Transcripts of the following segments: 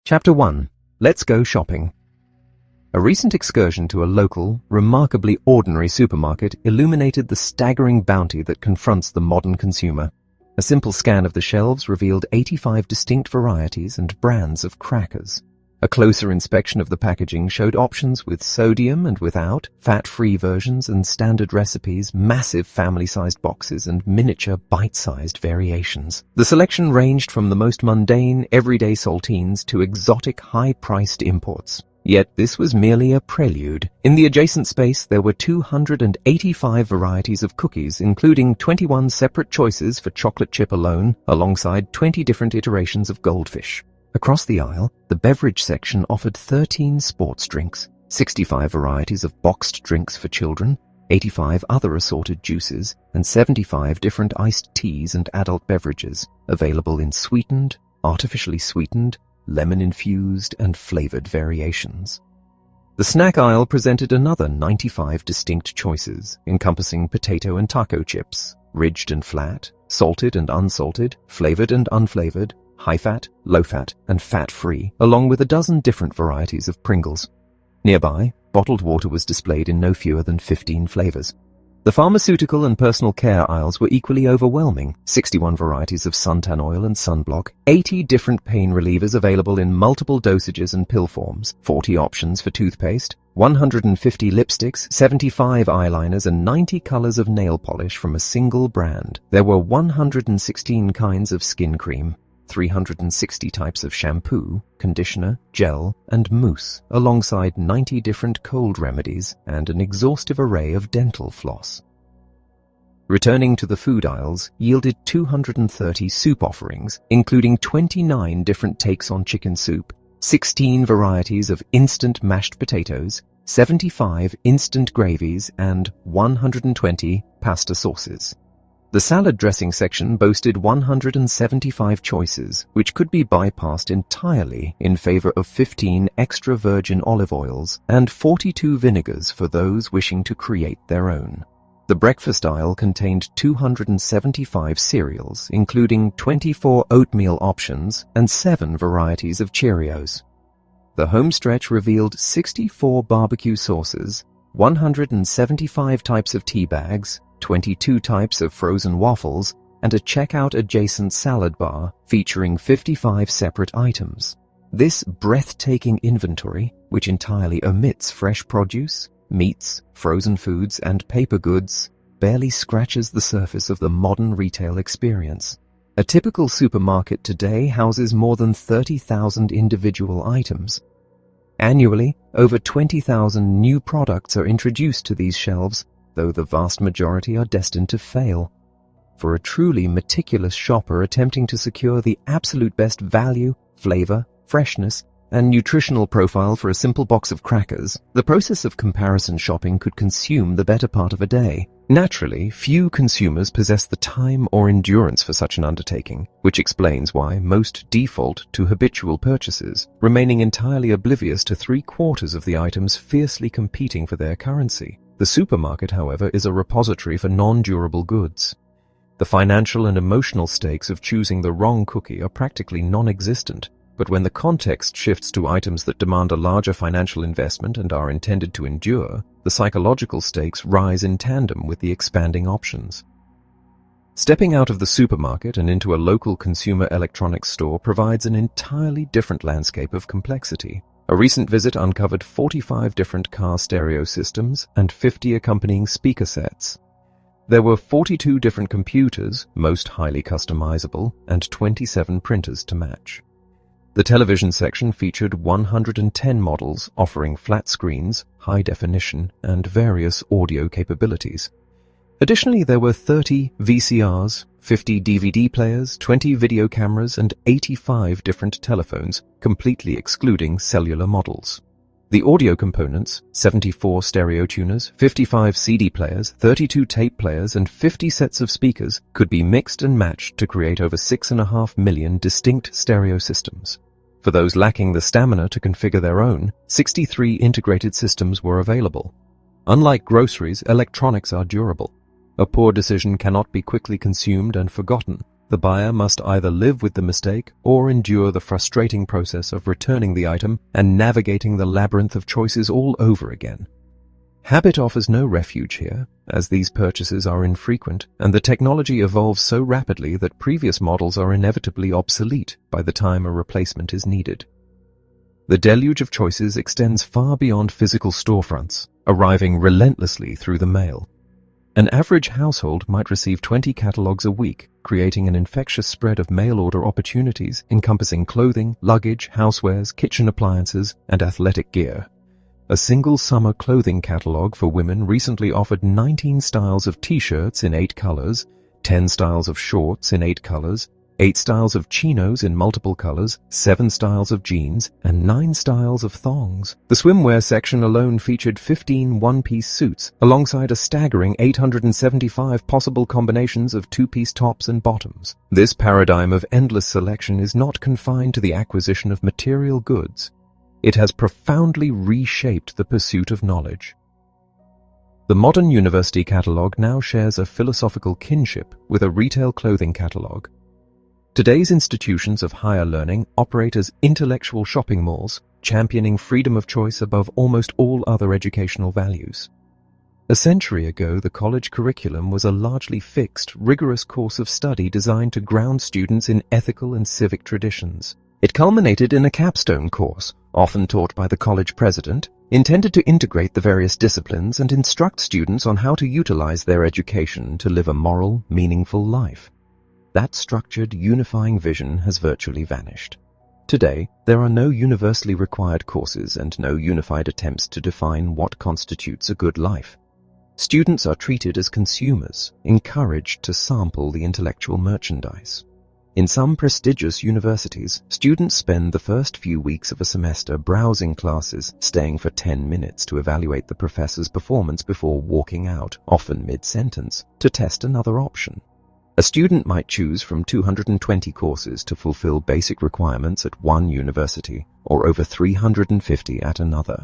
Chapter 1. Let's Go Shopping. A recent excursion to a local, remarkably ordinary supermarket illuminated the staggering bounty that confronts the modern consumer. A simple scan of the shelves revealed 85 distinct varieties and brands of crackers. A closer inspection of the packaging showed options with sodium and without, fat-free versions and standard recipes, massive family-sized boxes, and miniature bite-sized variations. The selection ranged from the most mundane, everyday saltines to exotic, high-priced imports. Yet this was merely a prelude. In the adjacent space, there were 285 varieties of cookies, including 21 separate choices for chocolate chip alone, alongside 20 different iterations of goldfish. Across the aisle, the beverage section offered 13 sports drinks, 65 varieties of boxed drinks for children, 85 other assorted juices, and 75 different iced teas and adult beverages, available in sweetened, artificially sweetened, lemon-infused, and flavored variations. The snack aisle presented another 95 distinct choices, encompassing potato and taco chips, ridged and flat, salted and unsalted, flavored and unflavored, high-fat, low-fat, and fat-free, along with a dozen different varieties of Pringles. Nearby, bottled water was displayed in no fewer than 15 flavors. The pharmaceutical and personal care aisles were equally overwhelming. 61 varieties of suntan oil and sunblock, 80 different pain relievers available in multiple dosages and pill forms, 40 options for toothpaste, 150 lipsticks, 75 eyeliners, and 90 colors of nail polish from a single brand. There were 116 kinds of skin cream, 360 types of shampoo, conditioner, gel, and mousse, alongside 90 different cold remedies and an exhaustive array of dental floss. Returning to the food aisles yielded 230 soup offerings, including 29 different takes on chicken soup, 16 varieties of instant mashed potatoes, 75 instant gravies, and 120 pasta sauces. The salad dressing section boasted 175 choices, which could be bypassed entirely in favor of 15 extra virgin olive oils and 42 vinegars for those wishing to create their own. The breakfast aisle contained 275 cereals, including 24 oatmeal options and 7 varieties of Cheerios. The homestretch revealed 64 barbecue sauces, 175 types of tea bags, 22 types of frozen waffles, and a checkout-adjacent salad bar featuring 55 separate items. This breathtaking inventory, which entirely omits fresh produce, meats, frozen foods, and paper goods, barely scratches the surface of the modern retail experience. A typical supermarket today houses more than 30,000 individual items. Annually, over 20,000 new products are introduced to these shelves, though the vast majority are destined to fail. For a truly meticulous shopper attempting to secure the absolute best value, flavor, freshness, and nutritional profile for a simple box of crackers, the process of comparison shopping could consume the better part of a day. Naturally, few consumers possess the time or endurance for such an undertaking, which explains why most default to habitual purchases, remaining entirely oblivious to 3/4 of the items fiercely competing for their currency. The supermarket, however, is a repository for non-durable goods. The financial and emotional stakes of choosing the wrong cookie are practically non-existent, but when the context shifts to items that demand a larger financial investment and are intended to endure, the psychological stakes rise in tandem with the expanding options. Stepping out of the supermarket and into a local consumer electronics store provides an entirely different landscape of complexity. A recent visit uncovered 45 different car stereo systems and 50 accompanying speaker sets. There were 42 different computers, most highly customizable, and 27 printers to match. The television section featured 110 models offering flat screens, high definition, and various audio capabilities. Additionally, there were 30 VCRs, 50 DVD players, 20 video cameras, and 85 different telephones, completely excluding cellular models. The audio components, 74 stereo tuners, 55 CD players, 32 tape players, and 50 sets of speakers, could be mixed and matched to create over 6.5 million distinct stereo systems. For those lacking the stamina to configure their own, 63 integrated systems were available. Unlike groceries, electronics are durable. A poor decision cannot be quickly consumed and forgotten, The buyer must either live with the mistake or endure the frustrating process of returning the item and navigating the labyrinth of choices all over again. Habit offers no refuge here, as these purchases are infrequent and the technology evolves so rapidly that previous models are inevitably obsolete by the time a replacement is needed. The deluge of choices extends far beyond physical storefronts, arriving relentlessly through the mail. An average household might receive 20 catalogs a week, creating an infectious spread of mail-order opportunities encompassing clothing, luggage, housewares, kitchen appliances, and athletic gear. A single summer clothing catalog for women recently offered 19 styles of t-shirts in 8 colors, 10 styles of shorts in 8 colors, 8 styles of chinos in multiple colors, 7 styles of jeans, and 9 styles of thongs. The swimwear section alone featured 15 one-piece suits, alongside a staggering 875 possible combinations of two-piece tops and bottoms. This paradigm of endless selection is not confined to the acquisition of material goods. It has profoundly reshaped the pursuit of knowledge. The modern university catalog now shares a philosophical kinship with a retail clothing catalog. Today's institutions of higher learning operate as intellectual shopping malls, championing freedom of choice above almost all other educational values. A century ago, the college curriculum was a largely fixed, rigorous course of study designed to ground students in ethical and civic traditions. It culminated in a capstone course, often taught by the college president, intended to integrate the various disciplines and instruct students on how to utilize their education to live a moral, meaningful life. That structured, unifying vision has virtually vanished. Today, there are no universally required courses and no unified attempts to define what constitutes a good life. Students are treated as consumers, encouraged to sample the intellectual merchandise. In some prestigious universities, students spend the first few weeks of a semester browsing classes, staying for 10 minutes to evaluate the professor's performance before walking out, often mid-sentence, to test another option. A student might choose from 220 courses to fulfill basic requirements at one university, or over 350 at another.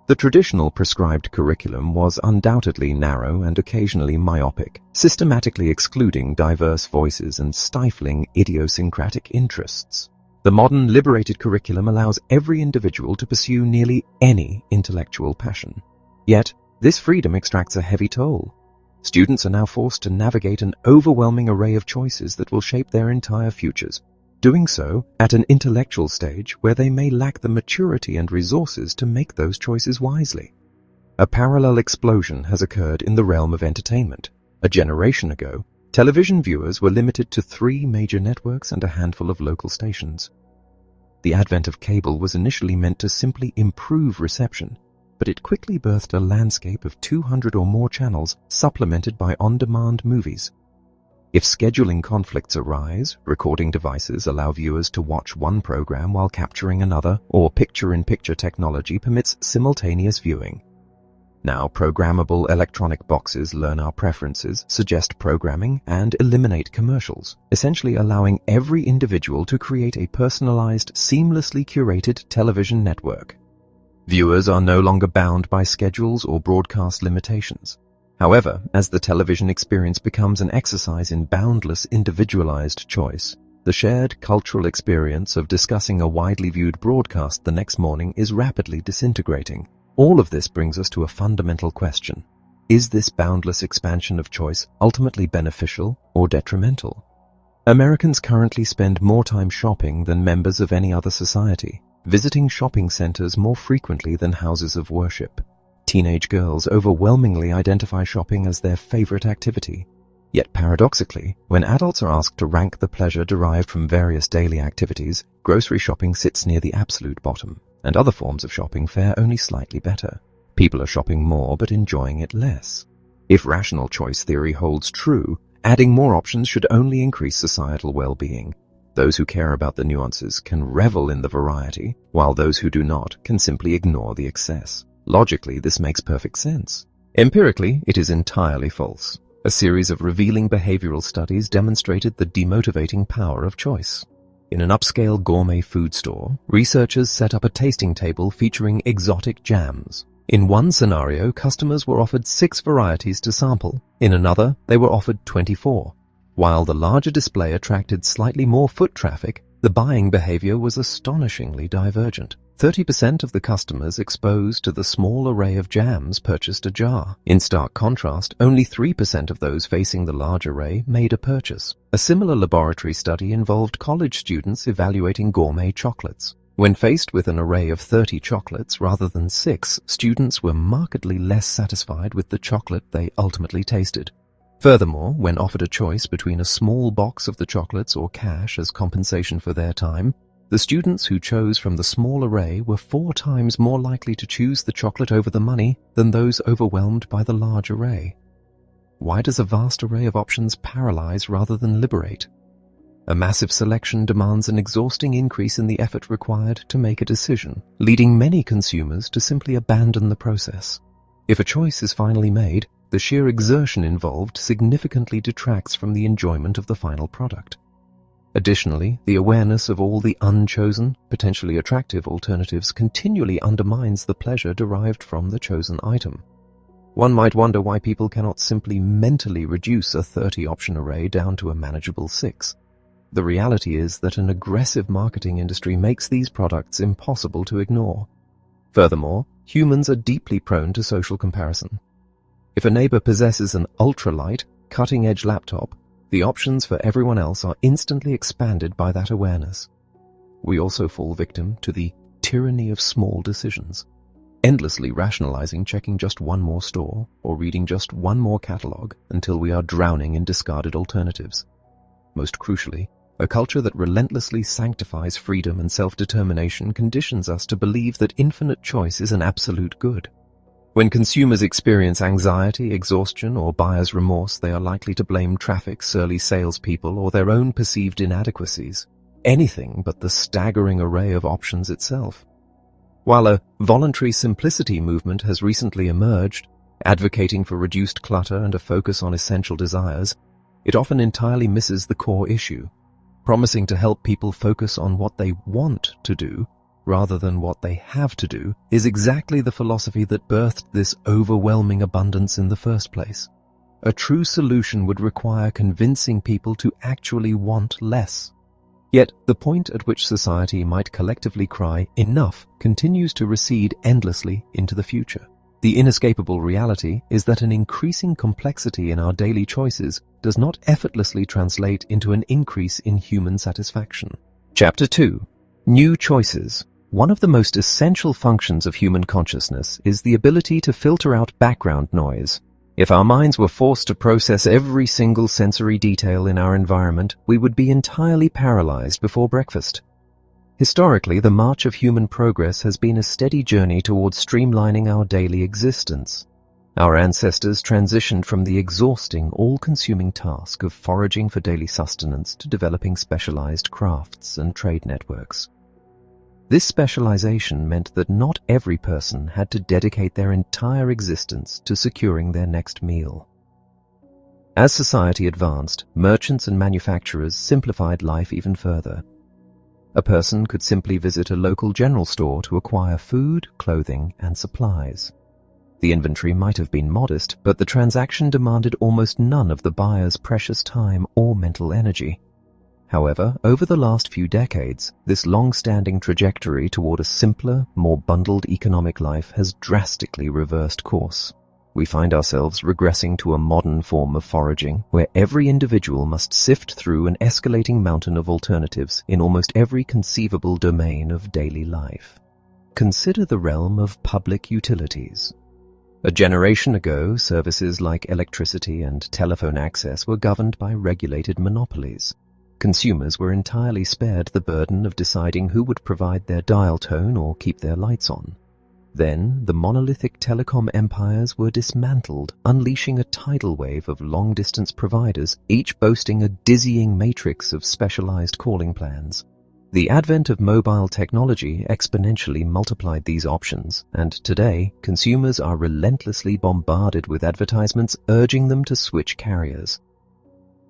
The traditional prescribed curriculum was undoubtedly narrow and occasionally myopic, systematically excluding diverse voices and stifling idiosyncratic interests. The modern liberated curriculum allows every individual to pursue nearly any intellectual passion. Yet, this freedom extracts a heavy toll. Students are now forced to navigate an overwhelming array of choices that will shape their entire futures, doing so at an intellectual stage where they may lack the maturity and resources to make those choices wisely. A parallel explosion has occurred in the realm of entertainment. A generation ago, television viewers were limited to 3 major networks and a handful of local stations. The advent of cable was initially meant to simply improve reception, but it quickly birthed a landscape of 200 or more channels supplemented by on-demand movies. If scheduling conflicts arise, recording devices allow viewers to watch one program while capturing another, or picture-in-picture technology permits simultaneous viewing. Now, programmable electronic boxes learn our preferences, suggest programming, and eliminate commercials, essentially allowing every individual to create a personalized, seamlessly curated television network. Viewers are no longer bound by schedules or broadcast limitations. However, as the television experience becomes an exercise in boundless, individualized choice, the shared cultural experience of discussing a widely viewed broadcast the next morning is rapidly disintegrating. All of this brings us to a fundamental question. Is this boundless expansion of choice ultimately beneficial or detrimental? Americans currently spend more time shopping than members of any other society, visiting shopping centers more frequently than houses of worship. Teenage girls overwhelmingly identify shopping as their favorite activity. Yet paradoxically, when adults are asked to rank the pleasure derived from various daily activities, grocery shopping sits near the absolute bottom, and other forms of shopping fare only slightly better. People are shopping more but enjoying it less. If rational choice theory holds true, adding more options should only increase societal well-being. Those who care about the nuances can revel in the variety, while those who do not can simply ignore the excess. Logically, this makes perfect sense. Empirically, it is entirely false. A series of revealing behavioral studies demonstrated the demotivating power of choice. In an upscale gourmet food store, researchers set up a tasting table featuring exotic jams. In one scenario, customers were offered 6 varieties to sample. In another, they were offered 24. While the larger display attracted slightly more foot traffic, the buying behavior was astonishingly divergent. 30% of the customers exposed to the small array of jams purchased a jar. In stark contrast, only 3% of those facing the large array made a purchase. A similar laboratory study involved college students evaluating gourmet chocolates. When faced with an array of 30 chocolates rather than 6, students were markedly less satisfied with the chocolate they ultimately tasted. Furthermore, when offered a choice between a small box of the chocolates or cash as compensation for their time, the students who chose from the small array were 4 times more likely to choose the chocolate over the money than those overwhelmed by the large array. Why does a vast array of options paralyze rather than liberate? A massive selection demands an exhausting increase in the effort required to make a decision, leading many consumers to simply abandon the process. If a choice is finally made, the sheer exertion involved significantly detracts from the enjoyment of the final product. Additionally, the awareness of all the unchosen, potentially attractive alternatives continually undermines the pleasure derived from the chosen item. One might wonder why people cannot simply mentally reduce a 30-option array down to a manageable 6. The reality is that an aggressive marketing industry makes these products impossible to ignore. Furthermore, humans are deeply prone to social comparison. If a neighbor possesses an ultralight, cutting-edge laptop, the options for everyone else are instantly expanded by that awareness. We also fall victim to the tyranny of small decisions, endlessly rationalizing checking just one more store or reading just one more catalog until we are drowning in discarded alternatives. Most crucially, a culture that relentlessly sanctifies freedom and self-determination conditions us to believe that infinite choice is an absolute good. When consumers experience anxiety, exhaustion, or buyer's remorse, they are likely to blame traffic, surly salespeople, or their own perceived inadequacies. Anything but the staggering array of options itself. While a voluntary simplicity movement has recently emerged, advocating for reduced clutter and a focus on essential desires, it often entirely misses the core issue, promising to help people focus on what they want to do rather than what they have to do, is exactly the philosophy that birthed this overwhelming abundance in the first place. A true solution would require convincing people to actually want less. Yet, the point at which society might collectively cry, "enough," continues to recede endlessly into the future. The inescapable reality is that an increasing complexity in our daily choices does not effortlessly translate into an increase in human satisfaction. Chapter 2. New Choices. One of the most essential functions of human consciousness is the ability to filter out background noise. If our minds were forced to process every single sensory detail in our environment, we would be entirely paralyzed before breakfast. Historically, the march of human progress has been a steady journey towards streamlining our daily existence. Our ancestors transitioned from the exhausting, all-consuming task of foraging for daily sustenance to developing specialized crafts and trade networks. This specialization meant that not every person had to dedicate their entire existence to securing their next meal. As society advanced, merchants and manufacturers simplified life even further. A person could simply visit a local general store to acquire food, clothing, and supplies. The inventory might have been modest, but the transaction demanded almost none of the buyer's precious time or mental energy. However, over the last few decades, this long-standing trajectory toward a simpler, more bundled economic life has drastically reversed course. We find ourselves regressing to a modern form of foraging, where every individual must sift through an escalating mountain of alternatives in almost every conceivable domain of daily life. Consider the realm of public utilities. A generation ago, services like electricity and telephone access were governed by regulated monopolies. Consumers were entirely spared the burden of deciding who would provide their dial tone or keep their lights on. Then, the monolithic telecom empires were dismantled, unleashing a tidal wave of long-distance providers, each boasting a dizzying matrix of specialized calling plans. The advent of mobile technology exponentially multiplied these options, and today, consumers are relentlessly bombarded with advertisements urging them to switch carriers.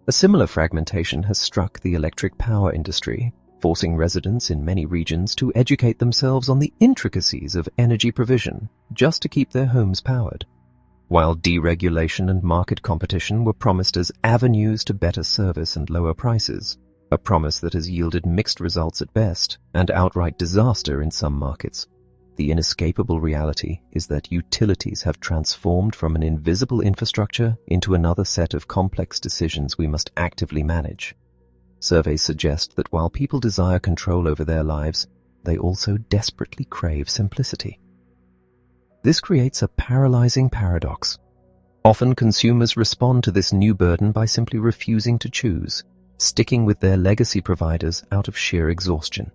A similar fragmentation has struck the electric power industry, forcing residents in many regions to educate themselves on the intricacies of energy provision just to keep their homes powered. While deregulation and market competition were promised as avenues to better service and lower prices, a promise that has yielded mixed results at best and outright disaster in some markets, the inescapable reality is that utilities have transformed from an invisible infrastructure into another set of complex decisions we must actively manage. Surveys suggest that while people desire control over their lives, they also desperately crave simplicity. This creates a paralyzing paradox. Often consumers respond to this new burden by simply refusing to choose, sticking with their legacy providers out of sheer exhaustion.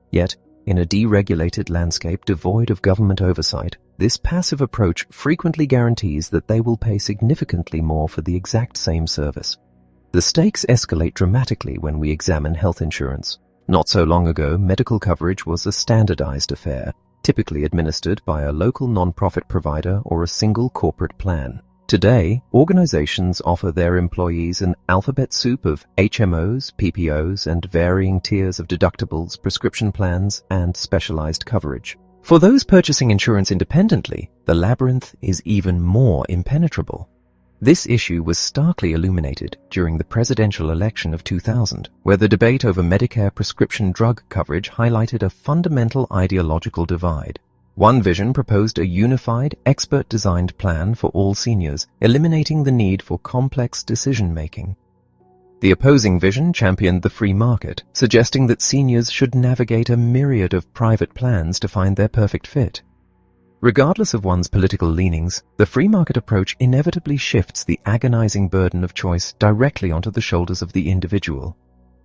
Yet, in a deregulated landscape devoid of government oversight, this passive approach frequently guarantees that they will pay significantly more for the exact same service. The stakes escalate dramatically when we examine health insurance. Not so long ago, medical coverage was a standardized affair, typically administered by a local non-profit provider or a single corporate plan. Today, organizations offer their employees an alphabet soup of HMOs, PPOs, and varying tiers of deductibles, prescription plans, and specialized coverage. For those purchasing insurance independently, the labyrinth is even more impenetrable. This issue was starkly illuminated during the presidential election of 2000, where the debate over Medicare prescription drug coverage highlighted a fundamental ideological divide. One vision proposed a unified, expert-designed plan for all seniors, eliminating the need for complex decision-making. The opposing vision championed the free market, suggesting that seniors should navigate a myriad of private plans to find their perfect fit. Regardless of one's political leanings, the free market approach inevitably shifts the agonizing burden of choice directly onto the shoulders of the individual.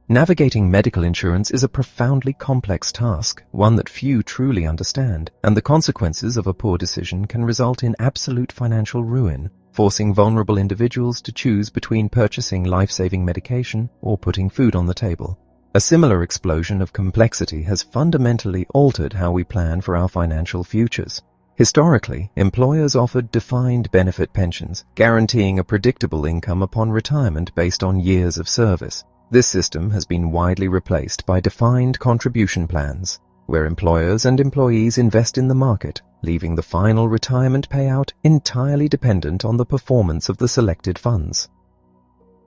Navigating medical insurance is a profoundly complex task, one that few truly understand, and the consequences of a poor decision can result in absolute financial ruin, forcing vulnerable individuals to choose between purchasing life-saving medication or putting food on the table. A similar explosion of complexity has fundamentally altered how we plan for our financial futures. Historically, employers offered defined benefit pensions, guaranteeing a predictable income upon retirement based on years of service. This system has been widely replaced by defined contribution plans, where employers and employees invest in the market, leaving the final retirement payout entirely dependent on the performance of the selected funds.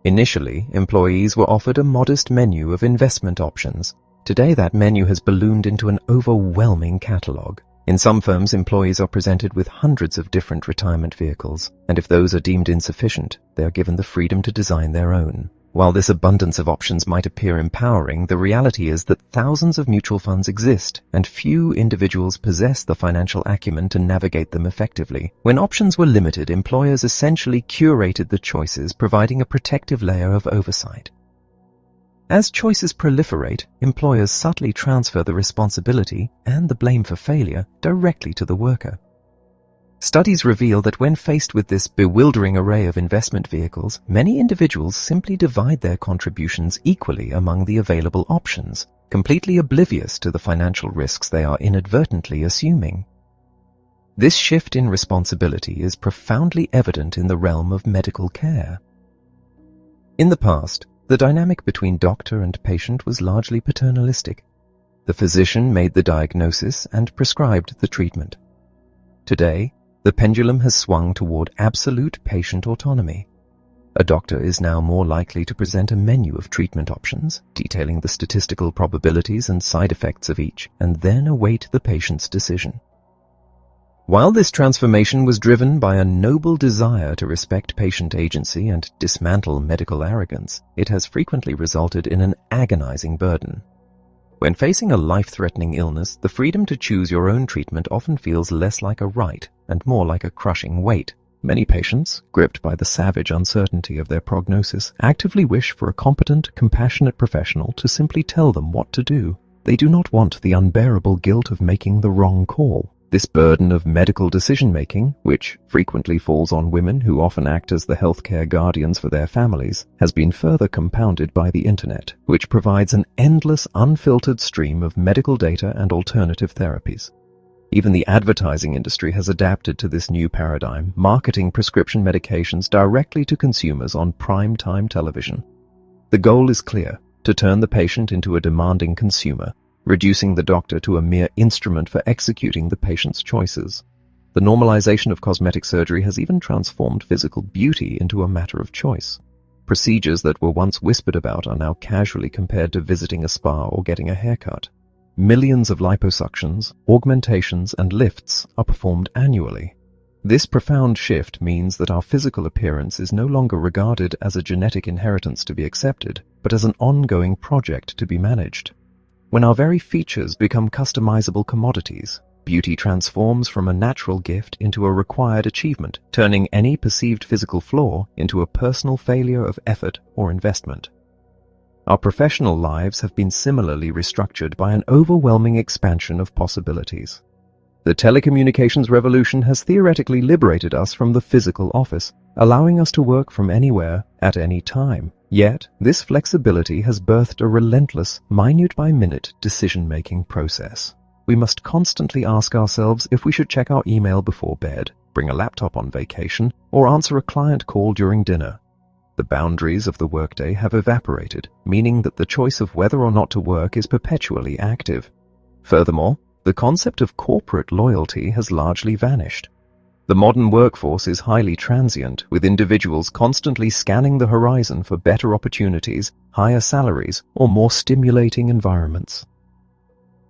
Initially, employees were offered a modest menu of investment options. Today, that menu has ballooned into an overwhelming catalog. In some firms, employees are presented with hundreds of different retirement vehicles, and if those are deemed insufficient, they are given the freedom to design their own. While this abundance of options might appear empowering, the reality is that thousands of mutual funds exist, and few individuals possess the financial acumen to navigate them effectively. When options were limited, employers essentially curated the choices, providing a protective layer of oversight. As choices proliferate, employers subtly transfer the responsibility and the blame for failure directly to the worker. Studies reveal that when faced with this bewildering array of investment vehicles, many individuals simply divide their contributions equally among the available options, completely oblivious to the financial risks they are inadvertently assuming. This shift in responsibility is profoundly evident in the realm of medical care. In the past, the dynamic between doctor and patient was largely paternalistic. The physician made the diagnosis and prescribed the treatment. Today, the pendulum has swung toward absolute patient autonomy. A doctor is now more likely to present a menu of treatment options, detailing the statistical probabilities and side effects of each, and then await the patient's decision. While this transformation was driven by a noble desire to respect patient agency and dismantle medical arrogance, it has frequently resulted in an agonizing burden. When facing a life-threatening illness, the freedom to choose your own treatment often feels less like a right and more like a crushing weight. Many patients, gripped by the savage uncertainty of their prognosis, actively wish for a competent, compassionate professional to simply tell them what to do. They do not want the unbearable guilt of making the wrong call. This burden of medical decision-making, which frequently falls on women who often act as the healthcare guardians for their families, has been further compounded by the internet, which provides an endless, unfiltered stream of medical data and alternative therapies. Even the advertising industry has adapted to this new paradigm, marketing prescription medications directly to consumers on prime-time television. The goal is clear: to turn the patient into a demanding consumer, reducing the doctor to a mere instrument for executing the patient's choices. The normalization of cosmetic surgery has even transformed physical beauty into a matter of choice. Procedures that were once whispered about are now casually compared to visiting a spa or getting a haircut. Millions of liposuctions, augmentations, and lifts are performed annually. This profound shift means that our physical appearance is no longer regarded as a genetic inheritance to be accepted, but as an ongoing project to be managed. When our very features become customizable commodities, beauty transforms from a natural gift into a required achievement, turning any perceived physical flaw into a personal failure of effort or investment. Our professional lives have been similarly restructured by an overwhelming expansion of possibilities. The telecommunications revolution has theoretically liberated us from the physical office, allowing us to work from anywhere, at any time. Yet, this flexibility has birthed a relentless, minute-by-minute decision-making process. We must constantly ask ourselves if we should check our email before bed, bring a laptop on vacation, or answer a client call during dinner. The boundaries of the workday have evaporated, meaning that the choice of whether or not to work is perpetually active. Furthermore, the concept of corporate loyalty has largely vanished. The modern workforce is highly transient, with individuals constantly scanning the horizon for better opportunities, higher salaries, or more stimulating environments.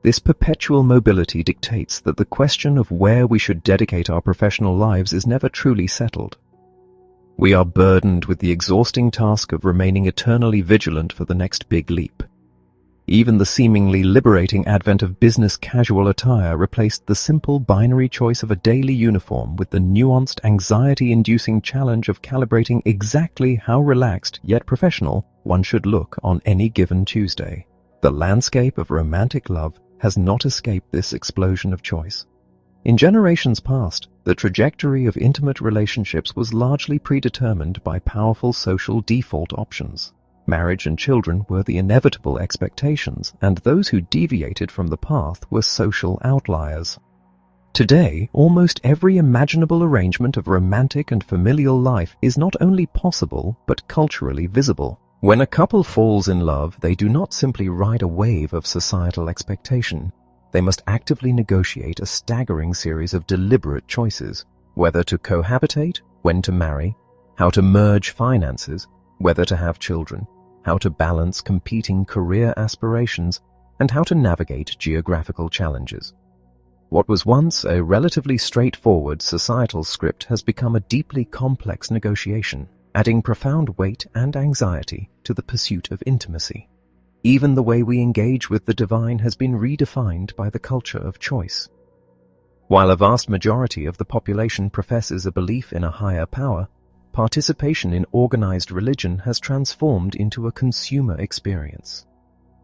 This perpetual mobility dictates that the question of where we should dedicate our professional lives is never truly settled. We are burdened with the exhausting task of remaining eternally vigilant for the next big leap. Even the seemingly liberating advent of business casual attire replaced the simple binary choice of a daily uniform with the nuanced, anxiety-inducing challenge of calibrating exactly how relaxed yet professional one should look on any given Tuesday. The landscape of romantic love has not escaped this explosion of choice. In generations past, the trajectory of intimate relationships was largely predetermined by powerful social default options. Marriage and children were the inevitable expectations, and those who deviated from the path were social outliers. Today, almost every imaginable arrangement of romantic and familial life is not only possible, but culturally visible. When a couple falls in love, they do not simply ride a wave of societal expectation. They must actively negotiate a staggering series of deliberate choices: whether to cohabitate, when to marry, how to merge finances, whether to have children, how to balance competing career aspirations, and how to navigate geographical challenges. What was once a relatively straightforward societal script has become a deeply complex negotiation, adding profound weight and anxiety to the pursuit of intimacy. Even the way we engage with the divine has been redefined by the culture of choice. While a vast majority of the population professes a belief in a higher power, participation in organized religion has transformed into a consumer experience.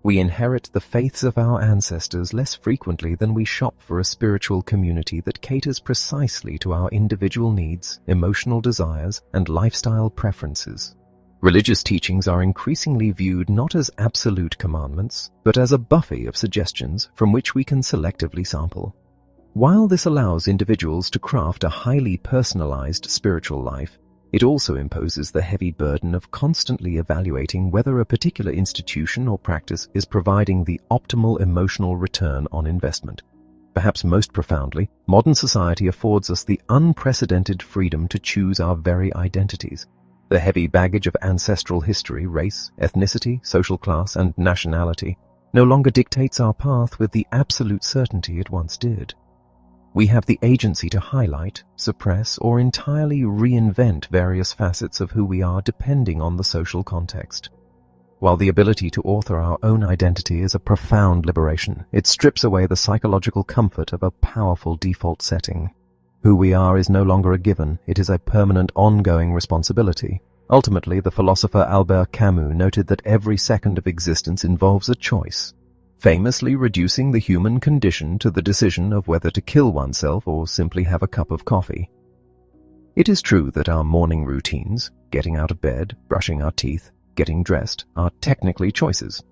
We inherit the faiths of our ancestors less frequently than we shop for a spiritual community that caters precisely to our individual needs, emotional desires, and lifestyle preferences. Religious teachings are increasingly viewed not as absolute commandments, but as a buffet of suggestions from which we can selectively sample. While this allows individuals to craft a highly personalized spiritual life, it also imposes the heavy burden of constantly evaluating whether a particular institution or practice is providing the optimal emotional return on investment. Perhaps most profoundly, modern society affords us the unprecedented freedom to choose our very identities. The heavy baggage of ancestral history, race, ethnicity, social class, and nationality no longer dictates our path with the absolute certainty it once did. We have the agency to highlight, suppress, or entirely reinvent various facets of who we are depending on the social context. While the ability to author our own identity is a profound liberation, it strips away the psychological comfort of a powerful default setting. Who we are is no longer a given, it is a permanent, ongoing responsibility. Ultimately, the philosopher Albert Camus noted that every second of existence involves a choice, famously reducing the human condition to the decision of whether to kill oneself or simply have a cup of coffee. It is true that our morning routines, getting out of bed, brushing our teeth, getting dressed, are technically choices.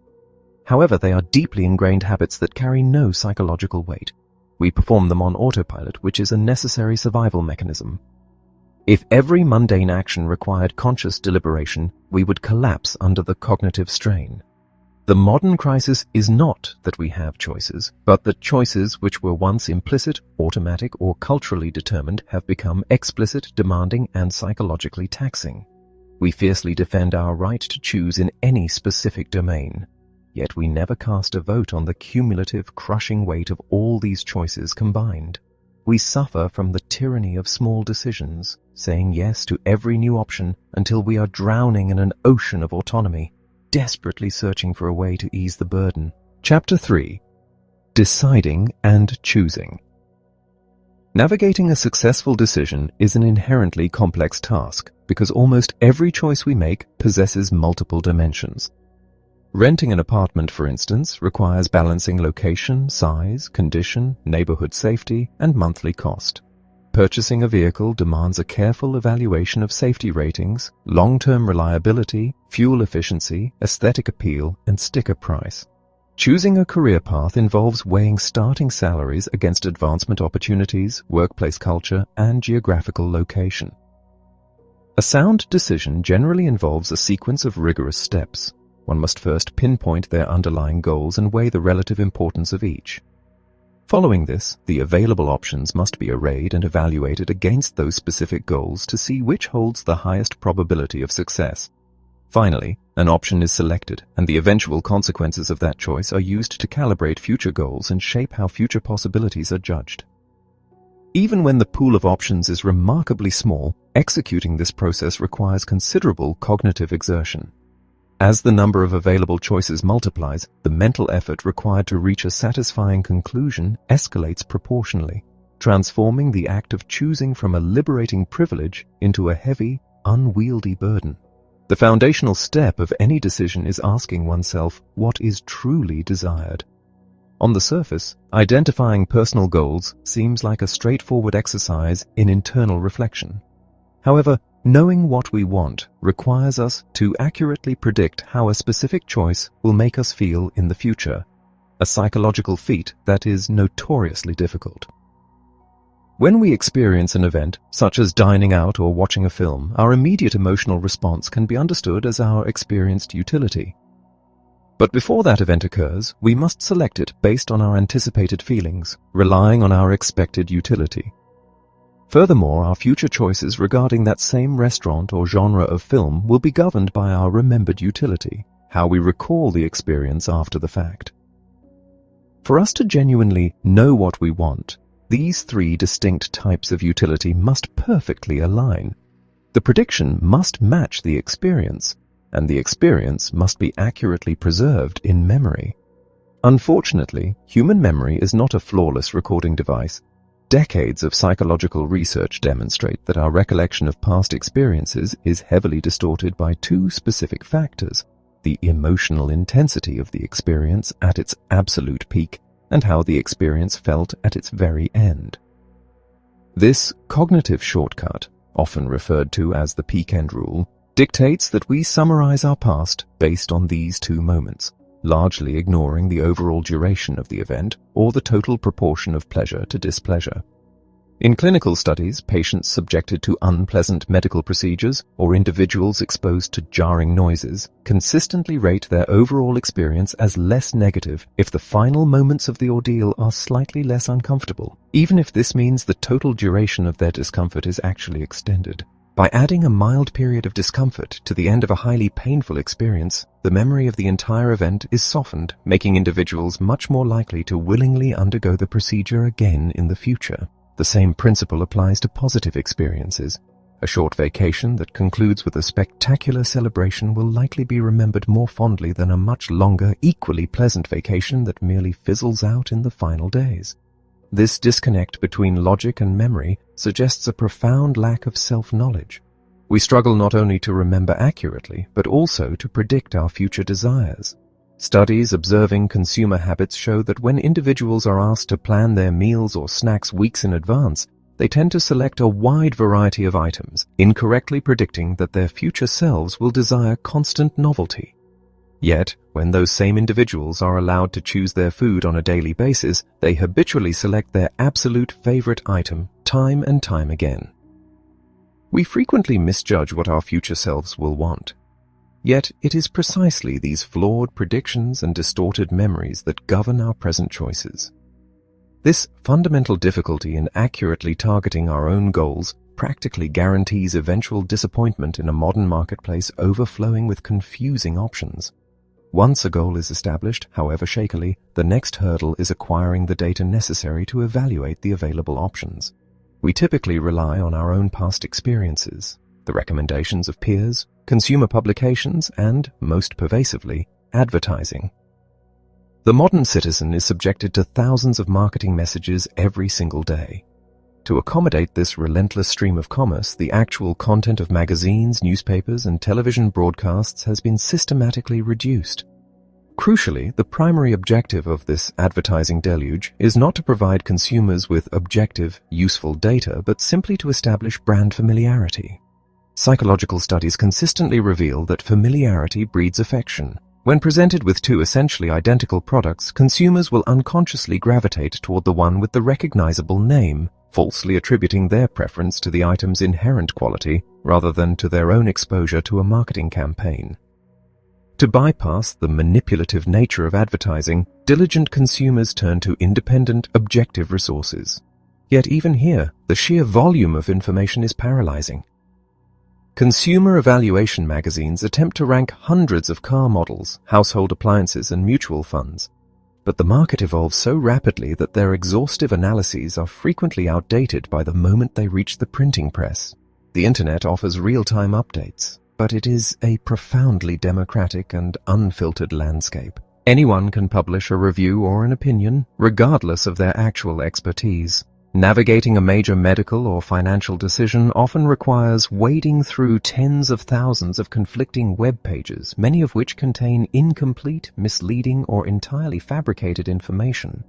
However, they are deeply ingrained habits that carry no psychological weight. We perform them on autopilot, which is a necessary survival mechanism. If every mundane action required conscious deliberation, we would collapse under the cognitive strain. The modern crisis is not that we have choices, but that choices which were once implicit, automatic, or culturally determined have become explicit, demanding, and psychologically taxing. We fiercely defend our right to choose in any specific domain, yet we never cast a vote on the cumulative, crushing weight of all these choices combined. We suffer from the tyranny of small decisions, saying yes to every new option until we are drowning in an ocean of autonomy, desperately searching for a way to ease the burden. Chapter 3. Deciding and Choosing. Navigating a successful decision is an inherently complex task because almost every choice we make possesses multiple dimensions. Renting an apartment, for instance, requires balancing location, size, condition, neighborhood safety, and monthly cost. Purchasing a vehicle demands a careful evaluation of safety ratings, long-term reliability, fuel efficiency, aesthetic appeal, and sticker price. Choosing a career path involves weighing starting salaries against advancement opportunities, workplace culture, and geographical location. A sound decision generally involves a sequence of rigorous steps. One must first pinpoint their underlying goals and weigh the relative importance of each. Following this, the available options must be arrayed and evaluated against those specific goals to see which holds the highest probability of success. Finally, an option is selected, and the eventual consequences of that choice are used to calibrate future goals and shape how future possibilities are judged. Even when the pool of options is remarkably small, executing this process requires considerable cognitive exertion. As the number of available choices multiplies, the mental effort required to reach a satisfying conclusion escalates proportionally, transforming the act of choosing from a liberating privilege into a heavy, unwieldy burden. The foundational step of any decision is asking oneself what is truly desired. On the surface, identifying personal goals seems like a straightforward exercise in internal reflection. However, knowing what we want requires us to accurately predict how a specific choice will make us feel in the future, a psychological feat that is notoriously difficult. When we experience an event, such as dining out or watching a film, our immediate emotional response can be understood as our experienced utility. But before that event occurs, we must select it based on our anticipated feelings, relying on our expected utility. Furthermore, our future choices regarding that same restaurant or genre of film will be governed by our remembered utility, how we recall the experience after the fact. For us to genuinely know what we want, these three distinct types of utility must perfectly align. The prediction must match the experience, and the experience must be accurately preserved in memory. Unfortunately, human memory is not a flawless recording device. Decades of psychological research demonstrate that our recollection of past experiences is heavily distorted by two specific factors: the emotional intensity of the experience at its absolute peak and how the experience felt at its very end. This cognitive shortcut, often referred to as the peak-end rule, dictates that we summarize our past based on these two moments, largely ignoring the overall duration of the event or the total proportion of pleasure to displeasure. In clinical studies, patients subjected to unpleasant medical procedures or individuals exposed to jarring noises consistently rate their overall experience as less negative if the final moments of the ordeal are slightly less uncomfortable, even if this means the total duration of their discomfort is actually extended. By adding a mild period of discomfort to the end of a highly painful experience, the memory of the entire event is softened, making individuals much more likely to willingly undergo the procedure again in the future. The same principle applies to positive experiences. A short vacation that concludes with a spectacular celebration will likely be remembered more fondly than a much longer, equally pleasant vacation that merely fizzles out in the final days. This disconnect between logic and memory suggests a profound lack of self-knowledge. We struggle not only to remember accurately, but also to predict our future desires. Studies observing consumer habits show that when individuals are asked to plan their meals or snacks weeks in advance, they tend to select a wide variety of items, incorrectly predicting that their future selves will desire constant novelty. Yet, when those same individuals are allowed to choose their food on a daily basis, they habitually select their absolute favorite item time and time again. We frequently misjudge what our future selves will want. Yet it is precisely these flawed predictions and distorted memories that govern our present choices. This fundamental difficulty in accurately targeting our own goals practically guarantees eventual disappointment in a modern marketplace overflowing with confusing options. Once a goal is established, however shakily, the next hurdle is acquiring the data necessary to evaluate the available options. We typically rely on our own past experiences, the recommendations of peers, consumer publications, and, most pervasively, advertising. The modern citizen is subjected to thousands of marketing messages every single day. To accommodate this relentless stream of commerce, the actual content of magazines, newspapers, and television broadcasts has been systematically reduced. Crucially, the primary objective of this advertising deluge is not to provide consumers with objective, useful data, but simply to establish brand familiarity. Psychological studies consistently reveal that familiarity breeds affection. When presented with two essentially identical products, consumers will unconsciously gravitate toward the one with the recognizable name, falsely attributing their preference to the item's inherent quality rather than to their own exposure to a marketing campaign. To bypass the manipulative nature of advertising, diligent consumers turn to independent, objective resources. Yet even here, the sheer volume of information is paralyzing. Consumer evaluation magazines attempt to rank hundreds of car models, household appliances, and mutual funds. But the market evolves so rapidly that their exhaustive analyses are frequently outdated by the moment they reach the printing press. The internet offers real-time updates, but it is a profoundly democratic and unfiltered landscape. Anyone can publish a review or an opinion, regardless of their actual expertise. Navigating a major medical or financial decision often requires wading through tens of thousands of conflicting web pages, many of which contain incomplete, misleading, or entirely fabricated information.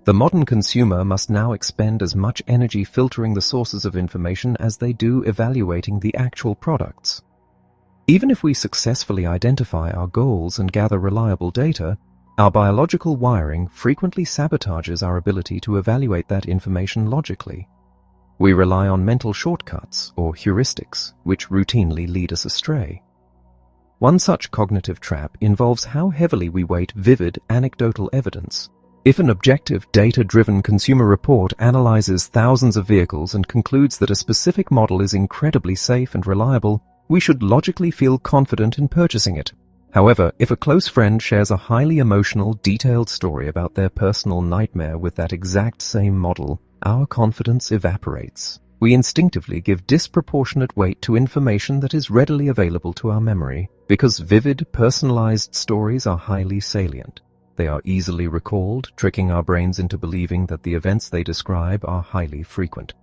The modern consumer must now expend as much energy filtering the sources of information as they do evaluating the actual products. Even if we successfully identify our goals and gather reliable data, our biological wiring frequently sabotages our ability to evaluate that information logically. We rely on mental shortcuts or heuristics, which routinely lead us astray. One such cognitive trap involves how heavily we weight vivid, anecdotal evidence. If an objective, data-driven consumer report analyzes thousands of vehicles and concludes that a specific model is incredibly safe and reliable, we should logically feel confident in purchasing it. However, if a close friend shares a highly emotional, detailed story about their personal nightmare with that exact same model, our confidence evaporates. We instinctively give disproportionate weight to information that is readily available to our memory, because vivid, personalized stories are highly salient. They are easily recalled, tricking our brains into believing that the events they describe are highly frequent.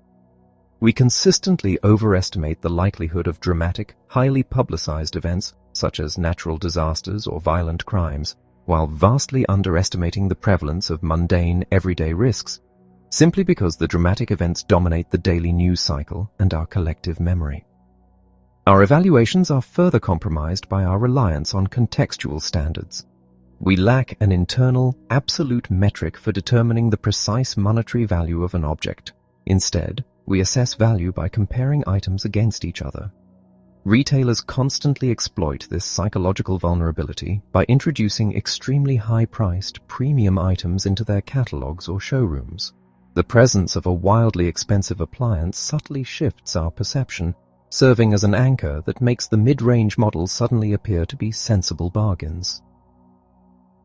We consistently overestimate the likelihood of dramatic, highly publicized events, such as natural disasters or violent crimes, while vastly underestimating the prevalence of mundane, everyday risks, simply because the dramatic events dominate the daily news cycle and our collective memory. Our evaluations are further compromised by our reliance on contextual standards. We lack an internal, absolute metric for determining the precise monetary value of an object. Instead, we assess value by comparing items against each other. Retailers constantly exploit this psychological vulnerability by introducing extremely high-priced, premium items into their catalogs or showrooms. The presence of a wildly expensive appliance subtly shifts our perception, serving as an anchor that makes the mid-range models suddenly appear to be sensible bargains.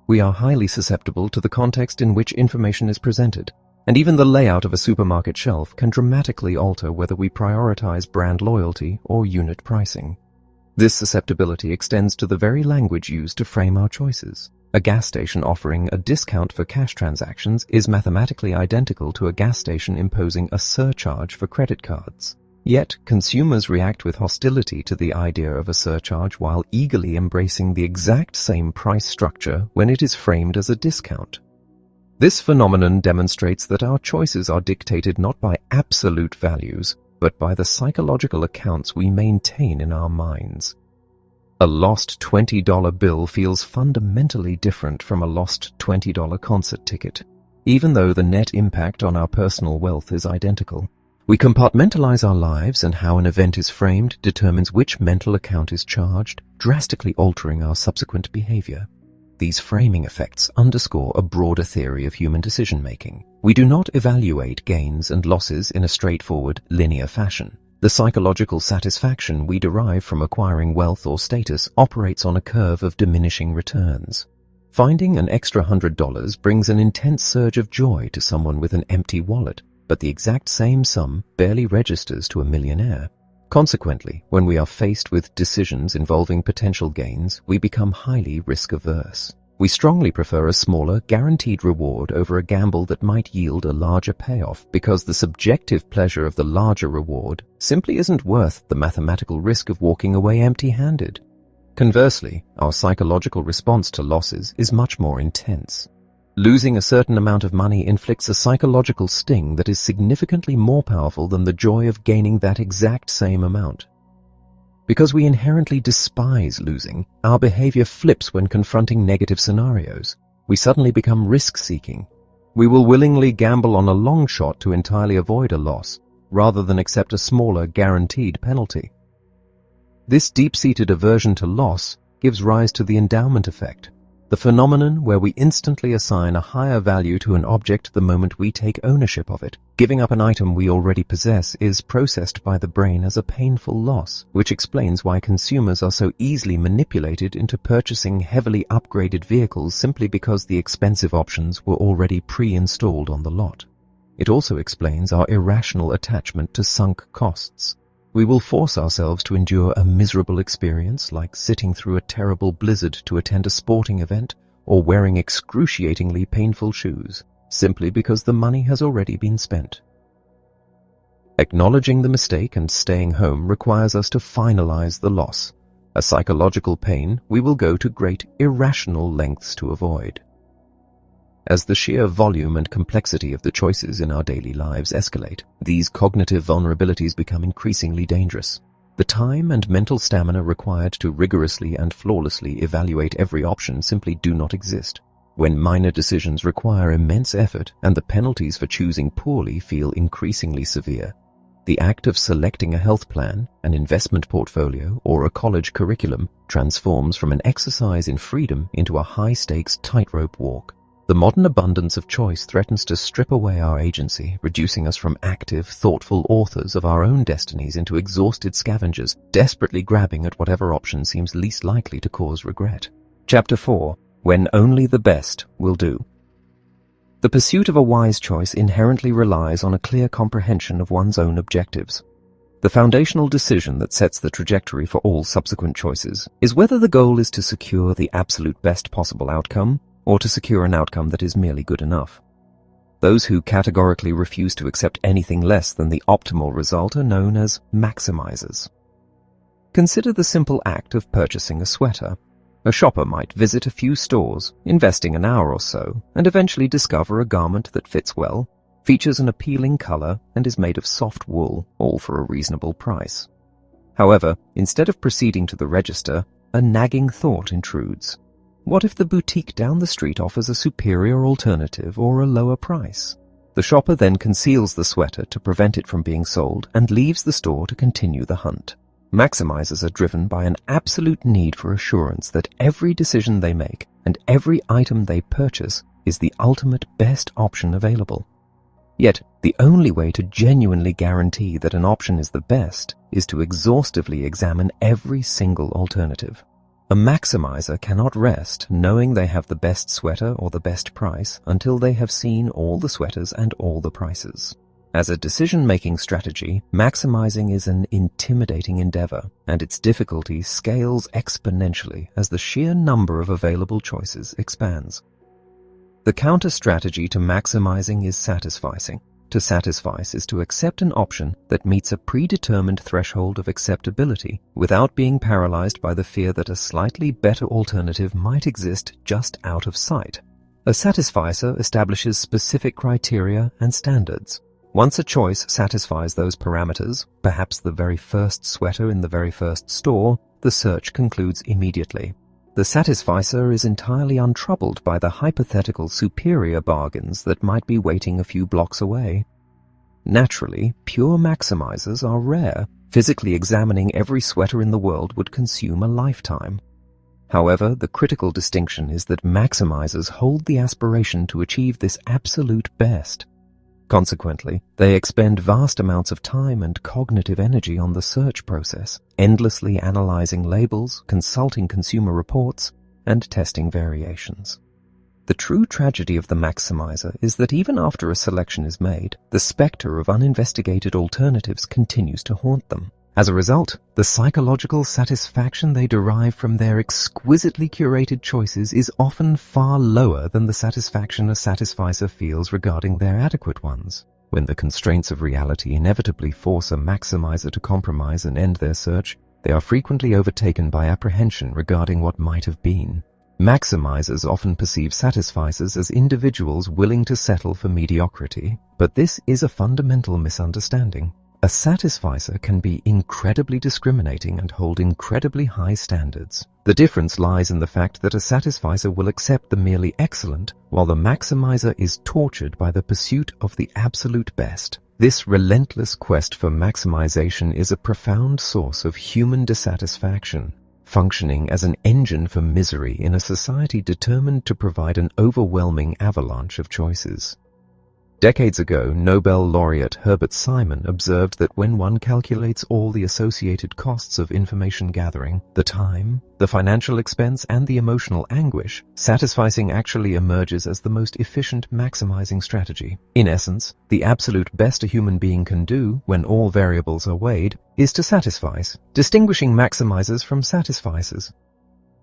We are highly susceptible to the context in which information is presented, and even the layout of a supermarket shelf can dramatically alter whether we prioritize brand loyalty or unit pricing. This susceptibility extends to the very language used to frame our choices. A gas station offering a discount for cash transactions is mathematically identical to a gas station imposing a surcharge for credit cards. Yet, consumers react with hostility to the idea of a surcharge while eagerly embracing the exact same price structure when it is framed as a discount. This phenomenon demonstrates that our choices are dictated not by absolute values, but by the psychological accounts we maintain in our minds. A lost $20 bill feels fundamentally different from a lost $20 concert ticket, even though the net impact on our personal wealth is identical. We compartmentalize our lives, and how an event is framed determines which mental account is charged, drastically altering our subsequent behavior. These framing effects underscore a broader theory of human decision-making. We do not evaluate gains and losses in a straightforward, linear fashion. The psychological satisfaction we derive from acquiring wealth or status operates on a curve of diminishing returns. Finding an extra $100 brings an intense surge of joy to someone with an empty wallet, but the exact same sum barely registers to a millionaire. Consequently, when we are faced with decisions involving potential gains, we become highly risk-averse. We strongly prefer a smaller, guaranteed reward over a gamble that might yield a larger payoff, because the subjective pleasure of the larger reward simply isn't worth the mathematical risk of walking away empty-handed. Conversely, our psychological response to losses is much more intense. Losing a certain amount of money inflicts a psychological sting that is significantly more powerful than the joy of gaining that exact same amount. Because we inherently despise losing, our behavior flips when confronting negative scenarios. We suddenly become risk-seeking. We will willingly gamble on a long shot to entirely avoid a loss, rather than accept a smaller, guaranteed penalty. This deep-seated aversion to loss gives rise to the endowment effect, the phenomenon where we instantly assign a higher value to an object the moment we take ownership of it. Giving up an item we already possess is processed by the brain as a painful loss, which explains why consumers are so easily manipulated into purchasing heavily upgraded vehicles simply because the expensive options were already pre-installed on the lot. It also explains our irrational attachment to sunk costs. We will force ourselves to endure a miserable experience, like sitting through a terrible blizzard to attend a sporting event or wearing excruciatingly painful shoes, simply because the money has already been spent. Acknowledging the mistake and staying home requires us to finalize the loss, a psychological pain we will go to great irrational lengths to avoid. As the sheer volume and complexity of the choices in our daily lives escalate, these cognitive vulnerabilities become increasingly dangerous. The time and mental stamina required to rigorously and flawlessly evaluate every option simply do not exist. When minor decisions require immense effort and the penalties for choosing poorly feel increasingly severe, the act of selecting a health plan, an investment portfolio, or a college curriculum transforms from an exercise in freedom into a high-stakes tightrope walk. The modern abundance of choice threatens to strip away our agency, reducing us from active, thoughtful authors of our own destinies into exhausted scavengers, desperately grabbing at whatever option seems least likely to cause regret. Chapter 4. When only the best will do. The pursuit of a wise choice inherently relies on a clear comprehension of one's own objectives. The foundational decision that sets the trajectory for all subsequent choices is whether the goal is to secure the absolute best possible outcome, or to secure an outcome that is merely good enough. Those who categorically refuse to accept anything less than the optimal result are known as maximizers. Consider the simple act of purchasing a sweater. A shopper might visit a few stores, investing an hour or so, and eventually discover a garment that fits well, features an appealing color, and is made of soft wool, all for a reasonable price. However, instead of proceeding to the register, a nagging thought intrudes. What if the boutique down the street offers a superior alternative or a lower price? The shopper then conceals the sweater to prevent it from being sold and leaves the store to continue the hunt. Maximizers are driven by an absolute need for assurance that every decision they make and every item they purchase is the ultimate best option available. Yet, the only way to genuinely guarantee that an option is the best is to exhaustively examine every single alternative. A maximizer cannot rest knowing they have the best sweater or the best price until they have seen all the sweaters and all the prices. As a decision-making strategy, maximizing is an intimidating endeavor, and its difficulty scales exponentially as the sheer number of available choices expands. The counter-strategy to maximizing is satisficing. To satisfice is to accept an option that meets a predetermined threshold of acceptability without being paralyzed by the fear that a slightly better alternative might exist just out of sight. A satisficer establishes specific criteria and standards. Once a choice satisfies those parameters, perhaps the very first sweater in the very first store, the search concludes immediately. The satisficer is entirely untroubled by the hypothetical superior bargains that might be waiting a few blocks away. Naturally, pure maximizers are rare. Physically examining every sweater in the world would consume a lifetime. However, the critical distinction is that maximizers hold the aspiration to achieve this absolute best. Consequently, they expend vast amounts of time and cognitive energy on the search process, endlessly analyzing labels, consulting consumer reports, and testing variations. The true tragedy of the maximizer is that even after a selection is made, the specter of uninvestigated alternatives continues to haunt them. As a result, the psychological satisfaction they derive from their exquisitely curated choices is often far lower than the satisfaction a satisficer feels regarding their adequate ones. When the constraints of reality inevitably force a maximizer to compromise and end their search, they are frequently overtaken by apprehension regarding what might have been. Maximizers often perceive satisficers as individuals willing to settle for mediocrity, but this is a fundamental misunderstanding. A satisficer can be incredibly discriminating and hold incredibly high standards. The difference lies in the fact that a satisficer will accept the merely excellent, while the maximizer is tortured by the pursuit of the absolute best. This relentless quest for maximization is a profound source of human dissatisfaction, functioning as an engine for misery in a society determined to provide an overwhelming avalanche of choices. Decades ago, Nobel laureate Herbert Simon observed that when one calculates all the associated costs of information gathering, the time, the financial expense, and the emotional anguish, satisficing actually emerges as the most efficient maximizing strategy. In essence, the absolute best a human being can do, when all variables are weighed, is to satisfice, distinguishing maximizers from satisficers.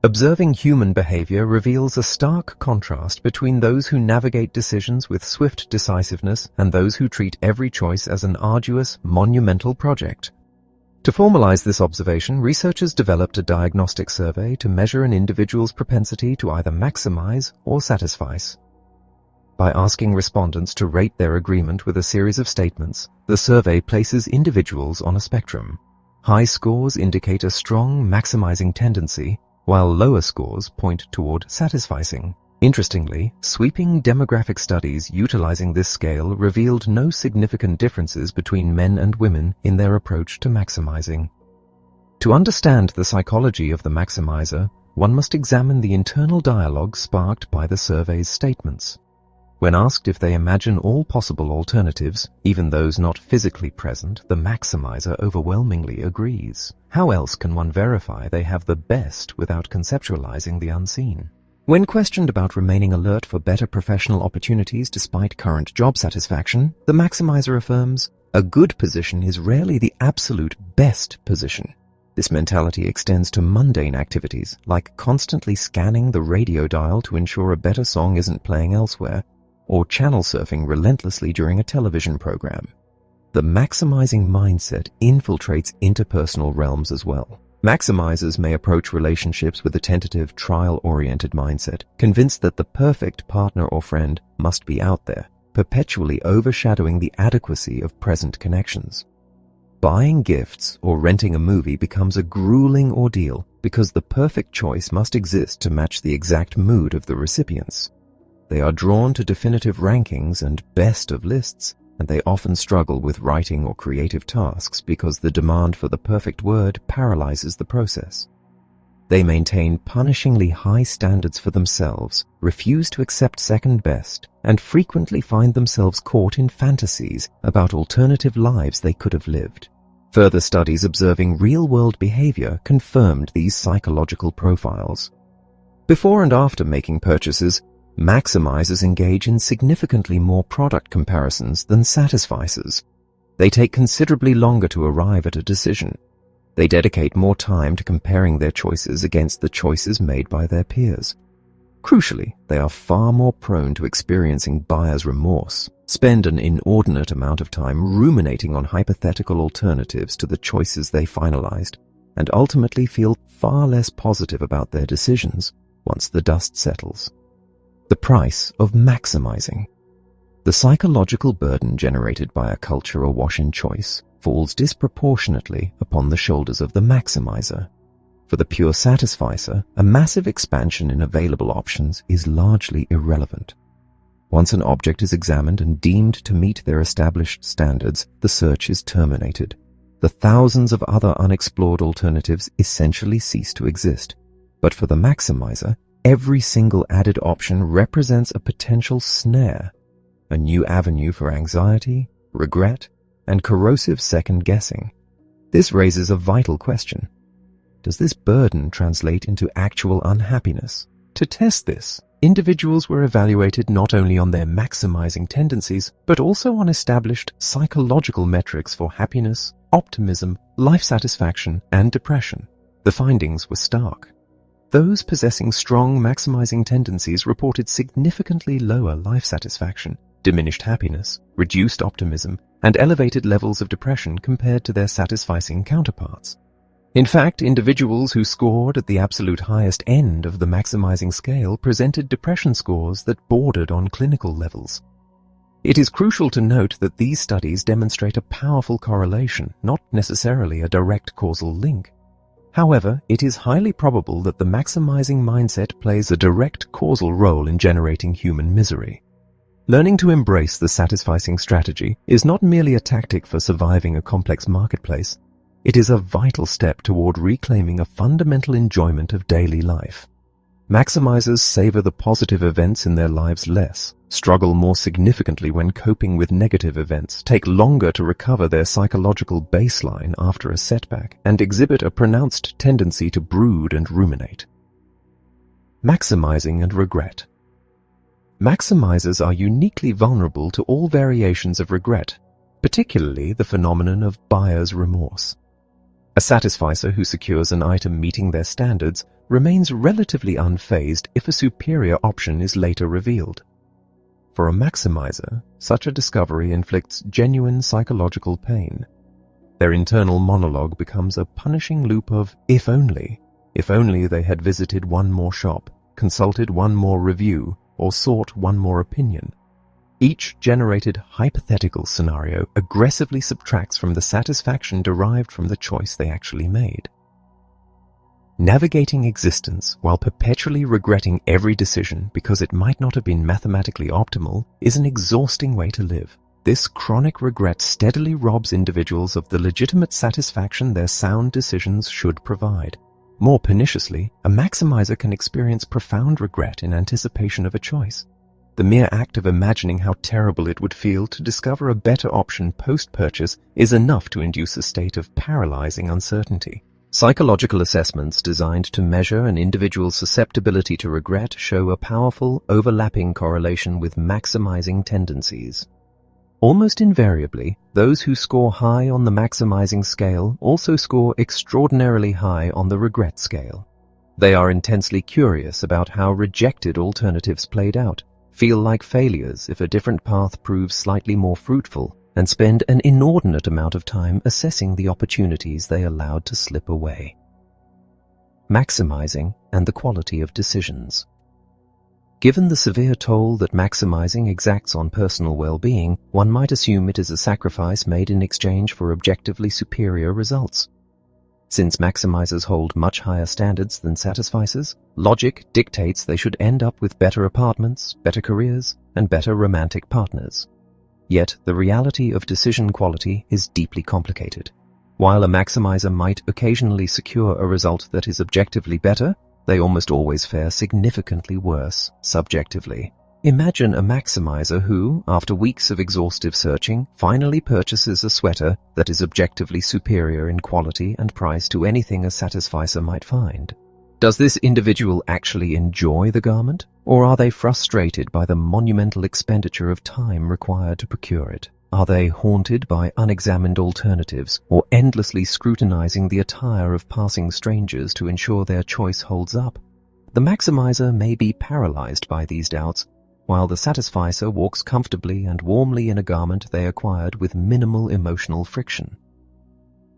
Observing human behavior reveals a stark contrast between those who navigate decisions with swift decisiveness and those who treat every choice as an arduous, monumental project. To formalize this observation, researchers developed a diagnostic survey to measure an individual's propensity to either maximize or satisfice. By asking respondents to rate their agreement with a series of statements, the survey places individuals on a spectrum. High scores indicate a strong maximizing tendency, while lower scores point toward satisficing. Interestingly, sweeping demographic studies utilizing this scale revealed no significant differences between men and women in their approach to maximizing. To understand the psychology of the maximizer, one must examine the internal dialogue sparked by the survey's statements. When asked if they imagine all possible alternatives, even those not physically present, the maximizer overwhelmingly agrees. How else can one verify they have the best without conceptualizing the unseen? When questioned about remaining alert for better professional opportunities despite current job satisfaction, the maximizer affirms, "A good position is rarely the absolute best position." This mentality extends to mundane activities, like constantly scanning the radio dial to ensure a better song isn't playing elsewhere, or channel surfing relentlessly during a television program. The maximizing mindset infiltrates interpersonal realms as well. Maximizers may approach relationships with a tentative, trial-oriented mindset, convinced that the perfect partner or friend must be out there, perpetually overshadowing the adequacy of present connections. Buying gifts or renting a movie becomes a grueling ordeal because the perfect choice must exist to match the exact mood of the recipients. They are drawn to definitive rankings and best of lists, and they often struggle with writing or creative tasks because the demand for the perfect word paralyzes the process. They maintain punishingly high standards for themselves, refuse to accept second best, and frequently find themselves caught in fantasies about alternative lives they could have lived. Further studies observing real-world behavior confirmed these psychological profiles. Before and after making purchases, maximizers engage in significantly more product comparisons than satisficers. They take considerably longer to arrive at a decision. They dedicate more time to comparing their choices against the choices made by their peers. Crucially, they are far more prone to experiencing buyer's remorse, spend an inordinate amount of time ruminating on hypothetical alternatives to the choices they finalized, and ultimately feel far less positive about their decisions once the dust settles. The price of maximizing. The psychological burden generated by a culture awash in choice falls disproportionately upon the shoulders of the maximizer. For the pure satisficer, a massive expansion in available options is largely irrelevant. Once an object is examined and deemed to meet their established standards, the search is terminated. The thousands of other unexplored alternatives essentially cease to exist. But for the maximizer, every single added option represents a potential snare, a new avenue for anxiety, regret, and corrosive second-guessing. This raises a vital question. Does this burden translate into actual unhappiness? To test this, individuals were evaluated not only on their maximizing tendencies, but also on established psychological metrics for happiness, optimism, life satisfaction, and depression. The findings were stark. Those possessing strong maximizing tendencies reported significantly lower life satisfaction, diminished happiness, reduced optimism, and elevated levels of depression compared to their satisficing counterparts. In fact, individuals who scored at the absolute highest end of the maximizing scale presented depression scores that bordered on clinical levels. It is crucial to note that these studies demonstrate a powerful correlation, not necessarily a direct causal link. However, it is highly probable that the maximizing mindset plays a direct causal role in generating human misery. Learning to embrace the satisficing strategy is not merely a tactic for surviving a complex marketplace. It is a vital step toward reclaiming a fundamental enjoyment of daily life. Maximizers savor the positive events in their lives less, struggle more significantly when coping with negative events, take longer to recover their psychological baseline after a setback, and exhibit a pronounced tendency to brood and ruminate. Maximizing and regret. Maximizers are uniquely vulnerable to all variations of regret, particularly the phenomenon of buyer's remorse. A satisficer who secures an item meeting their standards remains relatively unfazed if a superior option is later revealed. For a maximizer, such a discovery inflicts genuine psychological pain. Their internal monologue becomes a punishing loop of if only they had visited one more shop, consulted one more review, or sought one more opinion. Each generated hypothetical scenario aggressively subtracts from the satisfaction derived from the choice they actually made. Navigating existence while perpetually regretting every decision because it might not have been mathematically optimal is an exhausting way to live. This chronic regret steadily robs individuals of the legitimate satisfaction their sound decisions should provide. More perniciously, a maximizer can experience profound regret in anticipation of a choice. The mere act of imagining how terrible it would feel to discover a better option post-purchase is enough to induce a state of paralyzing uncertainty. Psychological assessments designed to measure an individual's susceptibility to regret show a powerful, overlapping correlation with maximizing tendencies. Almost invariably, those who score high on the maximizing scale also score extraordinarily high on the regret scale. They are intensely curious about how rejected alternatives played out, feel like failures if a different path proves slightly more fruitful, and spend an inordinate amount of time assessing the opportunities they allowed to slip away. Maximizing and the quality of decisions. Given the severe toll that maximizing exacts on personal well-being, one might assume it is a sacrifice made in exchange for objectively superior results. Since maximizers hold much higher standards than satisficers, logic dictates they should end up with better apartments, better careers, and better romantic partners. Yet the reality of decision quality is deeply complicated. While a maximizer might occasionally secure a result that is objectively better, they almost always fare significantly worse subjectively. Imagine a maximizer who, after weeks of exhaustive searching, finally purchases a sweater that is objectively superior in quality and price to anything a satisficer might find. Does this individual actually enjoy the garment, or are they frustrated by the monumental expenditure of time required to procure it? Are they haunted by unexamined alternatives, or endlessly scrutinizing the attire of passing strangers to ensure their choice holds up? The maximizer may be paralyzed by these doubts, while the satisficer walks comfortably and warmly in a garment they acquired with minimal emotional friction.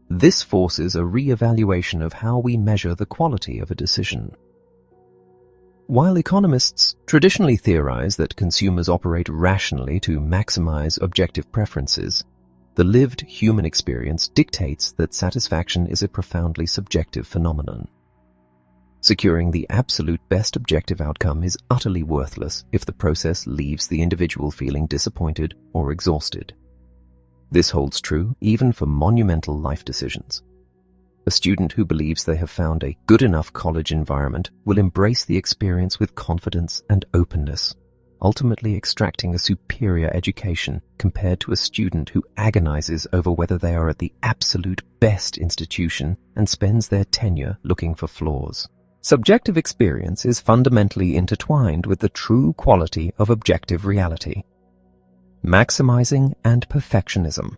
This forces a re-evaluation of how we measure the quality of a decision. While economists traditionally theorize that consumers operate rationally to maximize objective preferences, the lived human experience dictates that satisfaction is a profoundly subjective phenomenon. Securing the absolute best objective outcome is utterly worthless if the process leaves the individual feeling disappointed or exhausted. This holds true even for monumental life decisions. A student who believes they have found a good enough college environment will embrace the experience with confidence and openness, ultimately extracting a superior education compared to a student who agonizes over whether they are at the absolute best institution and spends their tenure looking for flaws. Subjective experience is fundamentally intertwined with the true quality of objective reality. Maximizing and perfectionism.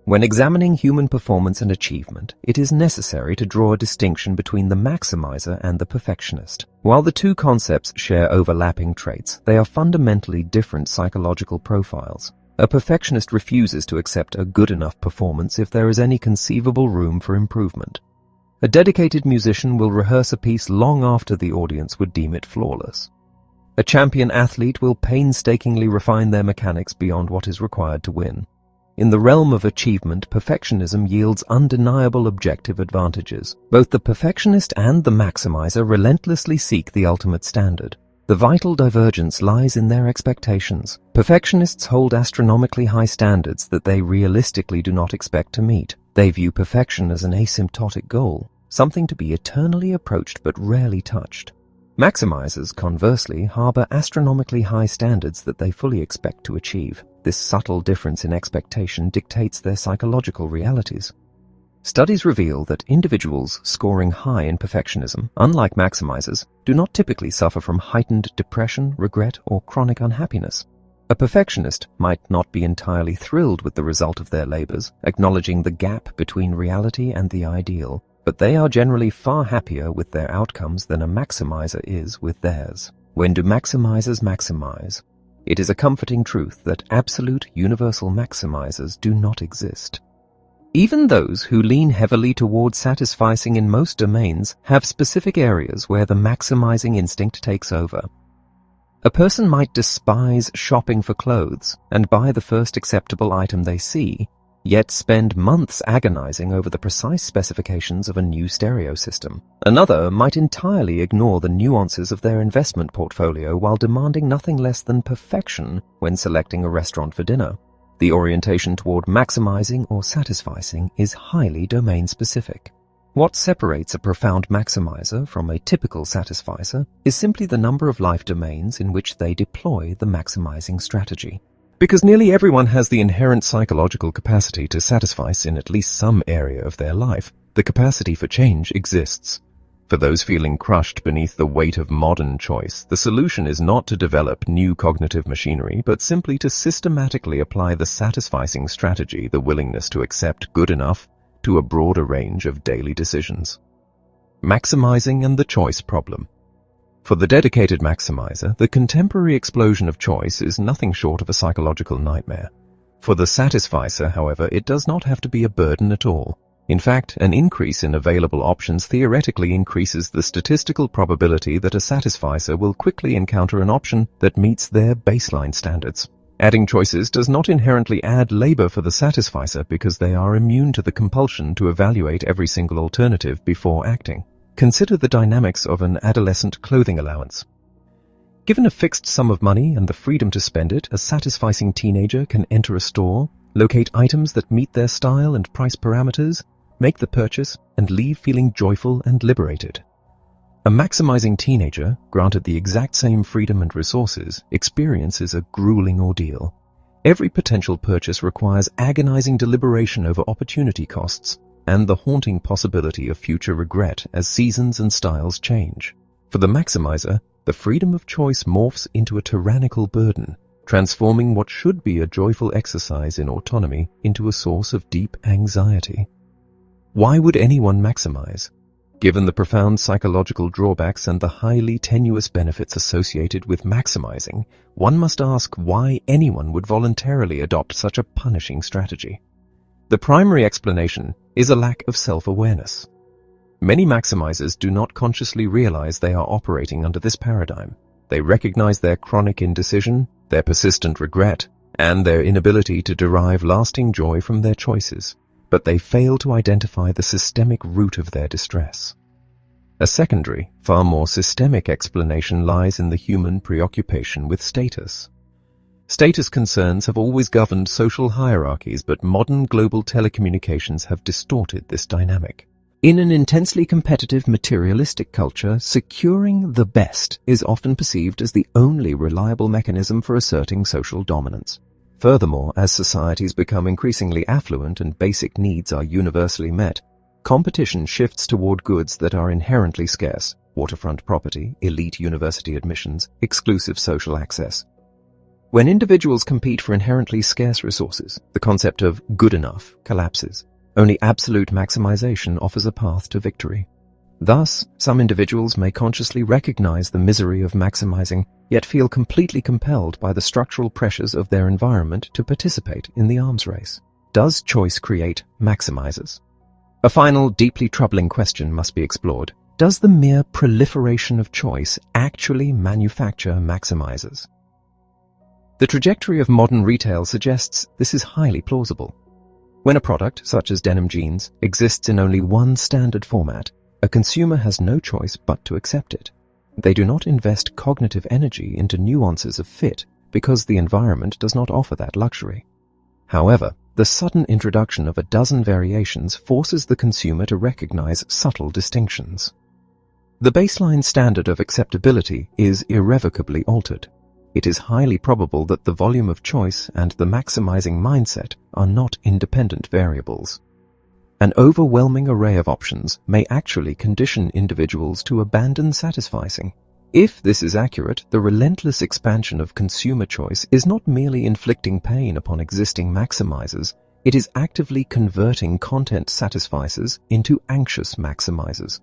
When examining human performance and achievement, it is necessary to draw a distinction between the maximizer and the perfectionist. While the two concepts share overlapping traits, they are fundamentally different psychological profiles. A perfectionist refuses to accept a good enough performance if there is any conceivable room for improvement. A dedicated musician will rehearse a piece long after the audience would deem it flawless. A champion athlete will painstakingly refine their mechanics beyond what is required to win. In the realm of achievement, perfectionism yields undeniable objective advantages. Both the perfectionist and the maximizer relentlessly seek the ultimate standard. The vital divergence lies in their expectations. Perfectionists hold astronomically high standards that they realistically do not expect to meet. They view perfection as an asymptotic goal, something to be eternally approached but rarely touched. Maximizers, conversely, harbor astronomically high standards that they fully expect to achieve. This subtle difference in expectation dictates their psychological realities. Studies reveal that individuals scoring high in perfectionism, unlike maximizers, do not typically suffer from heightened depression, regret, or chronic unhappiness. A perfectionist might not be entirely thrilled with the result of their labors, acknowledging the gap between reality and the ideal, but they are generally far happier with their outcomes than a maximizer is with theirs. When do maximizers maximize? It is a comforting truth that absolute universal maximizers do not exist. Even those who lean heavily toward satisficing in most domains have specific areas where the maximizing instinct takes over. A person might despise shopping for clothes and buy the first acceptable item they see, yet spend months agonizing over the precise specifications of a new stereo system. Another might entirely ignore the nuances of their investment portfolio while demanding nothing less than perfection when selecting a restaurant for dinner. The orientation toward maximizing or satisficing is highly domain-specific. What separates a profound maximizer from a typical satisficer is simply the number of life domains in which they deploy the maximizing strategy. Because nearly everyone has the inherent psychological capacity to satisfice in at least some area of their life, the capacity for change exists. For those feeling crushed beneath the weight of modern choice, the solution is not to develop new cognitive machinery, but simply to systematically apply the satisficing strategy, the willingness to accept good enough, to a broader range of daily decisions. Maximizing and the choice problem. For the dedicated maximizer, the contemporary explosion of choice is nothing short of a psychological nightmare. For the satisficer, however, it does not have to be a burden at all. In fact, an increase in available options theoretically increases the statistical probability that a satisficer will quickly encounter an option that meets their baseline standards. Adding choices does not inherently add labor for the satisficer because they are immune to the compulsion to evaluate every single alternative before acting. Consider the dynamics of an adolescent clothing allowance. Given a fixed sum of money and the freedom to spend it, a satisficing teenager can enter a store, locate items that meet their style and price parameters, make the purchase, and leave feeling joyful and liberated. A maximizing teenager, granted the exact same freedom and resources, experiences a grueling ordeal. Every potential purchase requires agonizing deliberation over opportunity costs and the haunting possibility of future regret as seasons and styles change. For the maximizer, the freedom of choice morphs into a tyrannical burden, transforming what should be a joyful exercise in autonomy into a source of deep anxiety. Why would anyone maximize? Given the profound psychological drawbacks and the highly tenuous benefits associated with maximizing, one must ask why anyone would voluntarily adopt such a punishing strategy. The primary explanation is a lack of self-awareness. Many maximizers do not consciously realize they are operating under this paradigm. They recognize their chronic indecision, their persistent regret, and their inability to derive lasting joy from their choices, but they fail to identify the systemic root of their distress. A secondary, far more systemic explanation lies in the human preoccupation with status. Status concerns have always governed social hierarchies, but modern global telecommunications have distorted this dynamic. In an intensely competitive materialistic culture, securing the best is often perceived as the only reliable mechanism for asserting social dominance. Furthermore, as societies become increasingly affluent and basic needs are universally met, competition shifts toward goods that are inherently scarce: waterfront property, elite university admissions, exclusive social access. When individuals compete for inherently scarce resources, the concept of good enough collapses. Only absolute maximization offers a path to victory. Thus, some individuals may consciously recognize the misery of maximizing, yet feel completely compelled by the structural pressures of their environment to participate in the arms race. Does choice create maximizers? A final, deeply troubling question must be explored. Does the mere proliferation of choice actually manufacture maximizers? The trajectory of modern retail suggests this is highly plausible. When a product, such as denim jeans, exists in only one standard format, a consumer has no choice but to accept it. They do not invest cognitive energy into nuances of fit because the environment does not offer that luxury. However, the sudden introduction of a dozen variations forces the consumer to recognize subtle distinctions. The baseline standard of acceptability is irrevocably altered. It is highly probable that the volume of choice and the maximizing mindset are not independent variables. An overwhelming array of options may actually condition individuals to abandon satisficing. If this is accurate, the relentless expansion of consumer choice is not merely inflicting pain upon existing maximizers, it is actively converting content satisficers into anxious maximizers.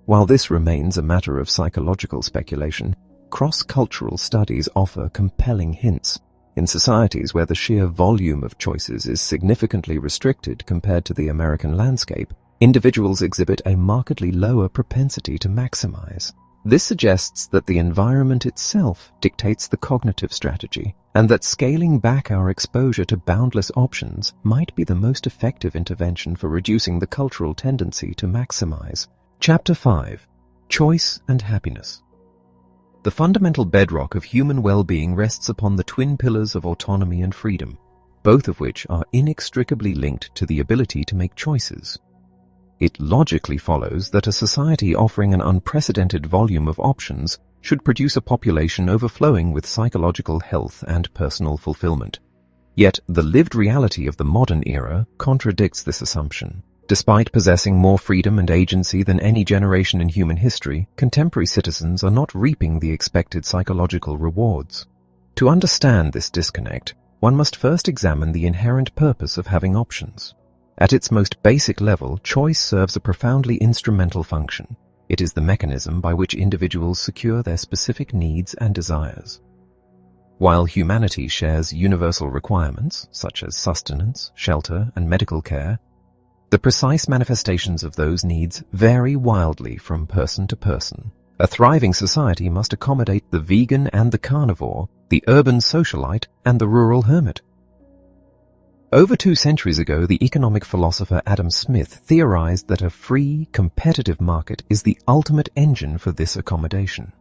While this remains a matter of psychological speculation, cross-cultural studies offer compelling hints. In societies where the sheer volume of choices is significantly restricted compared to the American landscape, individuals exhibit a markedly lower propensity to maximize. This suggests that the environment itself dictates the cognitive strategy, and that scaling back our exposure to boundless options might be the most effective intervention for reducing the cultural tendency to maximize. Chapter 5: Choice and Happiness. The fundamental bedrock of human well-being rests upon the twin pillars of autonomy and freedom, both of which are inextricably linked to the ability to make choices. It logically follows that a society offering an unprecedented volume of options should produce a population overflowing with psychological health and personal fulfillment. Yet, the lived reality of the modern era contradicts this assumption. Despite possessing more freedom and agency than any generation in human history, contemporary citizens are not reaping the expected psychological rewards. To understand this disconnect, one must first examine the inherent purpose of having options. At its most basic level, choice serves a profoundly instrumental function. It is the mechanism by which individuals secure their specific needs and desires. While humanity shares universal requirements, such as sustenance, shelter, and medical care, the precise manifestations of those needs vary wildly from person to person. A thriving society must accommodate the vegan and the carnivore, the urban socialite and the rural hermit. Over 2 centuries ago, the economic philosopher Adam Smith theorized that a free, competitive market is the ultimate engine for this accommodation.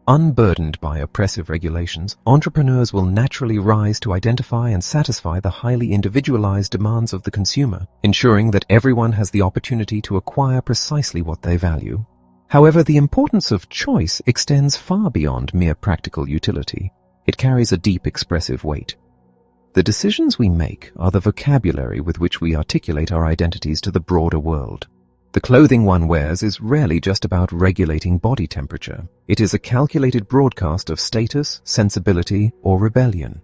Unburdened by oppressive regulations, entrepreneurs will naturally rise to identify and satisfy the highly individualized demands of the consumer, ensuring that everyone has the opportunity to acquire precisely what they value. However, the importance of choice extends far beyond mere practical utility. It carries a deep expressive weight. The decisions we make are the vocabulary with which we articulate our identities to the broader world. The clothing one wears is rarely just about regulating body temperature. It is a calculated broadcast of status, sensibility, or rebellion.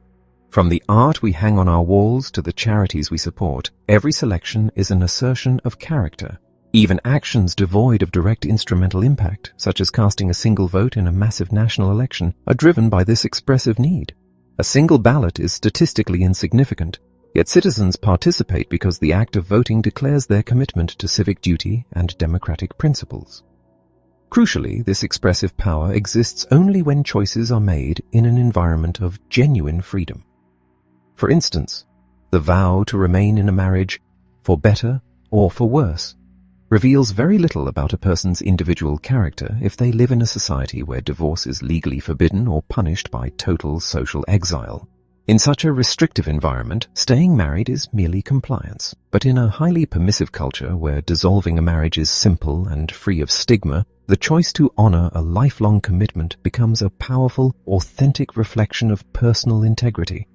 From the art we hang on our walls to the charities we support, every selection is an assertion of character. Even actions devoid of direct instrumental impact, such as casting a single vote in a massive national election, are driven by this expressive need. A single ballot is statistically insignificant, yet citizens participate because the act of voting declares their commitment to civic duty and democratic principles. Crucially, this expressive power exists only when choices are made in an environment of genuine freedom. For instance, the vow to remain in a marriage, for better or for worse, reveals very little about a person's individual character if they live in a society where divorce is legally forbidden or punished by total social exile. In such a restrictive environment, staying married is merely compliance. But in a highly permissive culture where dissolving a marriage is simple and free of stigma, the choice to honor a lifelong commitment becomes a powerful, authentic reflection of personal integrity.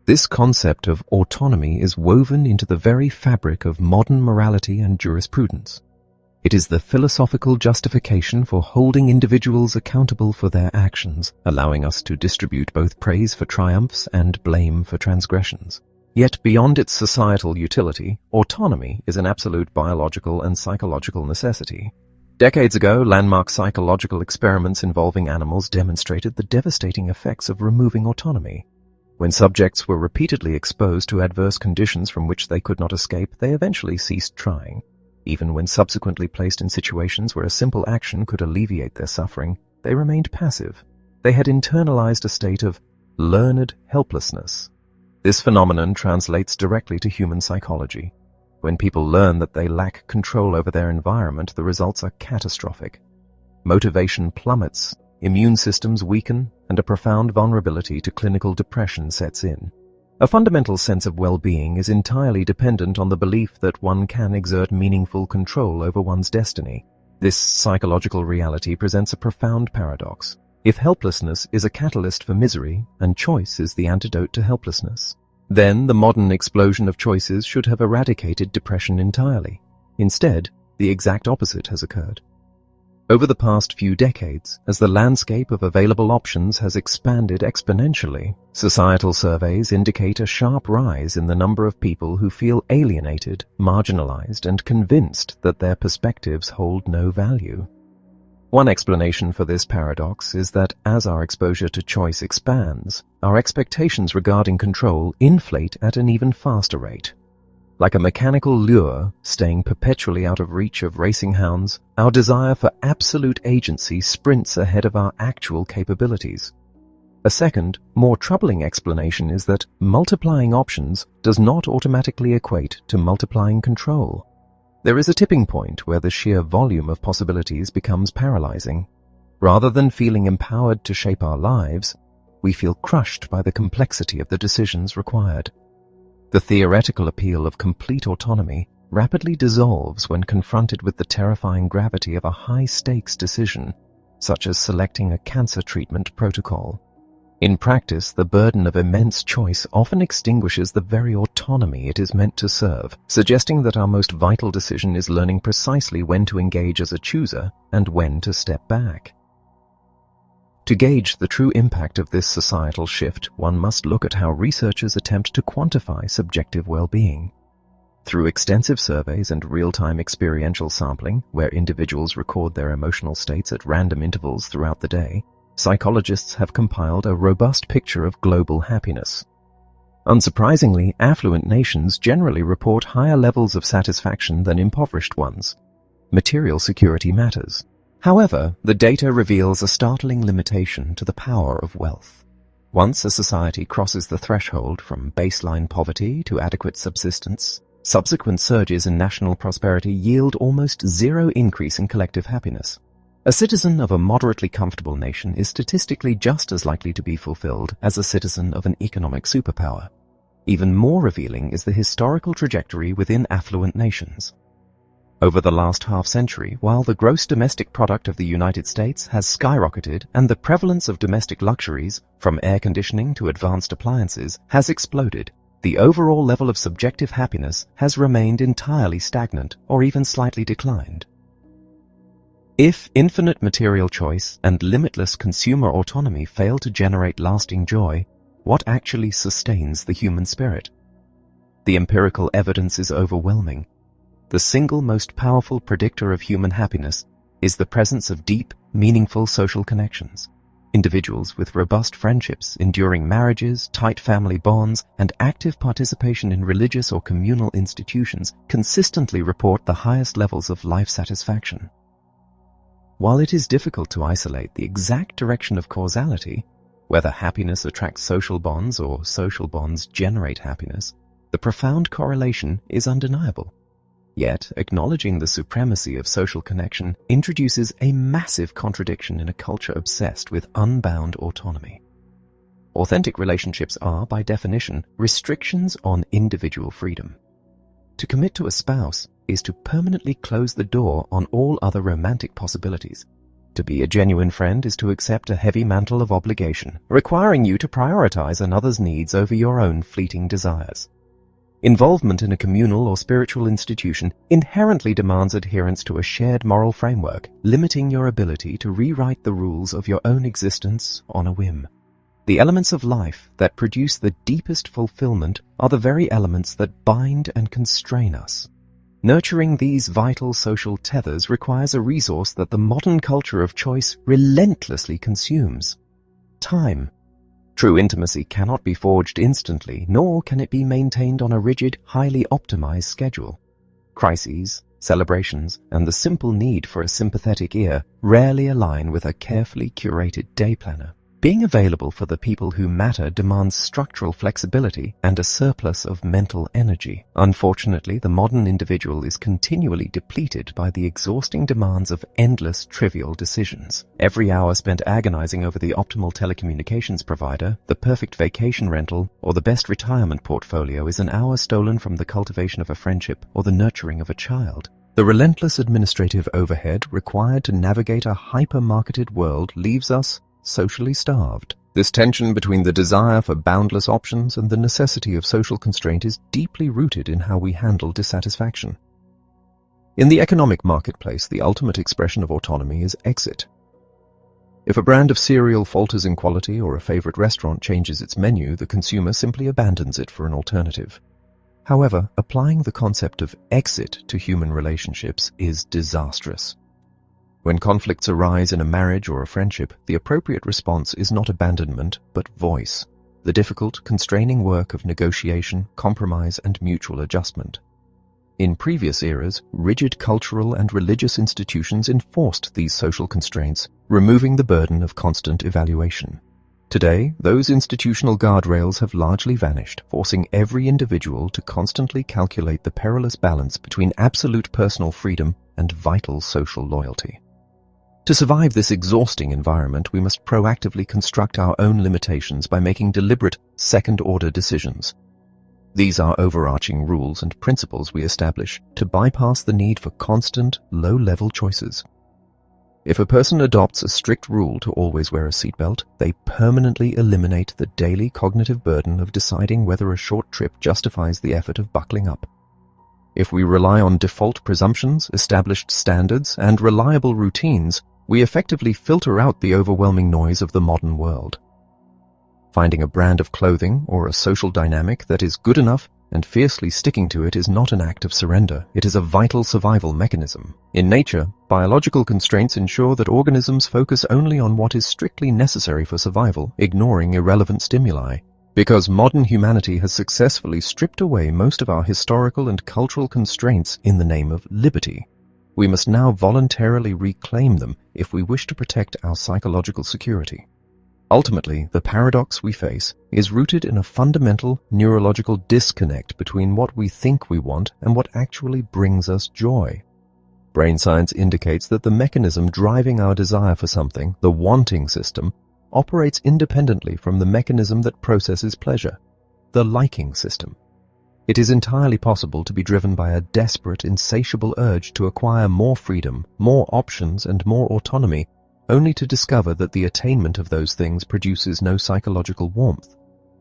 This concept of autonomy is woven into the very fabric of modern morality and jurisprudence. It is the philosophical justification for holding individuals accountable for their actions, allowing us to distribute both praise for triumphs and blame for transgressions. Yet beyond its societal utility, autonomy is an absolute biological and psychological necessity. Decades ago, landmark psychological experiments involving animals demonstrated the devastating effects of removing autonomy. When subjects were repeatedly exposed to adverse conditions from which they could not escape, they eventually ceased trying. Even when subsequently placed in situations where a simple action could alleviate their suffering, they remained passive. They had internalized a state of learned helplessness. This phenomenon translates directly to human psychology. When people learn that they lack control over their environment, the results are catastrophic. Motivation plummets, immune systems weaken, and a profound vulnerability to clinical depression sets in. A fundamental sense of well-being is entirely dependent on the belief that one can exert meaningful control over one's destiny. This psychological reality presents a profound paradox. If helplessness is a catalyst for misery, and choice is the antidote to helplessness, then the modern explosion of choices should have eradicated depression entirely. Instead, the exact opposite has occurred. Over the past few decades, as the landscape of available options has expanded exponentially, societal surveys indicate a sharp rise in the number of people who feel alienated, marginalized, and convinced that their perspectives hold no value. One explanation for this paradox is that as our exposure to choice expands, our expectations regarding control inflate at an even faster rate. Like a mechanical lure staying perpetually out of reach of racing hounds, our desire for absolute agency sprints ahead of our actual capabilities. A second, more troubling explanation is that multiplying options does not automatically equate to multiplying control. There is a tipping point where the sheer volume of possibilities becomes paralyzing. Rather than feeling empowered to shape our lives, we feel crushed by the complexity of the decisions required. The theoretical appeal of complete autonomy rapidly dissolves when confronted with the terrifying gravity of a high-stakes decision, such as selecting a cancer treatment protocol. In practice, the burden of immense choice often extinguishes the very autonomy it is meant to serve, suggesting that our most vital decision is learning precisely when to engage as a chooser and when to step back. To gauge the true impact of this societal shift, one must look at how researchers attempt to quantify subjective well-being. Through extensive surveys and real-time experiential sampling, where individuals record their emotional states at random intervals throughout the day, psychologists have compiled a robust picture of global happiness. Unsurprisingly, affluent nations generally report higher levels of satisfaction than impoverished ones. Material security matters. However, the data reveals a startling limitation to the power of wealth. Once a society crosses the threshold from baseline poverty to adequate subsistence, subsequent surges in national prosperity yield almost zero increase in collective happiness. A citizen of a moderately comfortable nation is statistically just as likely to be fulfilled as a citizen of an economic superpower. Even more revealing is the historical trajectory within affluent nations. Over the last half-century, while the gross domestic product of the United States has skyrocketed and the prevalence of domestic luxuries, from air conditioning to advanced appliances, has exploded, the overall level of subjective happiness has remained entirely stagnant or even slightly declined. If infinite material choice and limitless consumer autonomy fail to generate lasting joy, what actually sustains the human spirit? The empirical evidence is overwhelming. The single most powerful predictor of human happiness is the presence of deep, meaningful social connections. Individuals with robust friendships, enduring marriages, tight family bonds, and active participation in religious or communal institutions consistently report the highest levels of life satisfaction. While it is difficult to isolate the exact direction of causality, whether happiness attracts social bonds or social bonds generate happiness, the profound correlation is undeniable. Yet, acknowledging the supremacy of social connection introduces a massive contradiction in a culture obsessed with unbound autonomy. Authentic relationships are, by definition, restrictions on individual freedom. To commit to a spouse is to permanently close the door on all other romantic possibilities. To be a genuine friend is to accept a heavy mantle of obligation, requiring you to prioritize another's needs over your own fleeting desires. Involvement in a communal or spiritual institution inherently demands adherence to a shared moral framework, limiting your ability to rewrite the rules of your own existence on a whim. The elements of life that produce the deepest fulfillment are the very elements that bind and constrain us. Nurturing these vital social tethers requires a resource that the modern culture of choice relentlessly consumes: time. True intimacy cannot be forged instantly, nor can it be maintained on a rigid, highly optimized schedule. Crises, celebrations, and the simple need for a sympathetic ear rarely align with a carefully curated day planner. Being available for the people who matter demands structural flexibility and a surplus of mental energy. Unfortunately, the modern individual is continually depleted by the exhausting demands of endless trivial decisions. Every hour spent agonizing over the optimal telecommunications provider, the perfect vacation rental, or the best retirement portfolio is an hour stolen from the cultivation of a friendship or the nurturing of a child. The relentless administrative overhead required to navigate a hyper-marketed world leaves us socially starved. This tension between the desire for boundless options and the necessity of social constraint is deeply rooted in how we handle dissatisfaction. In the economic marketplace, the ultimate expression of autonomy is exit. If a brand of cereal falters in quality or a favorite restaurant changes its menu, the consumer simply abandons it for an alternative. However, applying the concept of exit to human relationships is disastrous. When conflicts arise in a marriage or a friendship, the appropriate response is not abandonment, but voice, the difficult, constraining work of negotiation, compromise, and mutual adjustment. In previous eras, rigid cultural and religious institutions enforced these social constraints, removing the burden of constant evaluation. Today, those institutional guardrails have largely vanished, forcing every individual to constantly calculate the perilous balance between absolute personal freedom and vital social loyalty. To survive this exhausting environment, we must proactively construct our own limitations by making deliberate, second-order decisions. These are overarching rules and principles we establish to bypass the need for constant, low-level choices. If a person adopts a strict rule to always wear a seatbelt, they permanently eliminate the daily cognitive burden of deciding whether a short trip justifies the effort of buckling up. If we rely on default presumptions, established standards, and reliable routines, we effectively filter out the overwhelming noise of the modern world. Finding a brand of clothing or a social dynamic that is good enough and fiercely sticking to it is not an act of surrender. It is a vital survival mechanism. In nature, biological constraints ensure that organisms focus only on what is strictly necessary for survival, ignoring irrelevant stimuli. Because modern humanity has successfully stripped away most of our historical and cultural constraints in the name of liberty, we must now voluntarily reclaim them if we wish to protect our psychological security. Ultimately, the paradox we face is rooted in a fundamental neurological disconnect between what we think we want and what actually brings us joy. Brain science indicates that the mechanism driving our desire for something, the wanting system, operates independently from the mechanism that processes pleasure, the liking system. It is entirely possible to be driven by a desperate, insatiable urge to acquire more freedom, more options, and more autonomy, only to discover that the attainment of those things produces no psychological warmth.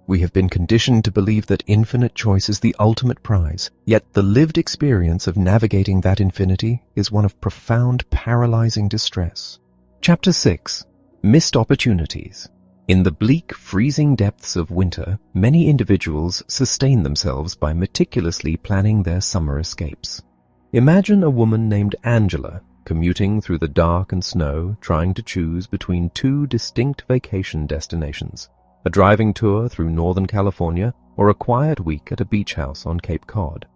We have been conditioned to believe that infinite choice is the ultimate prize, yet the lived experience of navigating that infinity is one of profound, paralyzing distress. Chapter 6. Missed Opportunities. In the bleak, freezing depths of winter, many individuals sustain themselves by meticulously planning their summer escapes. Imagine a woman named Angela commuting through the dark and snow, trying to choose between two distinct vacation destinations: a driving tour through Northern California or a quiet week at a beach house on Cape Cod.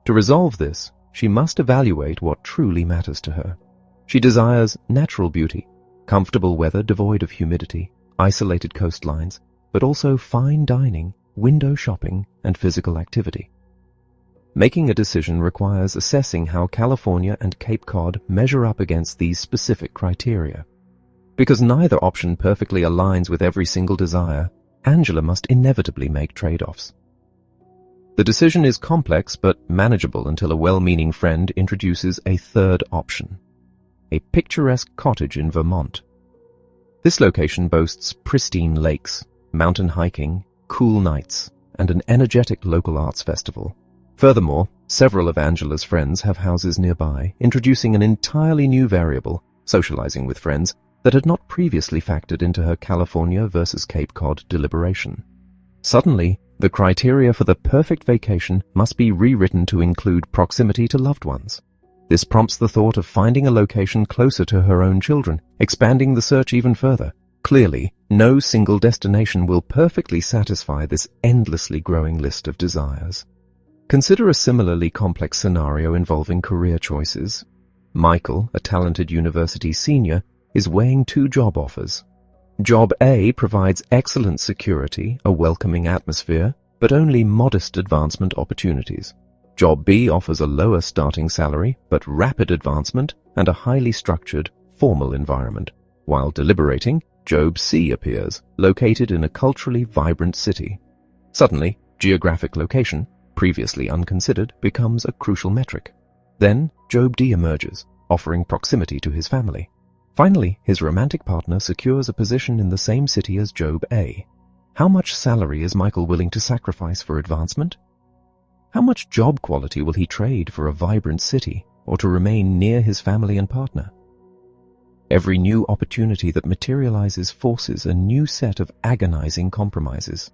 To resolve this, she must evaluate what truly matters to her. She desires natural beauty, comfortable weather devoid of humidity, isolated coastlines, but also fine dining, window shopping, and physical activity. Making a decision requires assessing how California and Cape Cod measure up against these specific criteria. Because neither option perfectly aligns with every single desire, Angela must inevitably make trade-offs. The decision is complex but manageable until a well-meaning friend introduces a third option: a picturesque cottage in Vermont. This location boasts pristine lakes, mountain hiking, cool nights, and an energetic local arts festival. Furthermore, several of Angela's friends have houses nearby, introducing an entirely new variable, socializing with friends, that had not previously factored into her California versus Cape Cod deliberation. Suddenly, the criteria for the perfect vacation must be rewritten to include proximity to loved ones. This prompts the thought of finding a location closer to her own children, expanding the search even further. Clearly, no single destination will perfectly satisfy this endlessly growing list of desires. Consider a similarly complex scenario involving career choices. Michael, a talented university senior, is weighing two job offers. Job A provides excellent security, a welcoming atmosphere, but only modest advancement opportunities. Job B offers a lower starting salary, but rapid advancement and a highly structured, formal environment. While deliberating, Job C appears, located in a culturally vibrant city. Suddenly, geographic location, previously unconsidered, becomes a crucial metric. Then, Job D emerges, offering proximity to his family. Finally, his romantic partner secures a position in the same city as Job A. How much salary is Michael willing to sacrifice for advancement? How much job quality will he trade for a vibrant city or to remain near his family and partner? Every new opportunity that materializes forces a new set of agonizing compromises.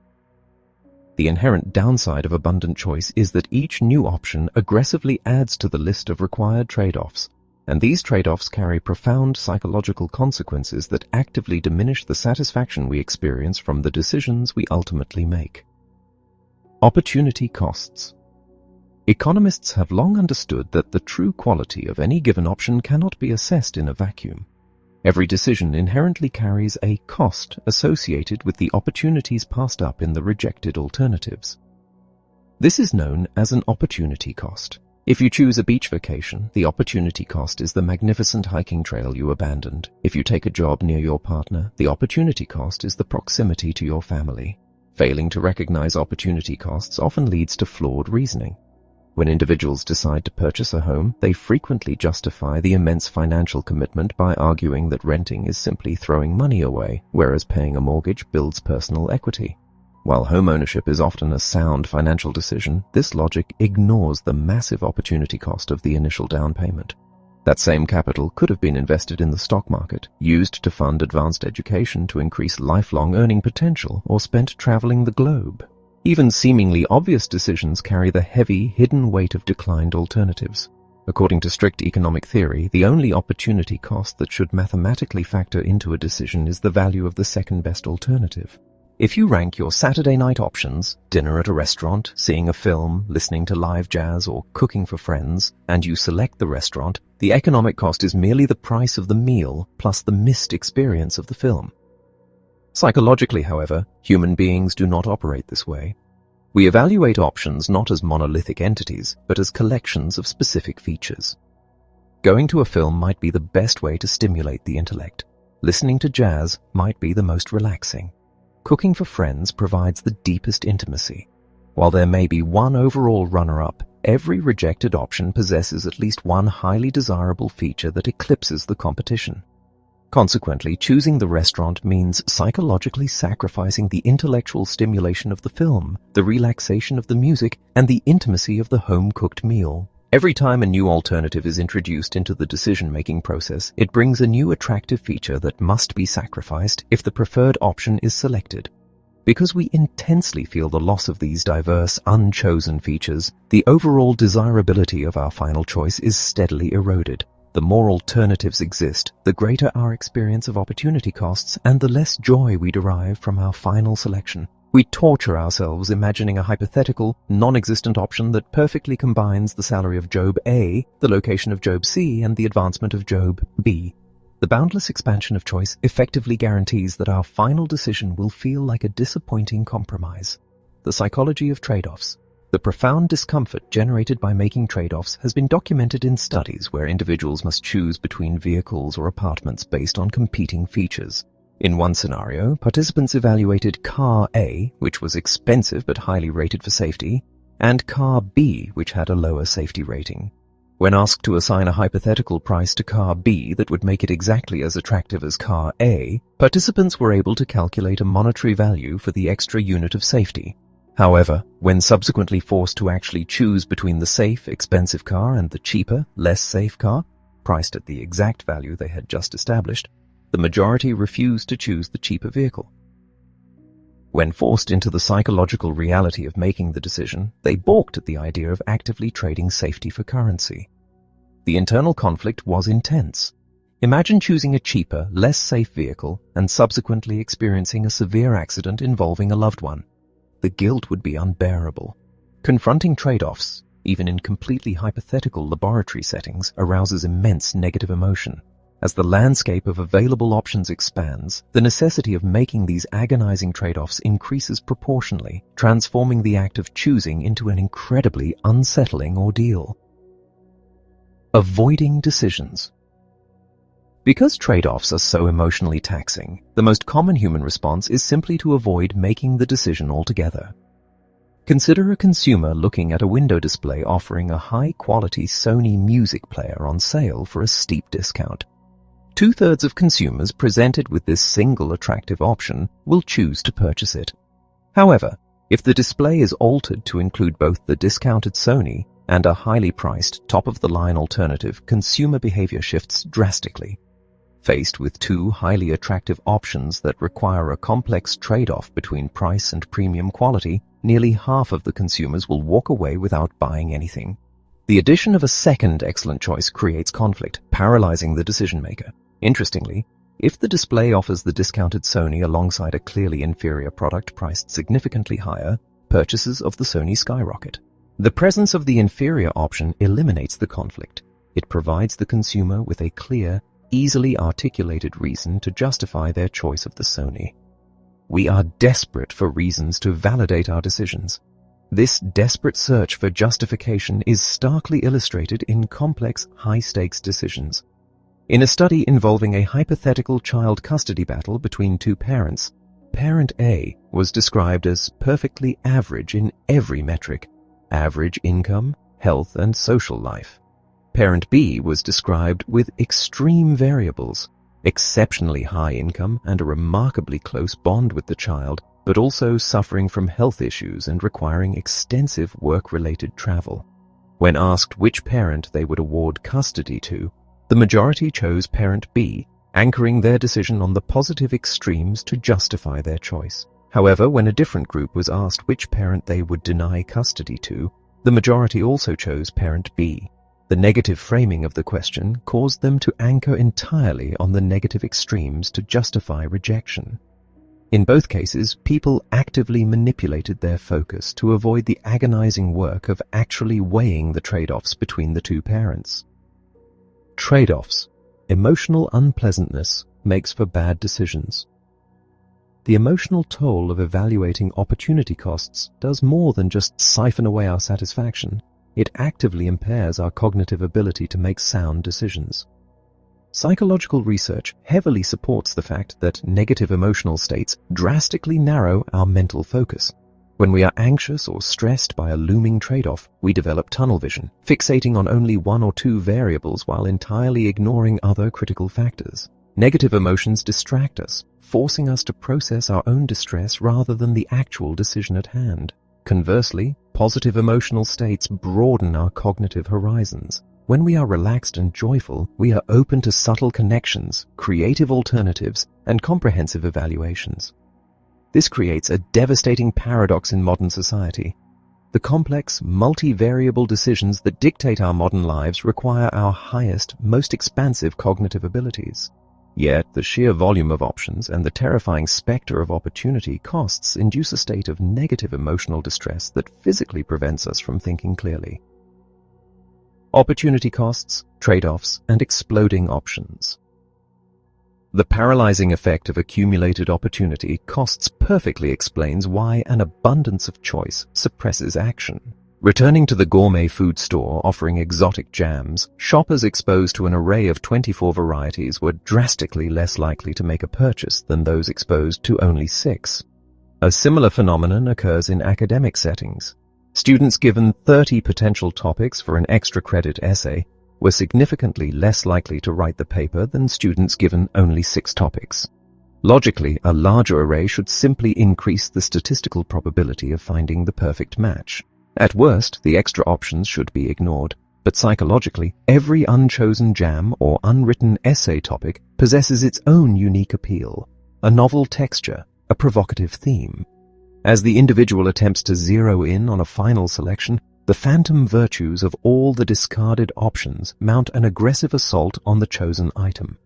The inherent downside of abundant choice is that each new option aggressively adds to the list of required trade-offs, and these trade-offs carry profound psychological consequences that actively diminish the satisfaction we experience from the decisions we ultimately make. Opportunity costs. Economists have long understood that the true quality of any given option cannot be assessed in a vacuum. Every decision inherently carries a cost associated with the opportunities passed up in the rejected alternatives. This is known as an opportunity cost. If you choose a beach vacation, the opportunity cost is the magnificent hiking trail you abandoned. If you take a job near your partner, the opportunity cost is the proximity to your family. Failing to recognize opportunity costs often leads to flawed reasoning. When individuals decide to purchase a home, they frequently justify the immense financial commitment by arguing that renting is simply throwing money away, whereas paying a mortgage builds personal equity. While homeownership is often a sound financial decision, this logic ignores the massive opportunity cost of the initial down payment. That same capital could have been invested in the stock market, used to fund advanced education to increase lifelong earning potential, or spent traveling the globe. Even seemingly obvious decisions carry the heavy, hidden weight of declined alternatives. According to strict economic theory, the only opportunity cost that should mathematically factor into a decision is the value of the second best alternative. If you rank your Saturday night options, dinner at a restaurant, seeing a film, listening to live jazz, or cooking for friends, and you select the restaurant, the economic cost is merely the price of the meal plus the missed experience of the film. Psychologically, however, human beings do not operate this way. We evaluate options not as monolithic entities, but as collections of specific features. Going to a film might be the best way to stimulate the intellect. Listening to jazz might be the most relaxing. Cooking for friends provides the deepest intimacy. While there may be one overall runner-up, every rejected option possesses at least one highly desirable feature that eclipses the competition. Consequently, choosing the restaurant means psychologically sacrificing the intellectual stimulation of the film, the relaxation of the music, and the intimacy of the home-cooked meal. Every time a new alternative is introduced into the decision-making process, it brings a new attractive feature that must be sacrificed if the preferred option is selected. Because we intensely feel the loss of these diverse, unchosen features, the overall desirability of our final choice is steadily eroded. The more alternatives exist, the greater our experience of opportunity costs and the less joy we derive from our final selection. We torture ourselves imagining a hypothetical, non-existent option that perfectly combines the salary of Job A, the location of Job C, and the advancement of Job B. The boundless expansion of choice effectively guarantees that our final decision will feel like a disappointing compromise. The psychology of trade-offs. The profound discomfort generated by making trade-offs has been documented in studies where individuals must choose between vehicles or apartments based on competing features. In one scenario, participants evaluated Car A, which was expensive but highly rated for safety, and Car B, which had a lower safety rating. When asked to assign a hypothetical price to Car B that would make it exactly as attractive as Car A, participants were able to calculate a monetary value for the extra unit of safety. However, when subsequently forced to actually choose between the safe, expensive car and the cheaper, less safe car, priced at the exact value they had just established, the majority refused to choose the cheaper vehicle. When forced into the psychological reality of making the decision, they balked at the idea of actively trading safety for currency. The internal conflict was intense. Imagine choosing a cheaper, less safe vehicle and subsequently experiencing a severe accident involving a loved one. The guilt would be unbearable. Confronting trade-offs, even in completely hypothetical laboratory settings, arouses immense negative emotion. As the landscape of available options expands, the necessity of making these agonizing trade-offs increases proportionally, transforming the act of choosing into an incredibly unsettling ordeal. Avoiding decisions. Because trade-offs are so emotionally taxing, the most common human response is simply to avoid making the decision altogether. Consider a consumer looking at a window display offering a high-quality Sony music player on sale for a steep discount. Two-thirds of consumers presented with this single attractive option will choose to purchase it. However, if the display is altered to include both the discounted Sony and a highly priced, top-of-the-line alternative, consumer behavior shifts drastically. Faced with two highly attractive options that require a complex trade-off between price and premium quality, nearly half of the consumers will walk away without buying anything. The addition of a second excellent choice creates conflict, paralyzing the decision-maker. Interestingly, if the display offers the discounted Sony alongside a clearly inferior product priced significantly higher, purchases of the Sony skyrocket. The presence of the inferior option eliminates the conflict. It provides the consumer with a clear, easily articulated reason to justify their choice of the Sony. We are desperate for reasons to validate our decisions. This desperate search for justification is starkly illustrated in complex, high-stakes decisions. In a study involving a hypothetical child custody battle between two parents, Parent A was described as perfectly average in every metric: average income, health, and social life. Parent B was described with extreme variables: exceptionally high income and a remarkably close bond with the child, but also suffering from health issues and requiring extensive work-related travel. When asked which parent they would award custody to, the majority chose Parent B, anchoring their decision on the positive extremes to justify their choice. However, when a different group was asked which parent they would deny custody to, the majority also chose Parent B. The negative framing of the question caused them to anchor entirely on the negative extremes to justify rejection. In both cases, people actively manipulated their focus to avoid the agonizing work of actually weighing the trade-offs between the two parents. Trade-offs. Emotional unpleasantness makes for bad decisions. The emotional toll of evaluating opportunity costs does more than just siphon away our satisfaction. It actively impairs our cognitive ability to make sound decisions. Psychological research heavily supports the fact that negative emotional states drastically narrow our mental focus. When we are anxious or stressed by a looming trade-off, we develop tunnel vision, fixating on only one or two variables while entirely ignoring other critical factors. Negative emotions distract us, forcing us to process our own distress rather than the actual decision at hand. Conversely, positive emotional states broaden our cognitive horizons. When we are relaxed and joyful, we are open to subtle connections, creative alternatives, and comprehensive evaluations. This creates a devastating paradox in modern society. The complex, multi-variable decisions that dictate our modern lives require our highest, most expansive cognitive abilities. Yet, the sheer volume of options and the terrifying specter of opportunity costs induce a state of negative emotional distress that physically prevents us from thinking clearly. Opportunity costs, trade-offs, and exploding options. The paralyzing effect of accumulated opportunity costs perfectly explains why an abundance of choice suppresses action. Returning to the gourmet food store offering exotic jams, shoppers exposed to an array of 24 varieties were drastically less likely to make a purchase than those exposed to only 6. A similar phenomenon occurs in academic settings. Students given 30 potential topics for an extra credit essay were significantly less likely to write the paper than students given only 6 topics. Logically, a larger array should simply increase the statistical probability of finding the perfect match. At worst, the extra options should be ignored, but psychologically, every unchosen jam or unwritten essay topic possesses its own unique appeal, a novel texture, a provocative theme. As the individual attempts to zero in on a final selection, the phantom virtues of all the discarded options mount an aggressive assault on the chosen item.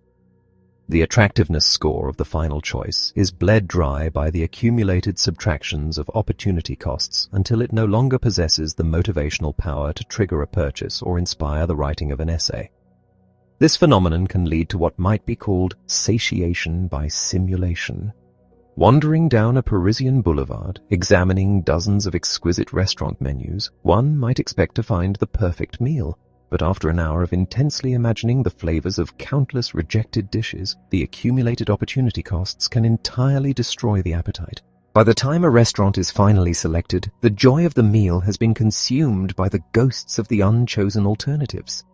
The attractiveness score of the final choice is bled dry by the accumulated subtractions of opportunity costs until it no longer possesses the motivational power to trigger a purchase or inspire the writing of an essay. This phenomenon can lead to what might be called satiation by simulation. Wandering down a Parisian boulevard, examining dozens of exquisite restaurant menus, one might expect to find the perfect meal. But after an hour of intensely imagining the flavors of countless rejected dishes, the accumulated opportunity costs can entirely destroy the appetite. By the time a restaurant is finally selected, the joy of the meal has been consumed by the ghosts of the unchosen alternatives.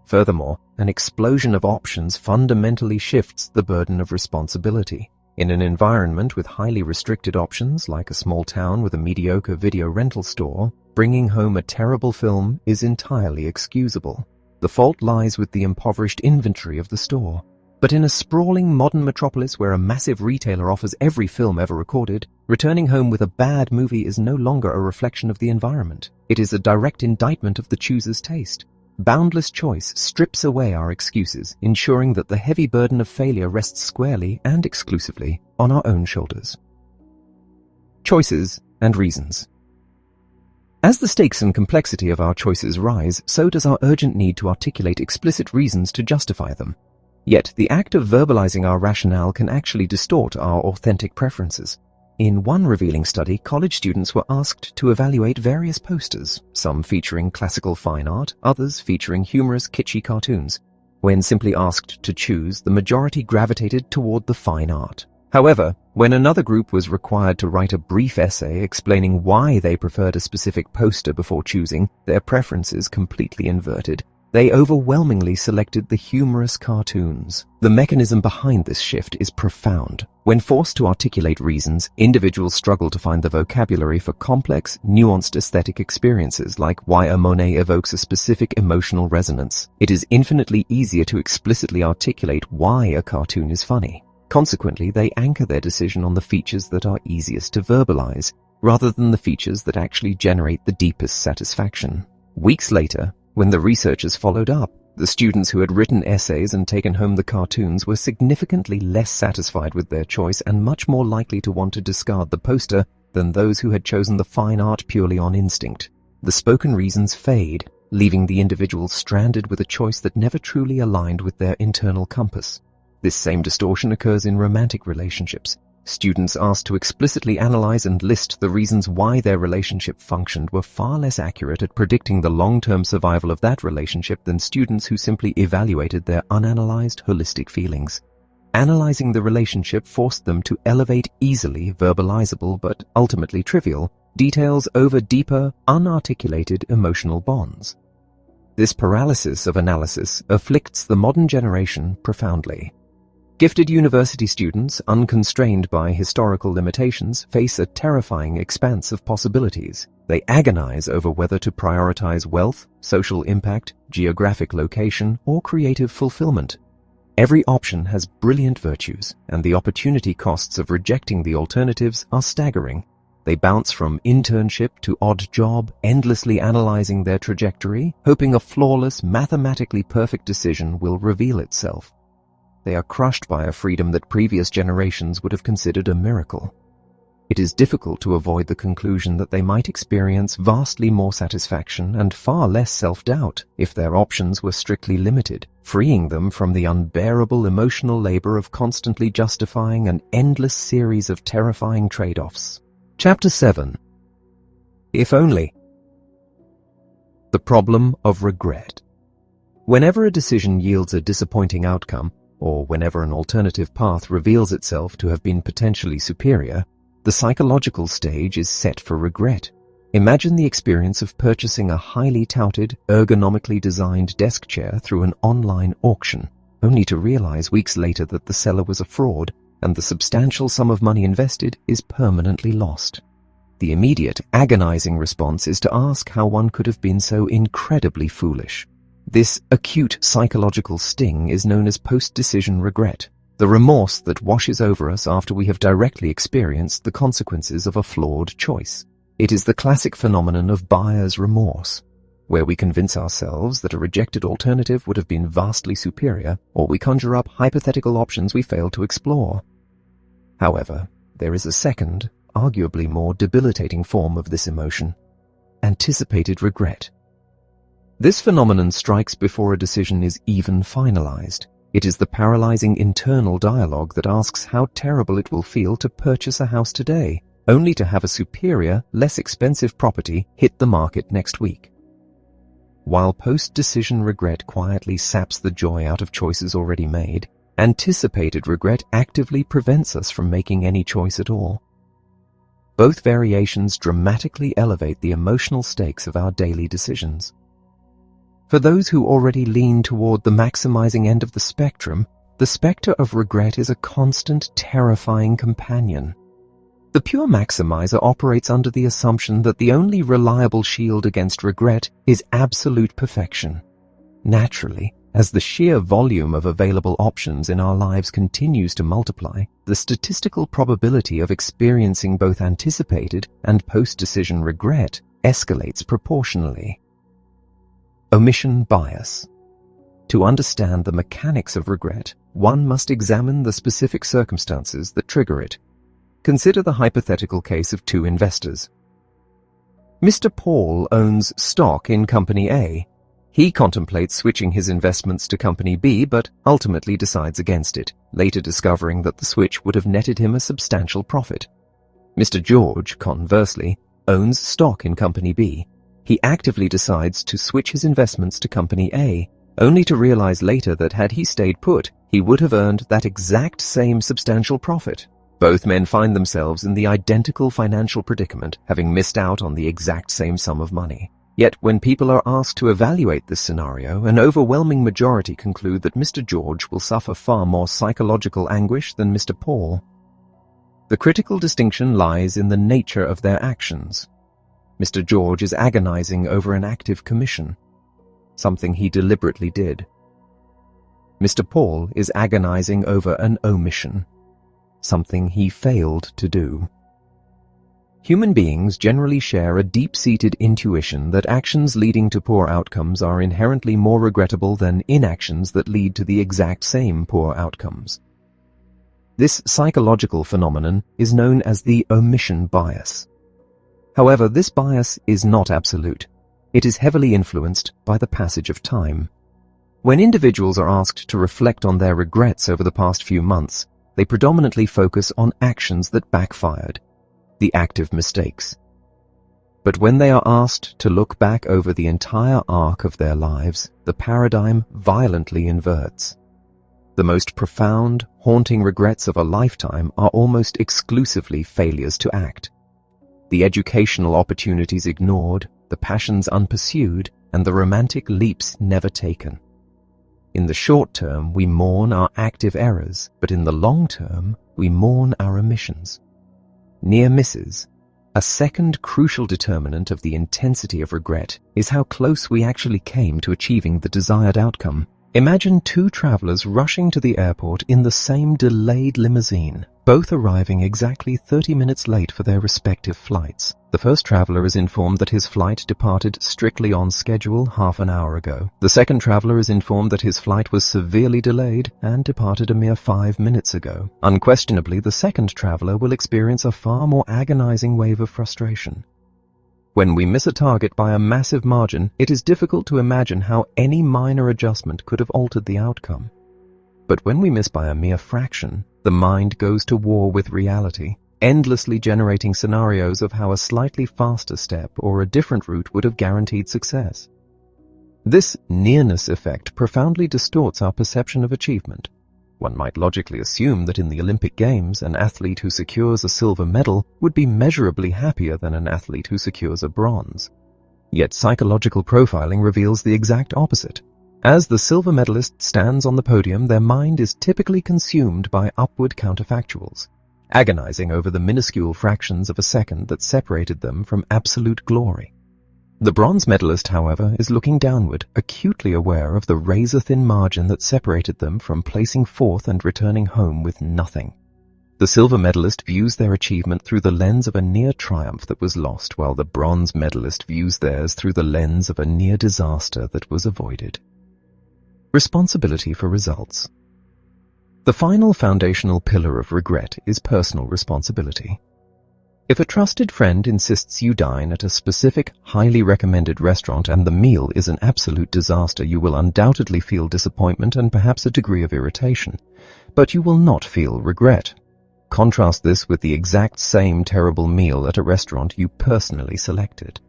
Furthermore, an explosion of options fundamentally shifts the burden of responsibility. In an environment with highly restricted options, like a small town with a mediocre video rental store, bringing home a terrible film is entirely excusable. The fault lies with the impoverished inventory of the store. But in a sprawling modern metropolis where a massive retailer offers every film ever recorded, returning home with a bad movie is no longer a reflection of the environment. It is a direct indictment of the chooser's taste. Boundless choice strips away our excuses, ensuring that the heavy burden of failure rests squarely and exclusively on our own shoulders. Choices and reasons. As the stakes and complexity of our choices rise, so does our urgent need to articulate explicit reasons to justify them. Yet, the act of verbalizing our rationale can actually distort our authentic preferences. In one revealing study, college students were asked to evaluate various posters, some featuring classical fine art, others featuring humorous, kitschy cartoons. When simply asked to choose, the majority gravitated toward the fine art. However, when another group was required to write a brief essay explaining why they preferred a specific poster before choosing, their preferences completely inverted. They overwhelmingly selected the humorous cartoons. The mechanism behind this shift is profound. When forced to articulate reasons, individuals struggle to find the vocabulary for complex, nuanced aesthetic experiences like why a Monet evokes a specific emotional resonance. It is infinitely easier to explicitly articulate why a cartoon is funny. Consequently, they anchor their decision on the features that are easiest to verbalize, rather than the features that actually generate the deepest satisfaction. Weeks later, when the researchers followed up, the students who had written essays and taken home the cartoons were significantly less satisfied with their choice and much more likely to want to discard the poster than those who had chosen the fine art purely on instinct. The spoken reasons fade, leaving the individuals stranded with a choice that never truly aligned with their internal compass. This same distortion occurs in romantic relationships. Students asked to explicitly analyze and list the reasons why their relationship functioned were far less accurate at predicting the long-term survival of that relationship than students who simply evaluated their unanalyzed holistic feelings. Analyzing the relationship forced them to elevate easily verbalizable but ultimately trivial details over deeper, unarticulated emotional bonds. This paralysis of analysis afflicts the modern generation profoundly. Gifted university students, unconstrained by historical limitations, face a terrifying expanse of possibilities. They agonize over whether to prioritize wealth, social impact, geographic location, or creative fulfillment. Every option has brilliant virtues, and the opportunity costs of rejecting the alternatives are staggering. They bounce from internship to odd job, endlessly analyzing their trajectory, hoping a flawless, mathematically perfect decision will reveal itself. They are crushed by a freedom that previous generations would have considered a miracle. it is difficult to avoid the conclusion that they might experience vastly more satisfaction and far less self-doubt if their options were strictly limited, freeing them from the unbearable emotional labor of constantly justifying an endless series of terrifying trade-offs. Chapter 7. If only. The problem of regret. Whenever a decision yields a disappointing outcome, or whenever an alternative path reveals itself to have been potentially superior, the psychological stage is set for regret. Imagine the experience of purchasing a highly touted, ergonomically designed desk chair through an online auction, only to realize weeks later that the seller was a fraud and the substantial sum of money invested is permanently lost. The immediate, agonizing response is to ask how one could have been so incredibly foolish. This acute psychological sting is known as post-decision regret, the remorse that washes over us after we have directly experienced the consequences of a flawed choice. It is the classic phenomenon of buyer's remorse, where we convince ourselves that a rejected alternative would have been vastly superior, or we conjure up hypothetical options we failed to explore. However, there is a second, arguably more debilitating form of this emotion: anticipated regret. This phenomenon strikes before a decision is even finalized. It is the paralyzing internal dialogue that asks how terrible it will feel to purchase a house today, only to have a superior, less expensive property hit the market next week. While post-decision regret quietly saps the joy out of choices already made, anticipated regret actively prevents us from making any choice at all. Both variations dramatically elevate the emotional stakes of our daily decisions. For those who already lean toward the maximizing end of the spectrum, the specter of regret is a constant, terrifying companion. The pure maximizer operates under the assumption that the only reliable shield against regret is absolute perfection. Naturally, as the sheer volume of available options in our lives continues to multiply, the statistical probability of experiencing both anticipated and post-decision regret escalates proportionally. Omission bias. To understand the mechanics of regret, one must examine the specific circumstances that trigger it. Consider the hypothetical case of two investors. Mr. Paul owns stock in Company A. He contemplates switching his investments to Company B, but ultimately decides against it, later discovering that the switch would have netted him a substantial profit. Mr. George, conversely, owns stock in Company B. He actively decides to switch his investments to Company A, only to realize later that had he stayed put, he would have earned that exact same substantial profit. Both men find themselves in the identical financial predicament, having missed out on the exact same sum of money. Yet when people are asked to evaluate this scenario, an overwhelming majority conclude that Mr. George will suffer far more psychological anguish than Mr. Paul. The critical distinction lies in the nature of their actions. Mr. George is agonizing over an active commission, something he deliberately did. Mr. Paul is agonizing over an omission, something he failed to do. Human beings generally share a deep-seated intuition that actions leading to poor outcomes are inherently more regrettable than inactions that lead to the exact same poor outcomes. This psychological phenomenon is known as the omission bias. However, this bias is not absolute. It is heavily influenced by the passage of time. When individuals are asked to reflect on their regrets over the past few months, they predominantly focus on actions that backfired, the active mistakes. But when they are asked to look back over the entire arc of their lives, the paradigm violently inverts. The most profound, haunting regrets of a lifetime are almost exclusively failures to act. The educational opportunities ignored, the passions unpursued, and the romantic leaps never taken. In the short term, we mourn our active errors, but in the long term, we mourn our omissions. Near misses. A second crucial determinant of the intensity of regret is how close we actually came to achieving the desired outcome. Imagine two travelers rushing to the airport in the same delayed limousine, both arriving exactly 30 minutes late for their respective flights. The first traveler is informed that his flight departed strictly on schedule half an hour ago. The second traveler is informed that his flight was severely delayed and departed a mere 5 minutes ago. Unquestionably, the second traveler will experience a far more agonizing wave of frustration. When we miss a target by a massive margin, it is difficult to imagine how any minor adjustment could have altered the outcome. But when we miss by a mere fraction, the mind goes to war with reality, endlessly generating scenarios of how a slightly faster step or a different route would have guaranteed success. This nearness effect profoundly distorts our perception of achievement. One might logically assume that in the Olympic Games, an athlete who secures a silver medal would be measurably happier than an athlete who secures a bronze. Yet psychological profiling reveals the exact opposite. As the silver medalist stands on the podium, their mind is typically consumed by upward counterfactuals, agonizing over the minuscule fractions of a second that separated them from absolute glory. The bronze medalist, however, is looking downward, acutely aware of the razor-thin margin that separated them from placing fourth and returning home with nothing. The silver medalist views their achievement through the lens of a near triumph that was lost, while the bronze medalist views theirs through the lens of a near disaster that was avoided. Responsibility for results. The final foundational pillar of regret is personal responsibility. If a trusted friend insists you dine at a specific, highly recommended restaurant and the meal is an absolute disaster, you will undoubtedly feel disappointment and perhaps a degree of irritation, but you will not feel regret. Contrast this with the exact same terrible meal at a restaurant you personally selected.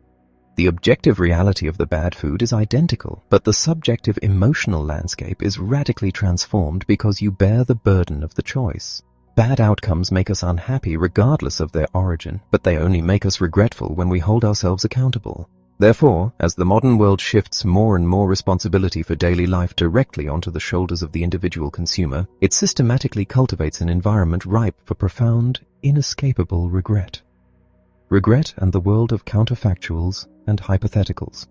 The objective reality of the bad food is identical, but the subjective emotional landscape is radically transformed because you bear the burden of the choice. Bad outcomes make us unhappy regardless of their origin, but they only make us regretful when we hold ourselves accountable. Therefore, as the modern world shifts more and more responsibility for daily life directly onto the shoulders of the individual consumer, it systematically cultivates an environment ripe for profound, inescapable regret. Regret and the world of counterfactuals and hypotheticals.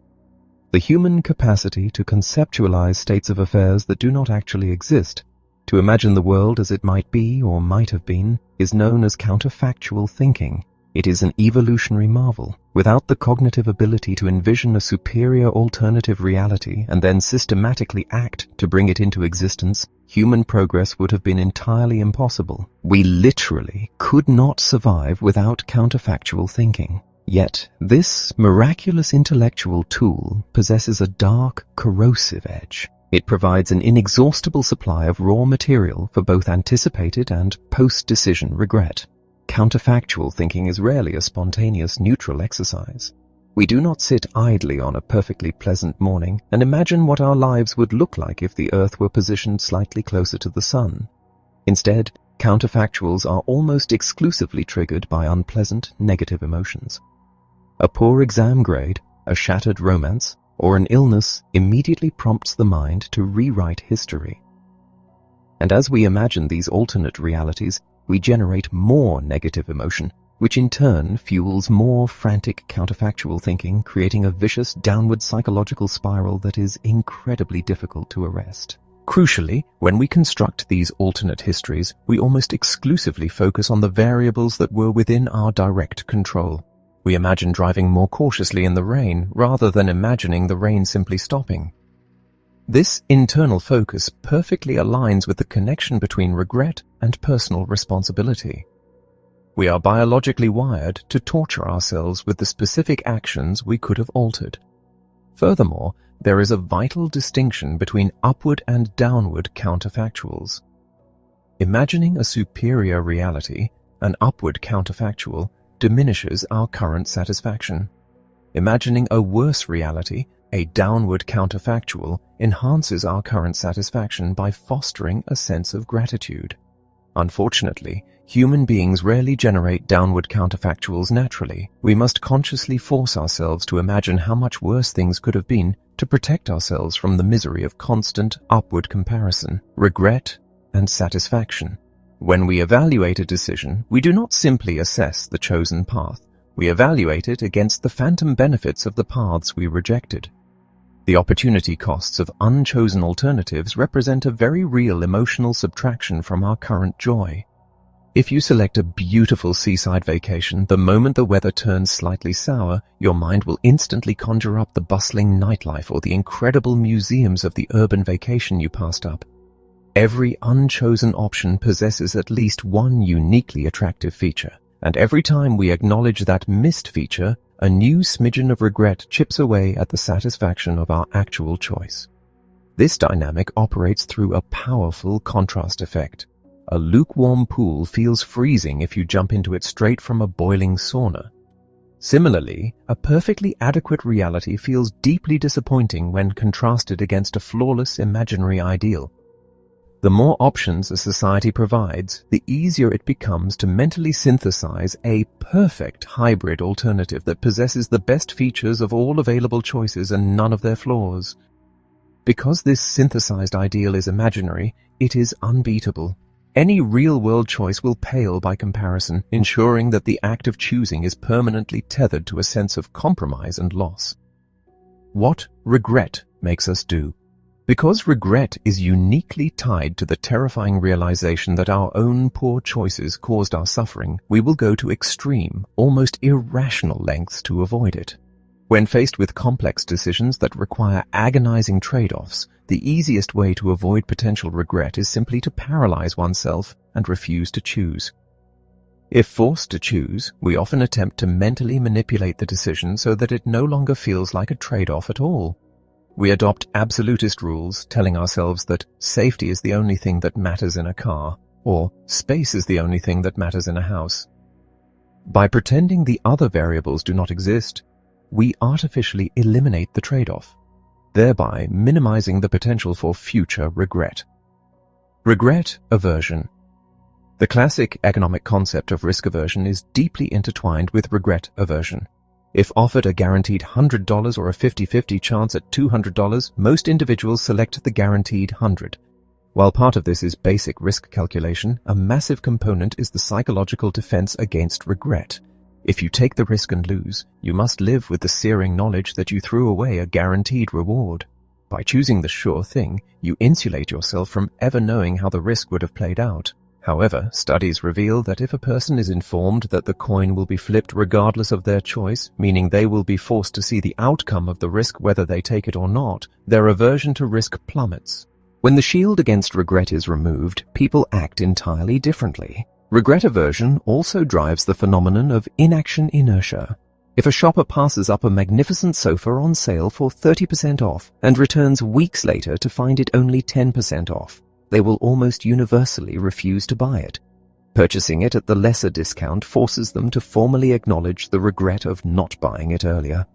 The human capacity to conceptualize states of affairs that do not actually exist, to imagine the world as it might be or might have been, is known as counterfactual thinking. It is an evolutionary marvel. Without the cognitive ability to envision a superior alternative reality and then systematically act to bring it into existence, human progress would have been entirely impossible. We literally could not survive without counterfactual thinking. Yet, this miraculous intellectual tool possesses a dark, corrosive edge. It provides an inexhaustible supply of raw material for both anticipated and post-decision regret. Counterfactual thinking is rarely a spontaneous, neutral exercise. We do not sit idly on a perfectly pleasant morning and imagine what our lives would look like if the Earth were positioned slightly closer to the Sun. Instead, counterfactuals are almost exclusively triggered by unpleasant, negative emotions. A poor exam grade, a shattered romance, or an illness immediately prompts the mind to rewrite history. And as we imagine these alternate realities, we generate more negative emotion, which in turn fuels more frantic counterfactual thinking, creating a vicious downward psychological spiral that is incredibly difficult to arrest. Crucially, when we construct these alternate histories, we almost exclusively focus on the variables that were within our direct control. We imagine driving more cautiously in the rain rather than imagining the rain simply stopping. This internal focus perfectly aligns with the connection between regret and personal responsibility. We are biologically wired to torture ourselves with the specific actions we could have altered. Furthermore, there is a vital distinction between upward and downward counterfactuals. Imagining a superior reality, an upward counterfactual, diminishes our current satisfaction. Imagining a worse reality, a downward counterfactual, enhances our current satisfaction by fostering a sense of gratitude. Unfortunately, human beings rarely generate downward counterfactuals naturally. We must consciously force ourselves to imagine how much worse things could have been to protect ourselves from the misery of constant upward comparison, regret, and satisfaction. When we evaluate a decision, we do not simply assess the chosen path. We evaluate it against the phantom benefits of the paths we rejected. The opportunity costs of unchosen alternatives represent a very real emotional subtraction from our current joy. If you select a beautiful seaside vacation, the moment the weather turns slightly sour, your mind will instantly conjure up the bustling nightlife or the incredible museums of the urban vacation you passed up. Every unchosen option possesses at least one uniquely attractive feature, and every time we acknowledge that missed feature, a new smidgen of regret chips away at the satisfaction of our actual choice. This dynamic operates through a powerful contrast effect. A lukewarm pool feels freezing if you jump into it straight from a boiling sauna. Similarly, a perfectly adequate reality feels deeply disappointing when contrasted against a flawless imaginary ideal. The more options a society provides, the easier it becomes to mentally synthesize a perfect hybrid alternative that possesses the best features of all available choices and none of their flaws. Because this synthesized ideal is imaginary, it is unbeatable. Any real-world choice will pale by comparison, ensuring that the act of choosing is permanently tethered to a sense of compromise and loss. What regret makes us do? Because regret is uniquely tied to the terrifying realization that our own poor choices caused our suffering, we will go to extreme, almost irrational lengths to avoid it. When faced with complex decisions that require agonizing trade-offs, the easiest way to avoid potential regret is simply to paralyze oneself and refuse to choose. If forced to choose, we often attempt to mentally manipulate the decision so that it no longer feels like a trade-off at all. We adopt absolutist rules, telling ourselves that safety is the only thing that matters in a car, or space is the only thing that matters in a house. By pretending the other variables do not exist, we artificially eliminate the trade-off, thereby minimizing the potential for future regret. Regret aversion. The classic economic concept of risk aversion is deeply intertwined with regret aversion. If offered a guaranteed $100 or a 50-50 chance at $200, most individuals select the guaranteed $100. While part of this is basic risk calculation, a massive component is the psychological defense against regret. If you take the risk and lose, you must live with the searing knowledge that you threw away a guaranteed reward. By choosing the sure thing, you insulate yourself from ever knowing how the risk would have played out. However, studies reveal that if a person is informed that the coin will be flipped regardless of their choice, meaning they will be forced to see the outcome of the risk whether they take it or not, their aversion to risk plummets. When the shield against regret is removed, people act entirely differently. Regret aversion also drives the phenomenon of inaction inertia. If a shopper passes up a magnificent sofa on sale for 30% off and returns weeks later to find it only 10% off, they will almost universally refuse to buy it. Purchasing it at the lesser discount forces them to formally acknowledge the regret of not buying it earlier.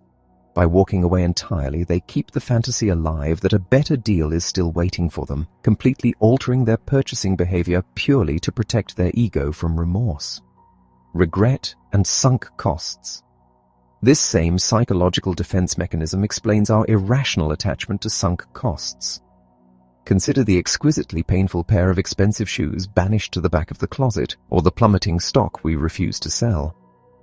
By walking away entirely, they keep the fantasy alive that a better deal is still waiting for them, completely altering their purchasing behavior purely to protect their ego from remorse. Regret and sunk costs. This same psychological defense mechanism explains our irrational attachment to sunk costs. Consider the exquisitely painful pair of expensive shoes banished to the back of the closet, or the plummeting stock we refuse to sell.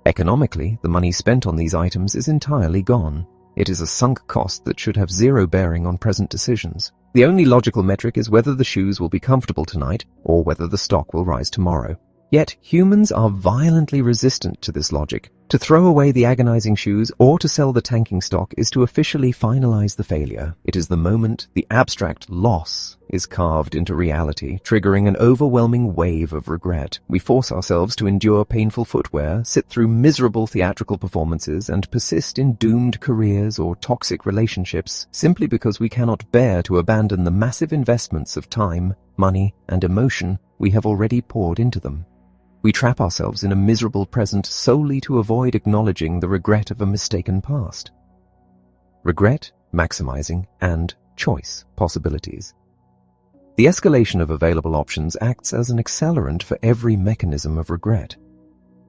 Economically, the money spent on these items is entirely gone. It is a sunk cost that should have zero bearing on present decisions. The only logical metric is whether the shoes will be comfortable tonight, or whether the stock will rise tomorrow. Yet humans are violently resistant to this logic. To throw away the agonizing shoes or to sell the tanking stock is to officially finalize the failure. It is the moment the abstract loss is carved into reality, triggering an overwhelming wave of regret. We force ourselves to endure painful footwear, sit through miserable theatrical performances, and persist in doomed careers or toxic relationships simply because we cannot bear to abandon the massive investments of time, money, and emotion we have already poured into them. We trap ourselves in a miserable present solely to avoid acknowledging the regret of a mistaken past. Regret, maximizing, and choice possibilities. The escalation of available options acts as an accelerant for every mechanism of regret.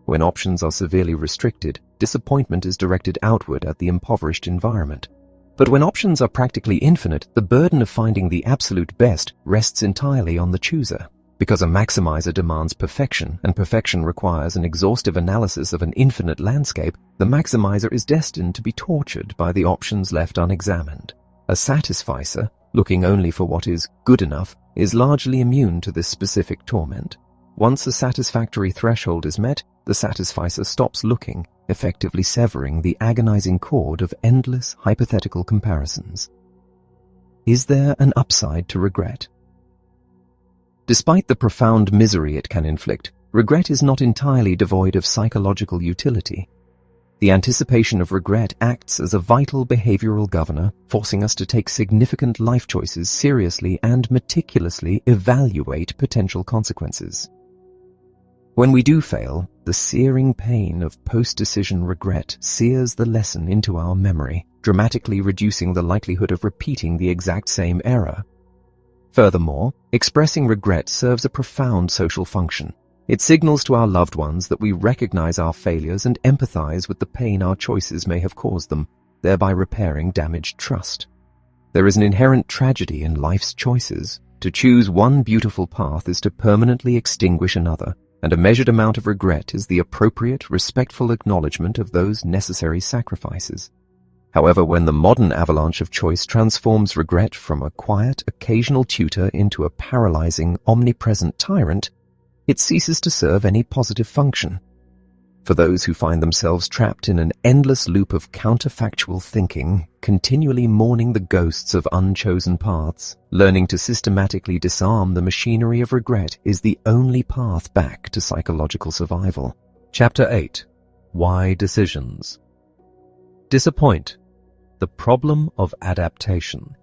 When options are severely restricted, disappointment is directed outward at the impoverished environment. But when options are practically infinite, the burden of finding the absolute best rests entirely on the chooser. Because a maximizer demands perfection, and perfection requires an exhaustive analysis of an infinite landscape, the maximizer is destined to be tortured by the options left unexamined. A satisficer, looking only for what is good enough, is largely immune to this specific torment. Once a satisfactory threshold is met, the satisficer stops looking, effectively severing the agonizing cord of endless hypothetical comparisons. Is there an upside to regret? Despite the profound misery it can inflict, regret is not entirely devoid of psychological utility. The anticipation of regret acts as a vital behavioral governor, forcing us to take significant life choices seriously and meticulously evaluate potential consequences. When we do fail, the searing pain of post-decision regret sears the lesson into our memory, dramatically reducing the likelihood of repeating the exact same error. Furthermore, expressing regret serves a profound social function. It signals to our loved ones that we recognize our failures and empathize with the pain our choices may have caused them, thereby repairing damaged trust. There is an inherent tragedy in life's choices. To choose one beautiful path is to permanently extinguish another, and a measured amount of regret is the appropriate, respectful acknowledgement of those necessary sacrifices. However, when the modern avalanche of choice transforms regret from a quiet, occasional tutor into a paralyzing, omnipresent tyrant, it ceases to serve any positive function. For those who find themselves trapped in an endless loop of counterfactual thinking, continually mourning the ghosts of unchosen paths, learning to systematically disarm the machinery of regret is the only path back to psychological survival. Chapter 8. Why Decisions? Disappoint. The problem of adaptation.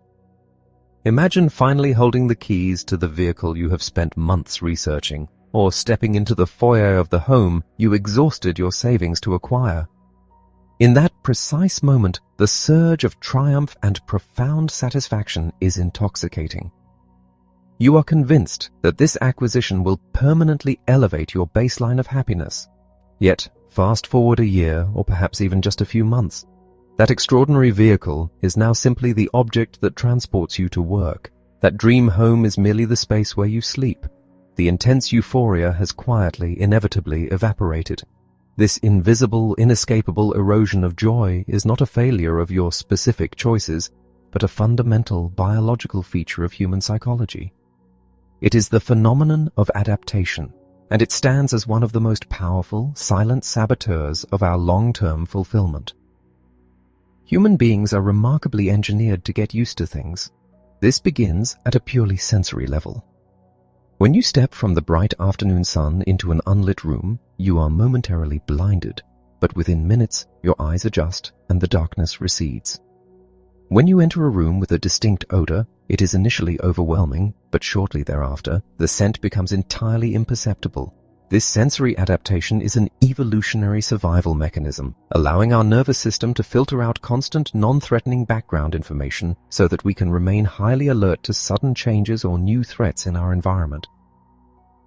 Imagine finally holding the keys to the vehicle you have spent months researching, or stepping into the foyer of the home you exhausted your savings to acquire. In that precise moment, the surge of triumph and profound satisfaction is intoxicating. You are convinced that this acquisition will permanently elevate your baseline of happiness. Yet, fast forward a year, or perhaps even just a few months, that extraordinary vehicle is now simply the object that transports you to work. That dream home is merely the space where you sleep. The intense euphoria has quietly, inevitably evaporated. This invisible, inescapable erosion of joy is not a failure of your specific choices, but a fundamental biological feature of human psychology. It is the phenomenon of adaptation, and it stands as one of the most powerful, silent saboteurs of our long-term fulfillment. Human beings are remarkably engineered to get used to things. This begins at a purely sensory level. When you step from the bright afternoon sun into an unlit room, you are momentarily blinded, but within minutes your eyes adjust and the darkness recedes. When you enter a room with a distinct odor, it is initially overwhelming, but shortly thereafter, the scent becomes entirely imperceptible. This sensory adaptation is an evolutionary survival mechanism, allowing our nervous system to filter out constant, non-threatening background information so that we can remain highly alert to sudden changes or new threats in our environment.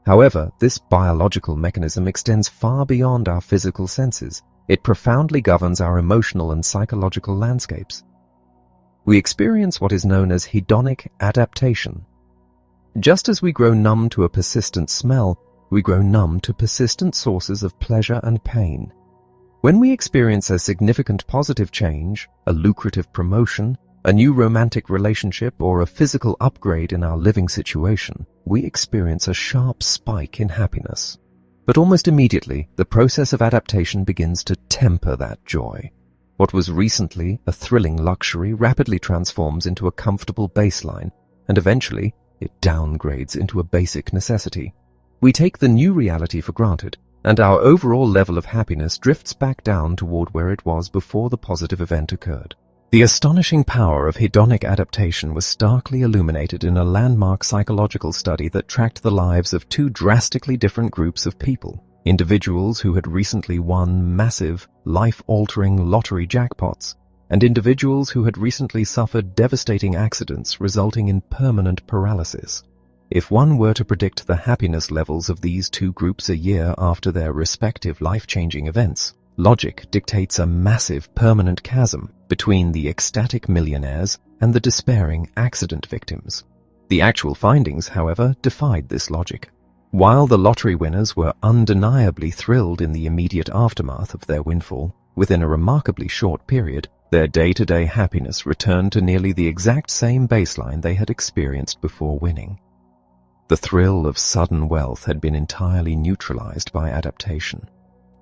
However, this biological mechanism extends far beyond our physical senses. It profoundly governs our emotional and psychological landscapes. We experience what is known as hedonic adaptation. Just as we grow numb to a persistent smell, we grow numb to persistent sources of pleasure and pain. When we experience a significant positive change, a lucrative promotion, a new romantic relationship, or a physical upgrade in our living situation, we experience a sharp spike in happiness. But almost immediately, the process of adaptation begins to temper that joy. What was recently a thrilling luxury rapidly transforms into a comfortable baseline, and eventually, it downgrades into a basic necessity. We take the new reality for granted, and our overall level of happiness drifts back down toward where it was before the positive event occurred. The astonishing power of hedonic adaptation was starkly illuminated in a landmark psychological study that tracked the lives of two drastically different groups of people: individuals who had recently won massive, life-altering lottery jackpots, and individuals who had recently suffered devastating accidents resulting in permanent paralysis. If one were to predict the happiness levels of these two groups a year after their respective life-changing events, logic dictates a massive permanent chasm between the ecstatic millionaires and the despairing accident victims. The actual findings, however, defied this logic. While the lottery winners were undeniably thrilled in the immediate aftermath of their windfall, within a remarkably short period, Their day-to-day happiness returned to nearly the exact same baseline they had experienced before winning. The thrill of sudden wealth had been entirely neutralized by adaptation.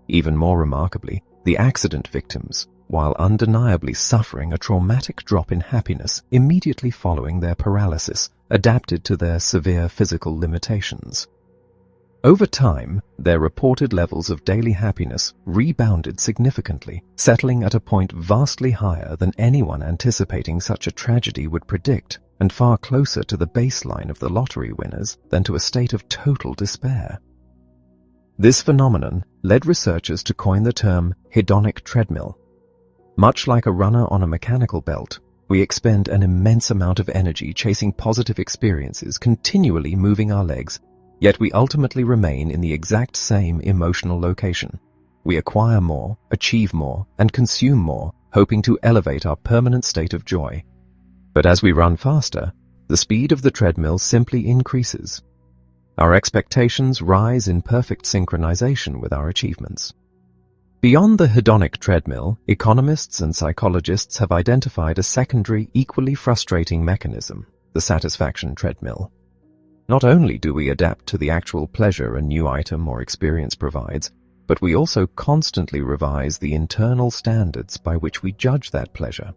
Even more remarkably, the accident victims, while undeniably suffering a traumatic drop in happiness immediately following their paralysis, adapted to their severe physical limitations. Over time, their reported levels of daily happiness rebounded significantly, settling at a point vastly higher than anyone anticipating such a tragedy would predict, and far closer to the baseline of the lottery winners than to a state of total despair. This phenomenon led researchers to coin the term hedonic treadmill. Much like a runner on a mechanical belt, we expend an immense amount of energy chasing positive experiences, continually moving our legs, yet we ultimately remain in the exact same emotional location. We acquire more, achieve more, and consume more, hoping to elevate our permanent state of joy. But as we run faster, the speed of the treadmill simply increases. Our expectations rise in perfect synchronization with our achievements. Beyond the hedonic treadmill, economists and psychologists have identified a secondary, equally frustrating mechanism, the satisfaction treadmill. Not only do we adapt to the actual pleasure a new item or experience provides, but we also constantly revise the internal standards by which we judge that pleasure.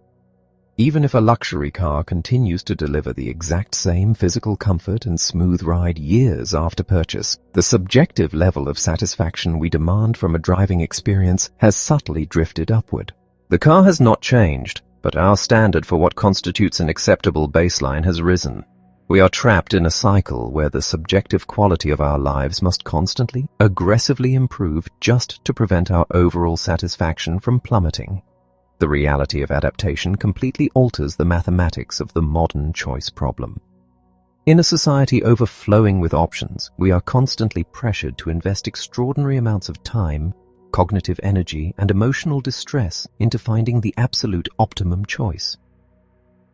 Even if a luxury car continues to deliver the exact same physical comfort and smooth ride years after purchase, the subjective level of satisfaction we demand from a driving experience has subtly drifted upward. The car has not changed, but our standard for what constitutes an acceptable baseline has risen. We are trapped in a cycle where the subjective quality of our lives must constantly, aggressively improve just to prevent our overall satisfaction from plummeting. The reality of adaptation completely alters the mathematics of the modern choice problem. In a society overflowing with options, we are constantly pressured to invest extraordinary amounts of time, cognitive energy, and emotional distress into finding the absolute optimum choice.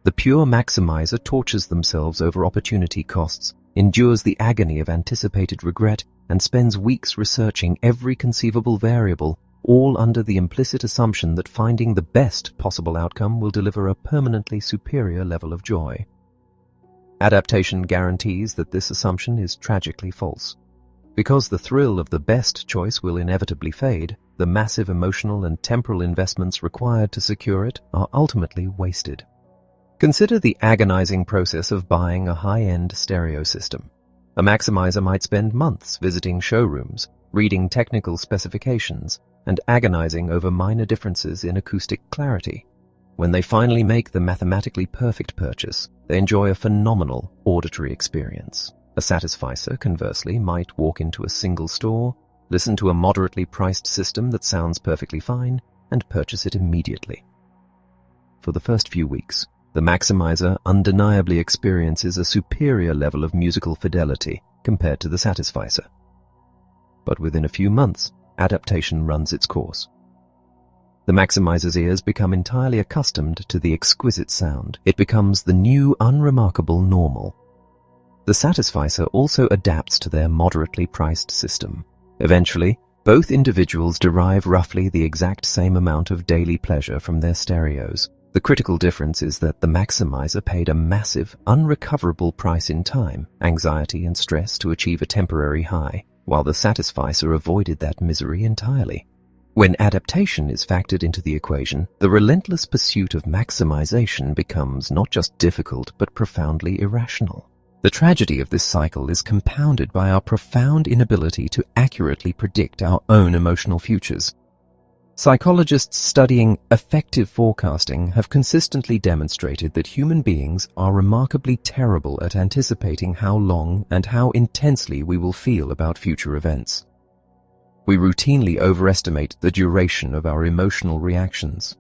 The pure maximizer tortures themselves over opportunity costs, endures the agony of anticipated regret, and spends weeks researching every conceivable variable, all under the implicit assumption that finding the best possible outcome will deliver a permanently superior level of joy. Adaptation guarantees that this assumption is tragically false. Because the thrill of the best choice will inevitably fade, the massive emotional and temporal investments required to secure it are ultimately wasted. Consider the agonizing process of buying a high-end stereo system. A maximizer might spend months visiting showrooms, reading technical specifications, and agonizing over minor differences in acoustic clarity. When they finally make the mathematically perfect purchase, they enjoy a phenomenal auditory experience. A satisficer, conversely, might walk into a single store, listen to a moderately priced system that sounds perfectly fine, and purchase it immediately. For the first few weeks, the maximizer undeniably experiences a superior level of musical fidelity compared to the satisficer. But within a few months, adaptation runs its course. The maximizer's ears become entirely accustomed to the exquisite sound. It becomes the new, unremarkable normal. The satisficer also adapts to their moderately priced system. Eventually, both individuals derive roughly the exact same amount of daily pleasure from their stereos. The critical difference is that the maximizer paid a massive, unrecoverable price in time, anxiety and stress to achieve a temporary high, while the satisficer avoided that misery entirely. When adaptation is factored into the equation, the relentless pursuit of maximization becomes not just difficult but profoundly irrational. The tragedy of this cycle is compounded by our profound inability to accurately predict our own emotional futures. Psychologists studying affective forecasting have consistently demonstrated that human beings are remarkably terrible at anticipating how long and how intensely we will feel about future events. We routinely overestimate the duration of our emotional reactions.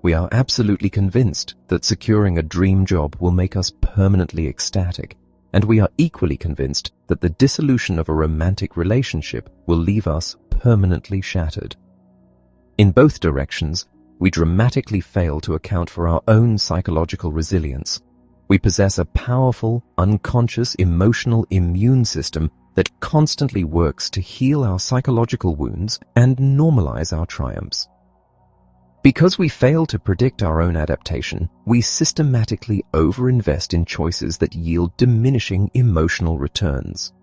We are absolutely convinced that securing a dream job will make us permanently ecstatic, and we are equally convinced that the dissolution of a romantic relationship will leave us permanently shattered. In both directions, we dramatically fail to account for our own psychological resilience. We possess a powerful, unconscious, emotional immune system that constantly works to heal our psychological wounds and normalize our triumphs. Because we fail to predict our own adaptation, we systematically overinvest in choices that yield diminishing emotional returns.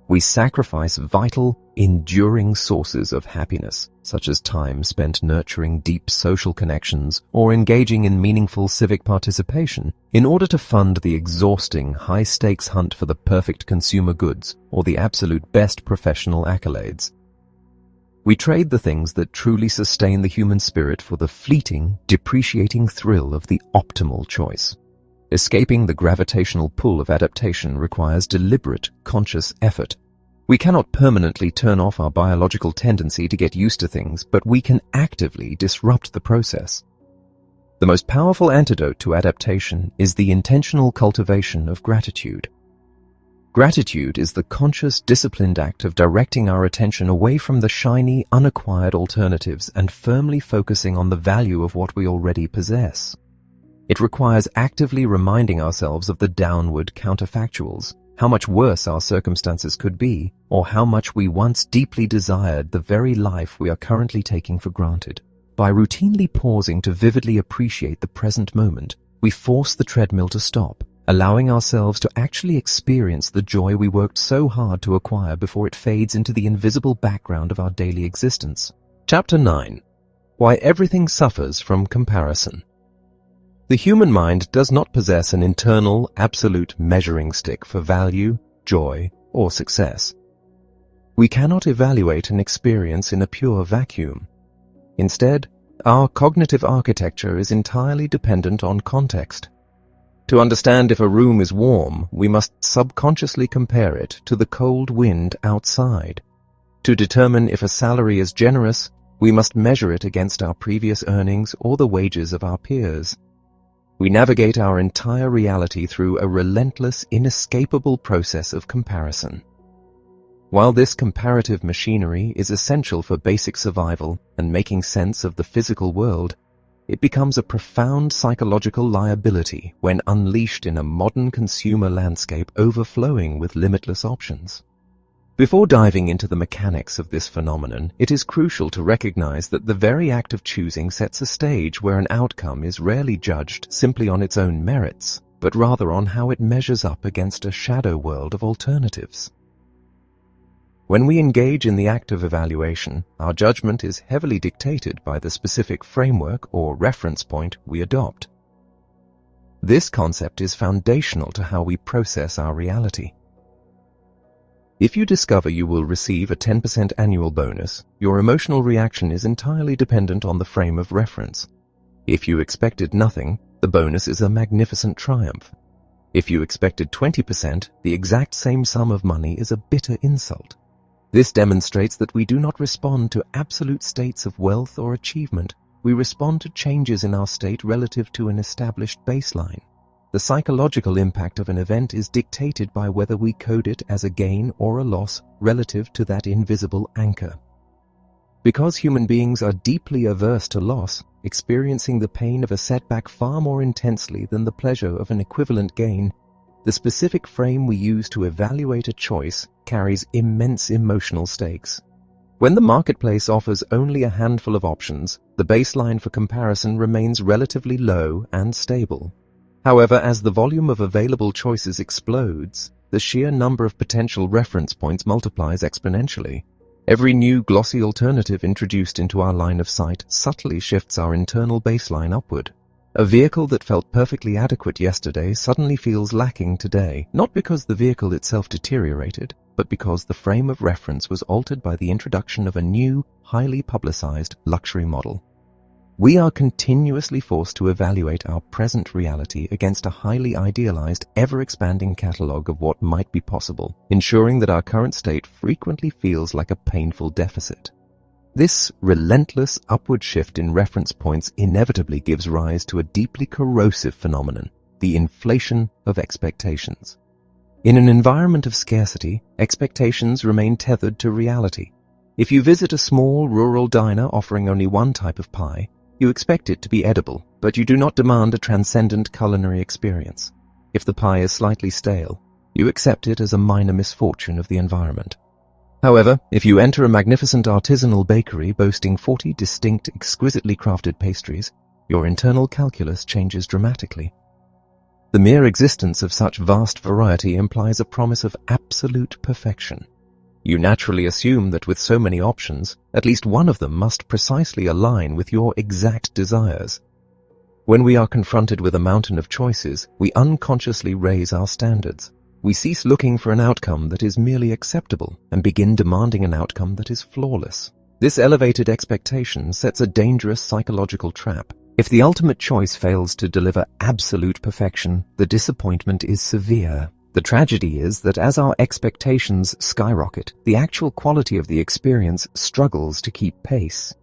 We sacrifice vital, enduring sources of happiness, such as time spent nurturing deep social connections or engaging in meaningful civic participation, in order to fund the exhausting, high-stakes hunt for the perfect consumer goods or the absolute best professional accolades. We trade the things that truly sustain the human spirit for the fleeting, depreciating thrill of the optimal choice. Escaping the gravitational pull of adaptation requires deliberate, conscious effort. We cannot permanently turn off our biological tendency to get used to things, but we can actively disrupt the process. The most powerful antidote to adaptation is the intentional cultivation of gratitude. Gratitude is the conscious, disciplined act of directing our attention away from the shiny, unacquired alternatives and firmly focusing on the value of what we already possess. It requires actively reminding ourselves of the downward counterfactuals, how much worse our circumstances could be, or how much we once deeply desired the very life we are currently taking for granted. By routinely pausing to vividly appreciate the present moment, we force the treadmill to stop, allowing ourselves to actually experience the joy we worked so hard to acquire before it fades into the invisible background of our daily existence. Chapter 9. Why Everything Suffers from Comparison. The human mind does not possess an internal, absolute measuring stick for value, joy, or success. We cannot evaluate an experience in a pure vacuum. Instead, our cognitive architecture is entirely dependent on context. To understand if a room is warm, we must subconsciously compare it to the cold wind outside. To determine if a salary is generous, we must measure it against our previous earnings or the wages of our peers. We navigate our entire reality through a relentless, inescapable process of comparison. While this comparative machinery is essential for basic survival and making sense of the physical world, it becomes a profound psychological liability when unleashed in a modern consumer landscape overflowing with limitless options. Before diving into the mechanics of this phenomenon, it is crucial to recognize that the very act of choosing sets a stage where an outcome is rarely judged simply on its own merits, but rather on how it measures up against a shadow world of alternatives. When we engage in the act of evaluation, our judgment is heavily dictated by the specific framework or reference point we adopt. This concept is foundational to how we process our reality. If you discover you will receive a 10% annual bonus, your emotional reaction is entirely dependent on the frame of reference. If you expected nothing, the bonus is a magnificent triumph. If you expected 20%, the exact same sum of money is a bitter insult. This demonstrates that we do not respond to absolute states of wealth or achievement. We respond to changes in our state relative to an established baseline. The psychological impact of an event is dictated by whether we code it as a gain or a loss relative to that invisible anchor. Because human beings are deeply averse to loss, experiencing the pain of a setback far more intensely than the pleasure of an equivalent gain, the specific frame we use to evaluate a choice carries immense emotional stakes. When the marketplace offers only a handful of options, the baseline for comparison remains relatively low and stable. However, as the volume of available choices explodes, the sheer number of potential reference points multiplies exponentially. Every new glossy alternative introduced into our line of sight subtly shifts our internal baseline upward. A vehicle that felt perfectly adequate yesterday suddenly feels lacking today, not because the vehicle itself deteriorated, but because the frame of reference was altered by the introduction of a new, highly publicized luxury model. We are continuously forced to evaluate our present reality against a highly idealized, ever-expanding catalog of what might be possible, ensuring that our current state frequently feels like a painful deficit. This relentless upward shift in reference points inevitably gives rise to a deeply corrosive phenomenon, the inflation of expectations. In an environment of scarcity, expectations remain tethered to reality. If you visit a small rural diner offering only one type of pie, you expect it to be edible, but you do not demand a transcendent culinary experience. If the pie is slightly stale, you accept it as a minor misfortune of the environment. However, if you enter a magnificent artisanal bakery boasting 40 distinct, exquisitely crafted pastries, your internal calculus changes dramatically. The mere existence of such vast variety implies a promise of absolute perfection. You naturally assume that with so many options, at least one of them must precisely align with your exact desires. When we are confronted with a mountain of choices, we unconsciously raise our standards. We cease looking for an outcome that is merely acceptable and begin demanding an outcome that is flawless. This elevated expectation sets a dangerous psychological trap. If the ultimate choice fails to deliver absolute perfection, the disappointment is severe. The tragedy is that as our expectations skyrocket, the actual quality of the experience struggles to keep pace.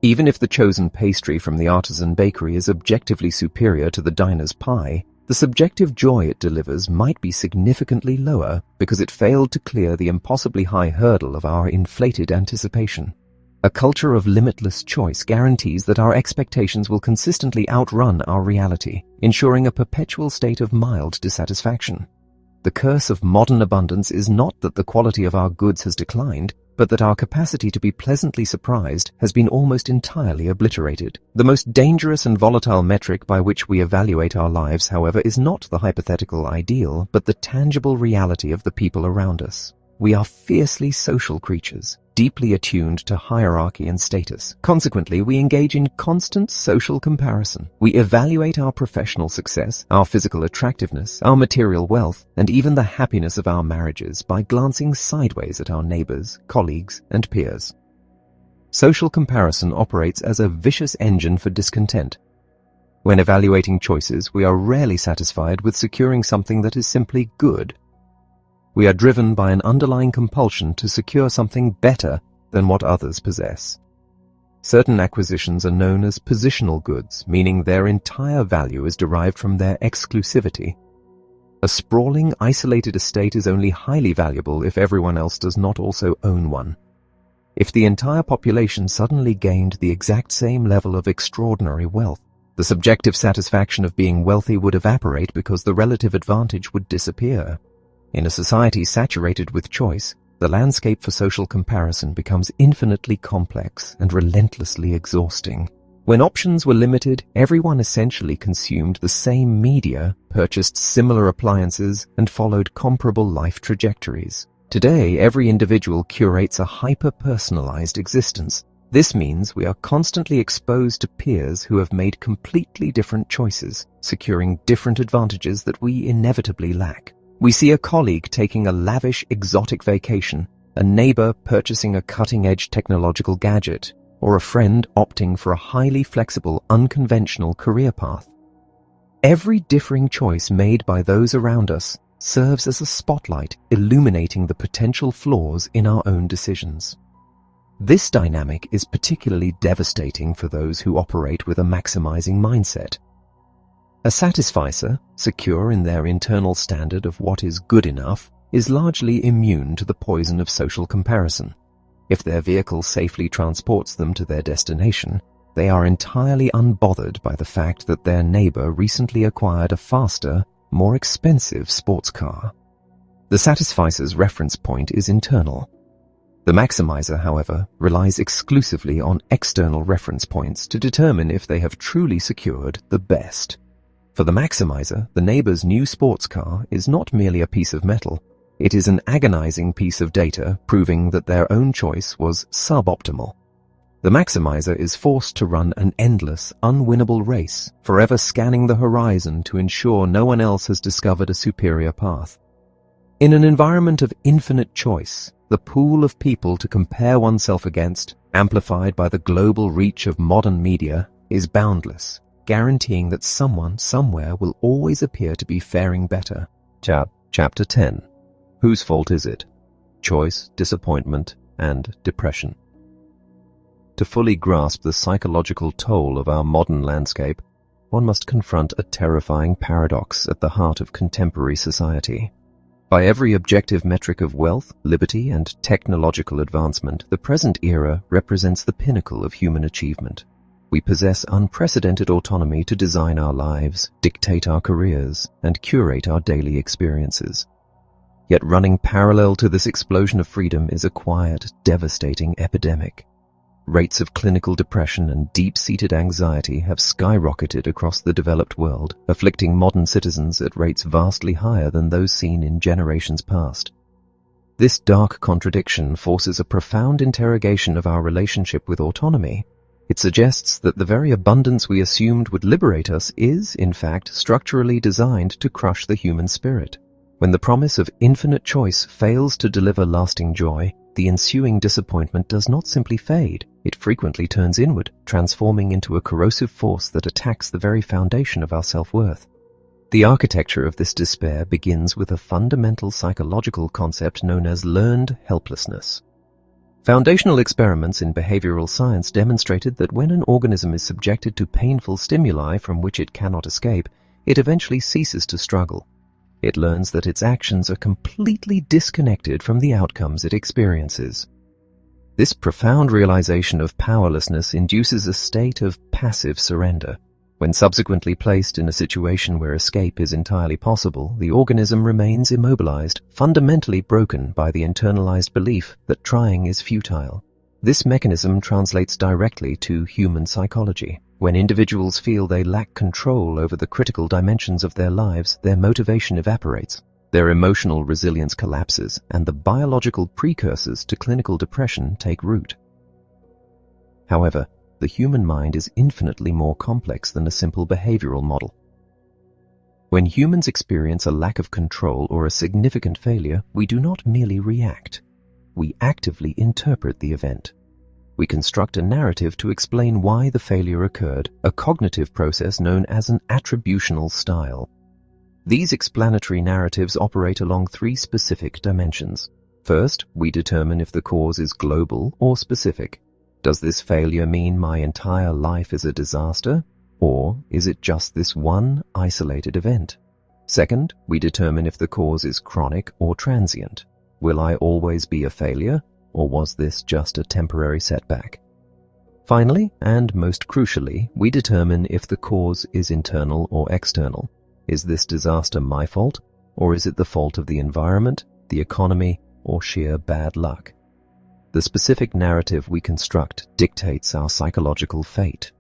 Even if the chosen pastry from the artisan bakery is objectively superior to the diner's pie, the subjective joy it delivers might be significantly lower because it failed to clear the impossibly high hurdle of our inflated anticipation. A culture of limitless choice guarantees that our expectations will consistently outrun our reality, ensuring a perpetual state of mild dissatisfaction. The curse of modern abundance is not that the quality of our goods has declined, but that our capacity to be pleasantly surprised has been almost entirely obliterated. The most dangerous and volatile metric by which we evaluate our lives, however, is not the hypothetical ideal, but the tangible reality of the people around us. We are fiercely social creatures, deeply attuned to hierarchy and status. Consequently, we engage in constant social comparison. We evaluate our professional success, our physical attractiveness, our material wealth, and even the happiness of our marriages by glancing sideways at our neighbors, colleagues, and peers. Social comparison operates as a vicious engine for discontent. When evaluating choices, we are rarely satisfied with securing something that is simply good. We are driven by an underlying compulsion to secure something better than what others possess. Certain acquisitions are known as positional goods, meaning their entire value is derived from their exclusivity. A sprawling, isolated estate is only highly valuable if everyone else does not also own one. If the entire population suddenly gained the exact same level of extraordinary wealth, the subjective satisfaction of being wealthy would evaporate because the relative advantage would disappear. In a society saturated with choice, the landscape for social comparison becomes infinitely complex and relentlessly exhausting. When options were limited, everyone essentially consumed the same media, purchased similar appliances, and followed comparable life trajectories. Today, every individual curates a hyper-personalized existence. This means we are constantly exposed to peers who have made completely different choices, securing different advantages that we inevitably lack. We see a colleague taking a lavish, exotic vacation, a neighbor purchasing a cutting-edge technological gadget, or a friend opting for a highly flexible, unconventional career path. Every differing choice made by those around us serves as a spotlight illuminating the potential flaws in our own decisions. This dynamic is particularly devastating for those who operate with a maximizing mindset. A satisficer, secure in their internal standard of what is good enough, is largely immune to the poison of social comparison. If their vehicle safely transports them to their destination, they are entirely unbothered by the fact that their neighbor recently acquired a faster, more expensive sports car. The satisficer's reference point is internal. The maximizer, however, relies exclusively on external reference points to determine if they have truly secured the best. For the maximizer, the neighbor's new sports car is not merely a piece of metal. It is an agonizing piece of data proving that their own choice was suboptimal. The maximizer is forced to run an endless, unwinnable race, forever scanning the horizon to ensure no one else has discovered a superior path. In an environment of infinite choice, the pool of people to compare oneself against, amplified by the global reach of modern media, is boundless, guaranteeing that someone somewhere will always appear to be faring better. Chapter 10. Whose fault is it? Choice, disappointment, and depression. To fully grasp the psychological toll of our modern landscape, one must confront a terrifying paradox at the heart of contemporary society. By every objective metric of wealth, liberty, and technological advancement, the present era represents the pinnacle of human achievement. We possess unprecedented autonomy to design our lives, dictate our careers, and curate our daily experiences. Yet running parallel to this explosion of freedom is a quiet, devastating epidemic. Rates of clinical depression and deep-seated anxiety have skyrocketed across the developed world, afflicting modern citizens at rates vastly higher than those seen in generations past. This dark contradiction forces a profound interrogation of our relationship with autonomy. It suggests that the very abundance we assumed would liberate us is, in fact, structurally designed to crush the human spirit. When the promise of infinite choice fails to deliver lasting joy, the ensuing disappointment does not simply fade, it frequently turns inward, transforming into a corrosive force that attacks the very foundation of our self-worth. The architecture of this despair begins with a fundamental psychological concept known as learned helplessness. Foundational experiments in behavioral science demonstrated that when an organism is subjected to painful stimuli from which it cannot escape, it eventually ceases to struggle. It learns that its actions are completely disconnected from the outcomes it experiences. This profound realization of powerlessness induces a state of passive surrender. When subsequently placed in a situation where escape is entirely possible, the organism remains immobilized, fundamentally broken by the internalized belief that trying is futile. This mechanism translates directly to human psychology. When individuals feel they lack control over the critical dimensions of their lives, their motivation evaporates, their emotional resilience collapses, and the biological precursors to clinical depression take root. However, the human mind is infinitely more complex than a simple behavioral model. When humans experience a lack of control or a significant failure, we do not merely react. We actively interpret the event. We construct a narrative to explain why the failure occurred, a cognitive process known as an attributional style. These explanatory narratives operate along three specific dimensions. First, we determine if the cause is global or specific. Does this failure mean my entire life is a disaster, or is it just this one isolated event? Second, we determine if the cause is chronic or transient. Will I always be a failure, or was this just a temporary setback? Finally, and most crucially, we determine if the cause is internal or external. Is this disaster my fault, or is it the fault of the environment, the economy, or sheer bad luck? The specific narrative we construct dictates our psychological fate.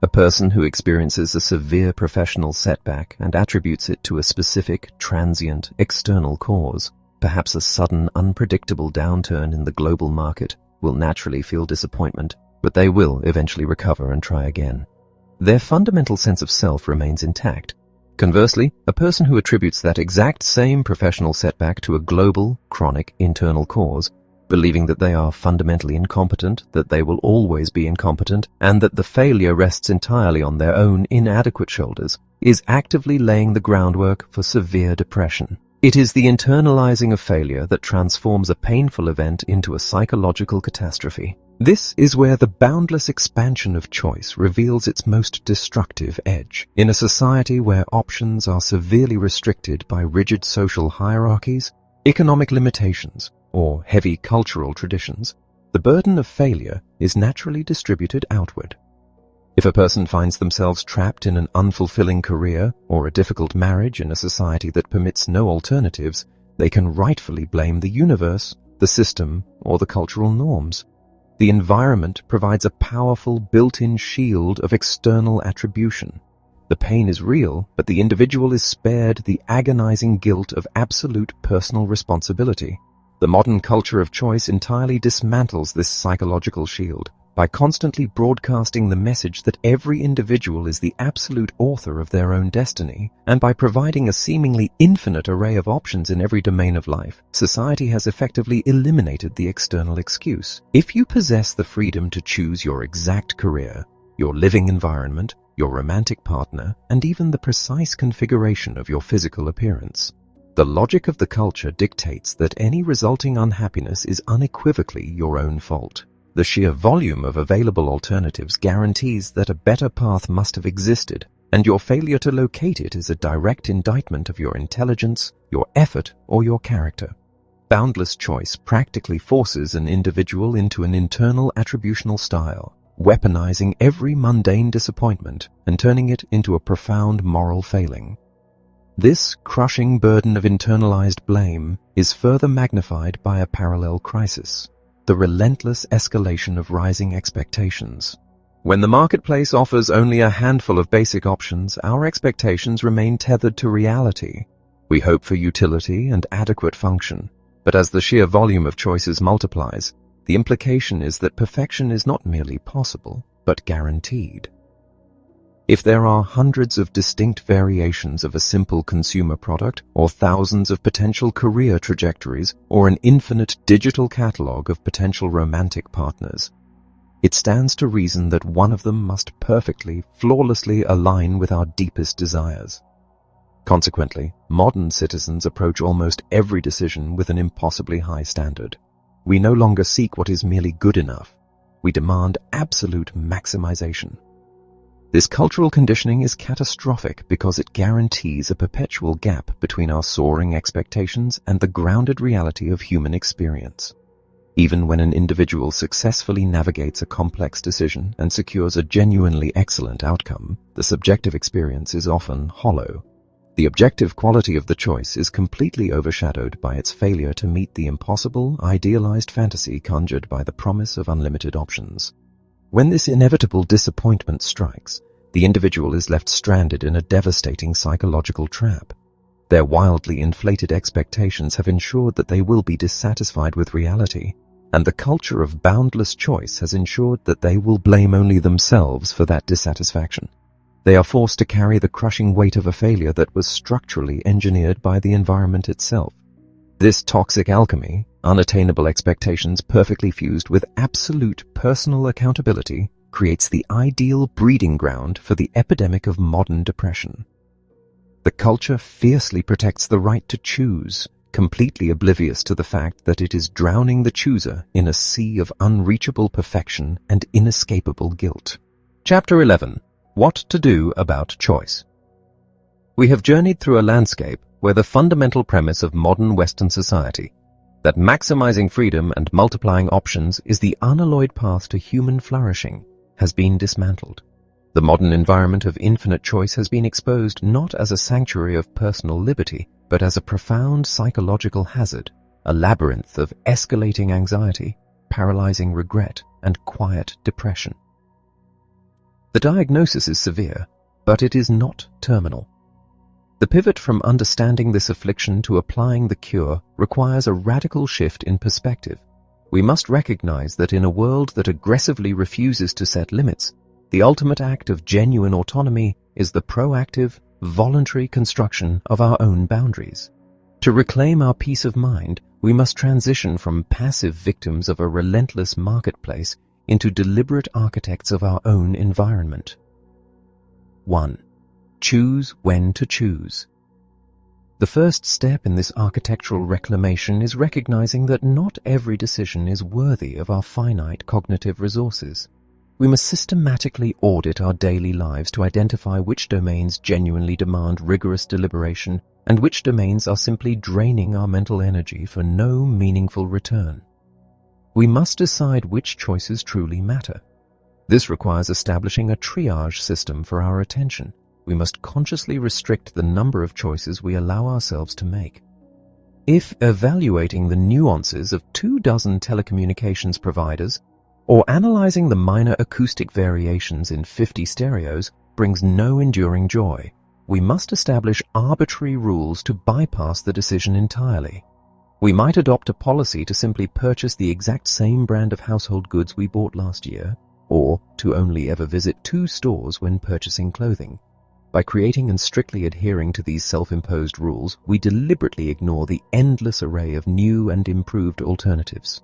A person who experiences a severe professional setback and attributes it to a specific, transient, external cause, perhaps a sudden, unpredictable downturn in the global market, will naturally feel disappointment, but they will eventually recover and try again. Their fundamental sense of self remains intact. Conversely, a person who attributes that exact same professional setback to a global, chronic, internal cause, believing that they are fundamentally incompetent, that they will always be incompetent, and that the failure rests entirely on their own inadequate shoulders, is actively laying the groundwork for severe depression. It is the internalizing of failure that transforms a painful event into a psychological catastrophe. This is where the boundless expansion of choice reveals its most destructive edge. In a society where options are severely restricted by rigid social hierarchies, economic limitations, or heavy cultural traditions, the burden of failure is naturally distributed outward. If a person finds themselves trapped in an unfulfilling career or a difficult marriage in a society that permits no alternatives, they can rightfully blame the universe, the system, or the cultural norms. The environment provides a powerful built-in shield of external attribution. The pain is real, but the individual is spared the agonizing guilt of absolute personal responsibility. The modern culture of choice entirely dismantles this psychological shield by constantly broadcasting the message that every individual is the absolute author of their own destiny, and by providing a seemingly infinite array of options in every domain of life. Society has effectively eliminated the external excuse. If you possess the freedom to choose your exact career, your living environment, your romantic partner, and even the precise configuration of your physical appearance, the logic of the culture dictates that any resulting unhappiness is unequivocally your own fault. The sheer volume of available alternatives guarantees that a better path must have existed, and your failure to locate it is a direct indictment of your intelligence, your effort, or your character. Boundless choice practically forces an individual into an internal attributional style, weaponizing every mundane disappointment and turning it into a profound moral failing. This crushing burden of internalized blame is further magnified by a parallel crisis, the relentless escalation of rising expectations. When the marketplace offers only a handful of basic options, our expectations remain tethered to reality. We hope for utility and adequate function, but as the sheer volume of choices multiplies, the implication is that perfection is not merely possible, but guaranteed. If there are hundreds of distinct variations of a simple consumer product, or thousands of potential career trajectories, or an infinite digital catalog of potential romantic partners, it stands to reason that one of them must perfectly, flawlessly align with our deepest desires. Consequently, modern citizens approach almost every decision with an impossibly high standard. We no longer seek what is merely good enough. We demand absolute maximization. This cultural conditioning is catastrophic because it guarantees a perpetual gap between our soaring expectations and the grounded reality of human experience. Even when an individual successfully navigates a complex decision and secures a genuinely excellent outcome, the subjective experience is often hollow. The objective quality of the choice is completely overshadowed by its failure to meet the impossible, idealized fantasy conjured by the promise of unlimited options. When this inevitable disappointment strikes, the individual is left stranded in a devastating psychological trap. Their wildly inflated expectations have ensured that they will be dissatisfied with reality, and the culture of boundless choice has ensured that they will blame only themselves for that dissatisfaction. They are forced to carry the crushing weight of a failure that was structurally engineered by the environment itself. This toxic alchemy, unattainable expectations perfectly fused with absolute personal accountability, creates the ideal breeding ground for the epidemic of modern depression. The culture fiercely protects the right to choose, completely oblivious to the fact that it is drowning the chooser in a sea of unreachable perfection and inescapable guilt. Chapter 11. What to do about choice. We have journeyed through a landscape where the fundamental premise of modern Western society, that maximizing freedom and multiplying options is the unalloyed path to human flourishing, has been dismantled. The modern environment of infinite choice has been exposed not as a sanctuary of personal liberty, but as a profound psychological hazard, a labyrinth of escalating anxiety, paralyzing regret, and quiet depression. The diagnosis is severe, but it is not terminal. The pivot from understanding this affliction to applying the cure requires a radical shift in perspective. We must recognize that in a world that aggressively refuses to set limits, the ultimate act of genuine autonomy is the proactive, voluntary construction of our own boundaries. To reclaim our peace of mind, we must transition from passive victims of a relentless marketplace into deliberate architects of our own environment. 1. Choose when to choose. The first step in this architectural reclamation is recognizing that not every decision is worthy of our finite cognitive resources. We must systematically audit our daily lives to identify which domains genuinely demand rigorous deliberation and which domains are simply draining our mental energy for no meaningful return. We must decide which choices truly matter. This requires establishing a triage system for our attention. We must consciously restrict the number of choices we allow ourselves to make. If evaluating the nuances of 24 telecommunications providers or analyzing the minor acoustic variations in 50 stereos brings no enduring joy, we must establish arbitrary rules to bypass the decision entirely. We might adopt a policy to simply purchase the exact same brand of household goods we bought last year, or to only ever visit 2 stores when purchasing clothing. By creating and strictly adhering to these self-imposed rules, we deliberately ignore the endless array of new and improved alternatives.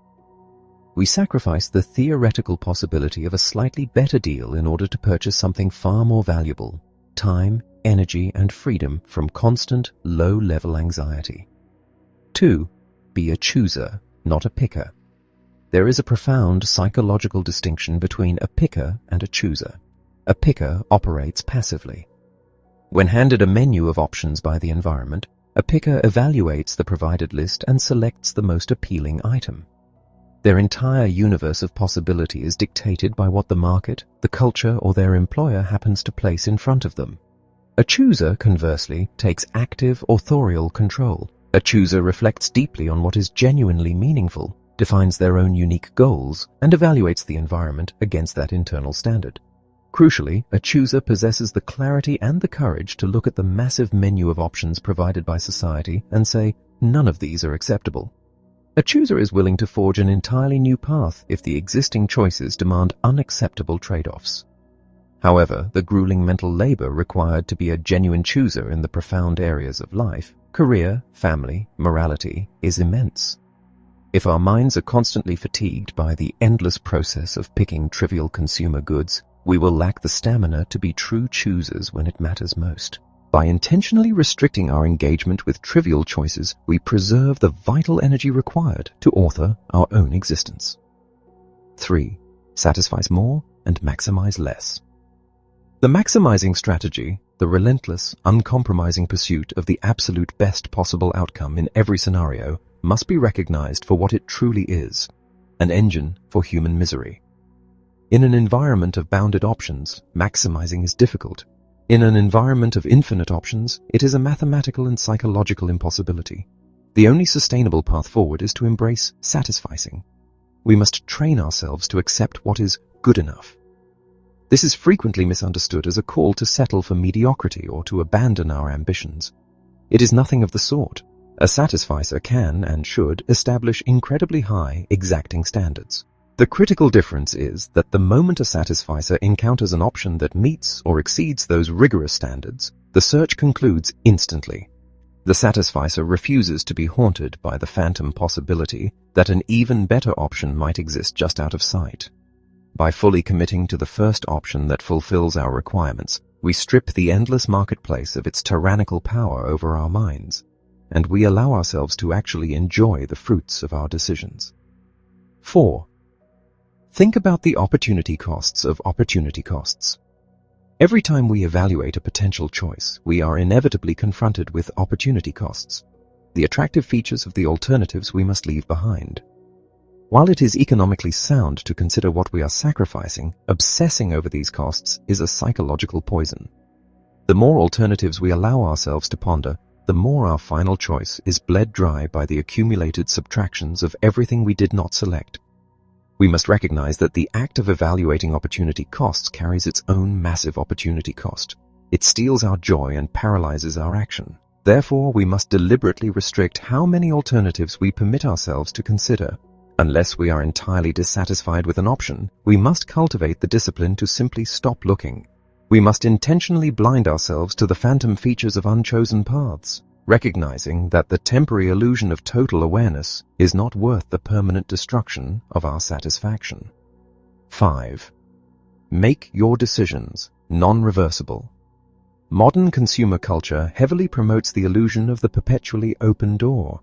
We sacrifice the theoretical possibility of a slightly better deal in order to purchase something far more valuable: time, energy, and freedom from constant, low-level anxiety. 2. Be a chooser, not a picker. There is a profound psychological distinction between a picker and a chooser. A picker operates passively. When handed a menu of options by the environment, a picker evaluates the provided list and selects the most appealing item. Their entire universe of possibility is dictated by what the market, the culture, or their employer happens to place in front of them. A A chooser, conversely, takes active authorial control. A chooser reflects deeply on what is genuinely meaningful, defines their own unique goals, and evaluates the environment against that internal standard. Crucially, a chooser possesses the clarity and the courage to look at the massive menu of options provided by society and say, none of these are acceptable. A chooser is willing to forge an entirely new path if the existing choices demand unacceptable trade-offs. However, the grueling mental labor required to be a genuine chooser in the profound areas of life, career, family, morality, is immense. If our minds are constantly fatigued by the endless process of picking trivial consumer goods, we will lack the stamina to be true choosers when it matters most. By intentionally restricting our engagement with trivial choices, we preserve the vital energy required to author our own existence. 3. Satisfies more and maximize less. The maximizing strategy, the relentless, uncompromising pursuit of the absolute best possible outcome in every scenario, must be recognized for what it truly is, an engine for human misery. In an environment of bounded options, maximizing is difficult. In an environment of infinite options, it is a mathematical and psychological impossibility. The only sustainable path forward is to embrace satisficing. We must train ourselves to accept what is good enough. This is frequently misunderstood as a call to settle for mediocrity or to abandon our ambitions. It is nothing of the sort. A satisficer can and should establish incredibly high, exacting standards. The critical difference is that the moment a satisficer encounters an option that meets or exceeds those rigorous standards, the search concludes instantly. The satisficer refuses to be haunted by the phantom possibility that an even better option might exist just out of sight. By fully committing to the first option that fulfills our requirements, we strip the endless marketplace of its tyrannical power over our minds, and we allow ourselves to actually enjoy the fruits of our decisions. 4. Think about the opportunity costs of opportunity costs. Every time we evaluate a potential choice, we are inevitably confronted with opportunity costs, the attractive features of the alternatives we must leave behind. While it is economically sound to consider what we are sacrificing, obsessing over these costs is a psychological poison. The more alternatives we allow ourselves to ponder, the more our final choice is bled dry by the accumulated subtractions of everything we did not select. We must recognize that the act of evaluating opportunity costs carries its own massive opportunity cost. It steals our joy and paralyzes our action. Therefore, we must deliberately restrict how many alternatives we permit ourselves to consider. Unless we are entirely dissatisfied with an option, we must cultivate the discipline to simply stop looking. We must intentionally blind ourselves to the phantom features of unchosen paths, recognizing that the temporary illusion of total awareness is not worth the permanent destruction of our satisfaction. 5. Make your decisions non-reversible. Modern consumer culture heavily promotes the illusion of the perpetually open door.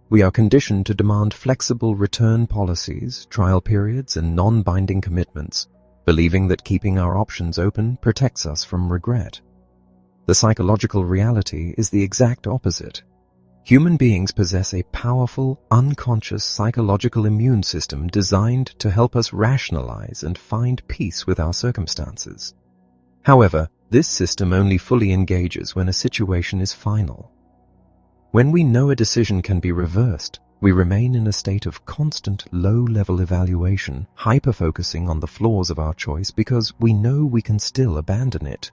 We are conditioned to demand flexible return policies, trial periods, and non-binding commitments, believing that keeping our options open protects us from regret. The psychological reality is the exact opposite. Human beings possess a powerful, unconscious psychological immune system designed to help us rationalize and find peace with our circumstances. However, this system only fully engages when a situation is final. When we know a decision can be reversed, we remain in a state of constant low-level evaluation, hyper-focusing on the flaws of our choice because we know we can still abandon it.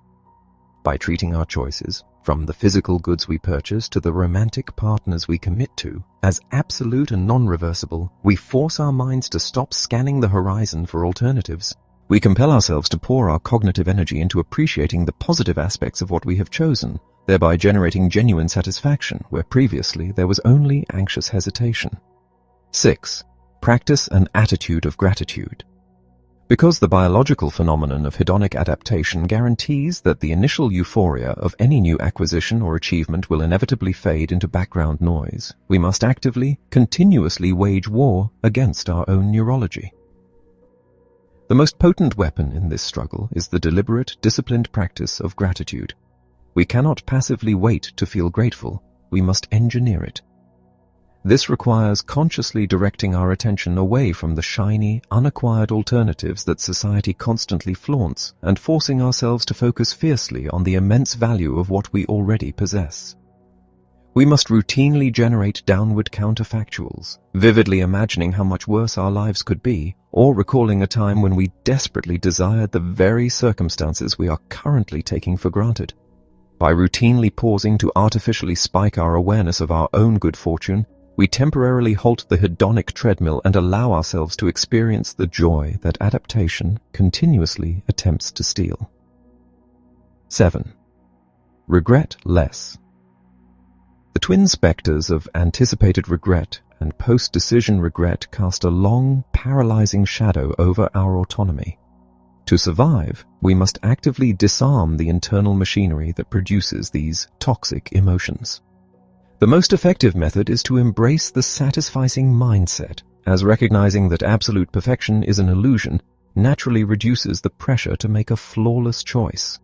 By treating our choices, from the physical goods we purchase to the romantic partners we commit to, as absolute and non-reversible, we force our minds to stop scanning the horizon for alternatives. We compel ourselves to pour our cognitive energy into appreciating the positive aspects of what we have chosen, thereby generating genuine satisfaction where previously there was only anxious hesitation. 6. Practice an attitude of gratitude. Because the biological phenomenon of hedonic adaptation guarantees that the initial euphoria of any new acquisition or achievement will inevitably fade into background noise, we must actively, continuously wage war against our own neurology. The most potent weapon in this struggle is the deliberate, disciplined practice of gratitude. We cannot passively wait to feel grateful, we must engineer it. This requires consciously directing our attention away from the shiny, unacquired alternatives that society constantly flaunts and forcing ourselves to focus fiercely on the immense value of what we already possess. We must routinely generate downward counterfactuals, vividly imagining how much worse our lives could be, or recalling a time when we desperately desired the very circumstances we are currently taking for granted. By routinely pausing to artificially spike our awareness of our own good fortune, we temporarily halt the hedonic treadmill and allow ourselves to experience the joy that adaptation continuously attempts to steal. 7. Regret less. The twin specters of anticipated regret and post-decision regret cast a long, paralyzing shadow over our autonomy. To survive, we must actively disarm the internal machinery that produces these toxic emotions. The most effective method is to embrace the satisficing mindset, as recognizing that absolute perfection is an illusion naturally reduces the pressure to make a flawless choice.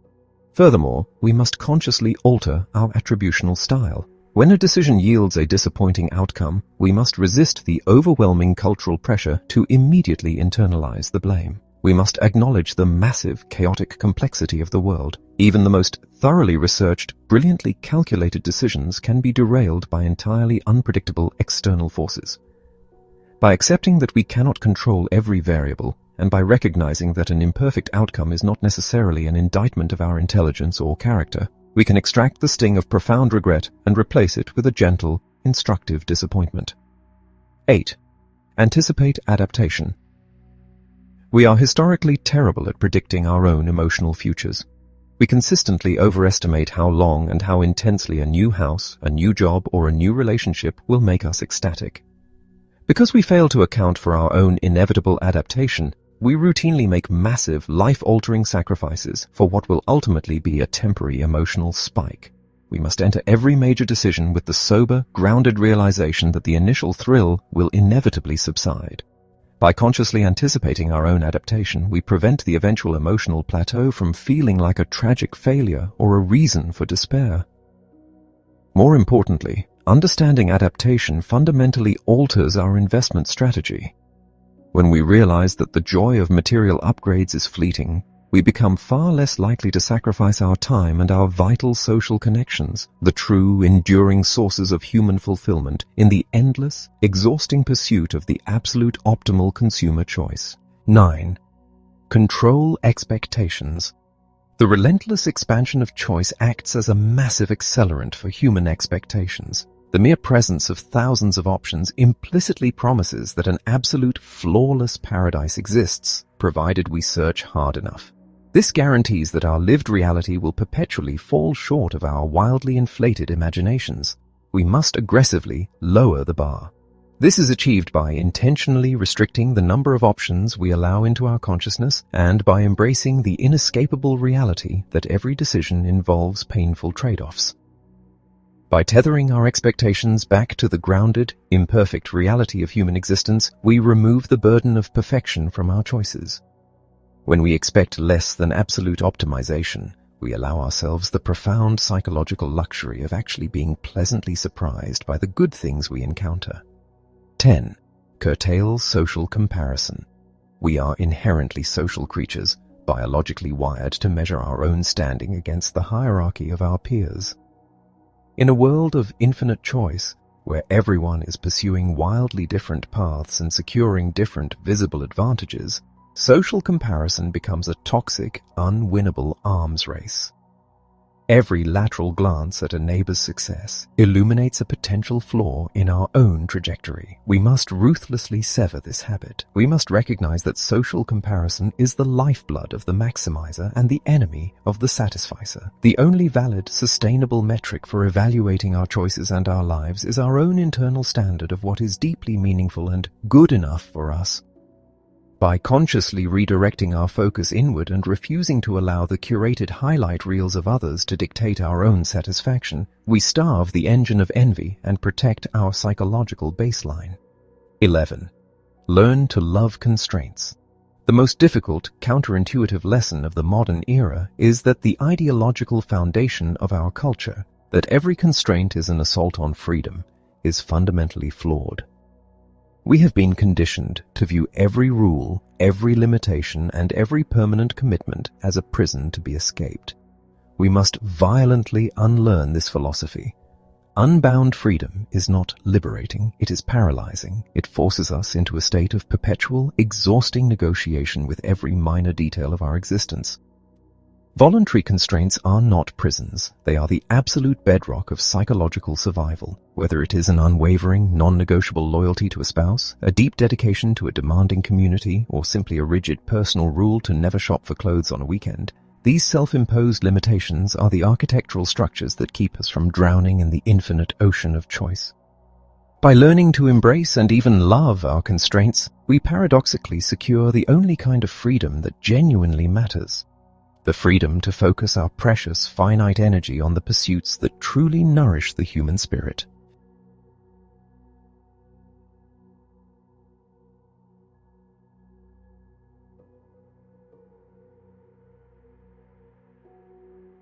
Furthermore, we must consciously alter our attributional style. When a decision yields a disappointing outcome, we must resist the overwhelming cultural pressure to immediately internalize the blame. We must acknowledge the massive, chaotic complexity of the world. Even the most thoroughly researched, brilliantly calculated decisions can be derailed by entirely unpredictable external forces. By accepting that we cannot control every variable, and by recognizing that an imperfect outcome is not necessarily an indictment of our intelligence or character, we can extract the sting of profound regret and replace it with a gentle, instructive disappointment. 8. Anticipate adaptation. We are historically terrible at predicting our own emotional futures. We consistently overestimate how long and how intensely a new house, a new job, or a new relationship will make us ecstatic. Because we fail to account for our own inevitable adaptation, we routinely make massive, life-altering sacrifices for what will ultimately be a temporary emotional spike. We must enter every major decision with the sober, grounded realization that the initial thrill will inevitably subside. By consciously anticipating our own adaptation, we prevent the eventual emotional plateau from feeling like a tragic failure or a reason for despair. More importantly, understanding adaptation fundamentally alters our investment strategy. When we realize that the joy of material upgrades is fleeting, we become far less likely to sacrifice our time and our vital social connections, the true, enduring sources of human fulfillment, in the endless, exhausting pursuit of the absolute optimal consumer choice. 9. Control expectations. The relentless expansion of choice acts as a massive accelerant for human expectations. The mere presence of thousands of options implicitly promises that an absolute, flawless paradise exists, provided we search hard enough. This guarantees that our lived reality will perpetually fall short of our wildly inflated imaginations. We must aggressively lower the bar. This is achieved by intentionally restricting the number of options we allow into our consciousness and by embracing the inescapable reality that every decision involves painful trade-offs. By tethering our expectations back to the grounded, imperfect reality of human existence, we remove the burden of perfection from our choices. When we expect less than absolute optimization, we allow ourselves the profound psychological luxury of actually being pleasantly surprised by the good things we encounter. 10. Curtail social comparison. We are inherently social creatures, biologically wired to measure our own standing against the hierarchy of our peers. In a world of infinite choice, where everyone is pursuing wildly different paths and securing different visible advantages, social comparison becomes a toxic, unwinnable arms race. Every lateral glance at a neighbor's success illuminates a potential flaw in our own trajectory. We must ruthlessly sever this habit. We must recognize that social comparison is the lifeblood of the maximizer and the enemy of the satisficer. The only valid, sustainable metric for evaluating our choices and our lives is our own internal standard of what is deeply meaningful and good enough for us. By consciously redirecting our focus inward and refusing to allow the curated highlight reels of others to dictate our own satisfaction, we starve the engine of envy and protect our psychological baseline. 11. Learn to love constraints. The most difficult, counterintuitive lesson of the modern era is that the ideological foundation of our culture, that every constraint is an assault on freedom, is fundamentally flawed. We have been conditioned to view every rule, every limitation, and every permanent commitment as a prison to be escaped. We must violently unlearn this philosophy. Unbound freedom is not liberating, it is paralyzing. It forces us into a state of perpetual, exhausting negotiation with every minor detail of our existence. Voluntary constraints are not prisons. They are the absolute bedrock of psychological survival. Whether it is an unwavering, non-negotiable loyalty to a spouse, a deep dedication to a demanding community, or simply a rigid personal rule to never shop for clothes on a weekend, these self-imposed limitations are the architectural structures that keep us from drowning in the infinite ocean of choice. By learning to embrace and even love our constraints, we paradoxically secure the only kind of freedom that genuinely matters. The freedom to focus our precious, finite energy on the pursuits that truly nourish the human spirit.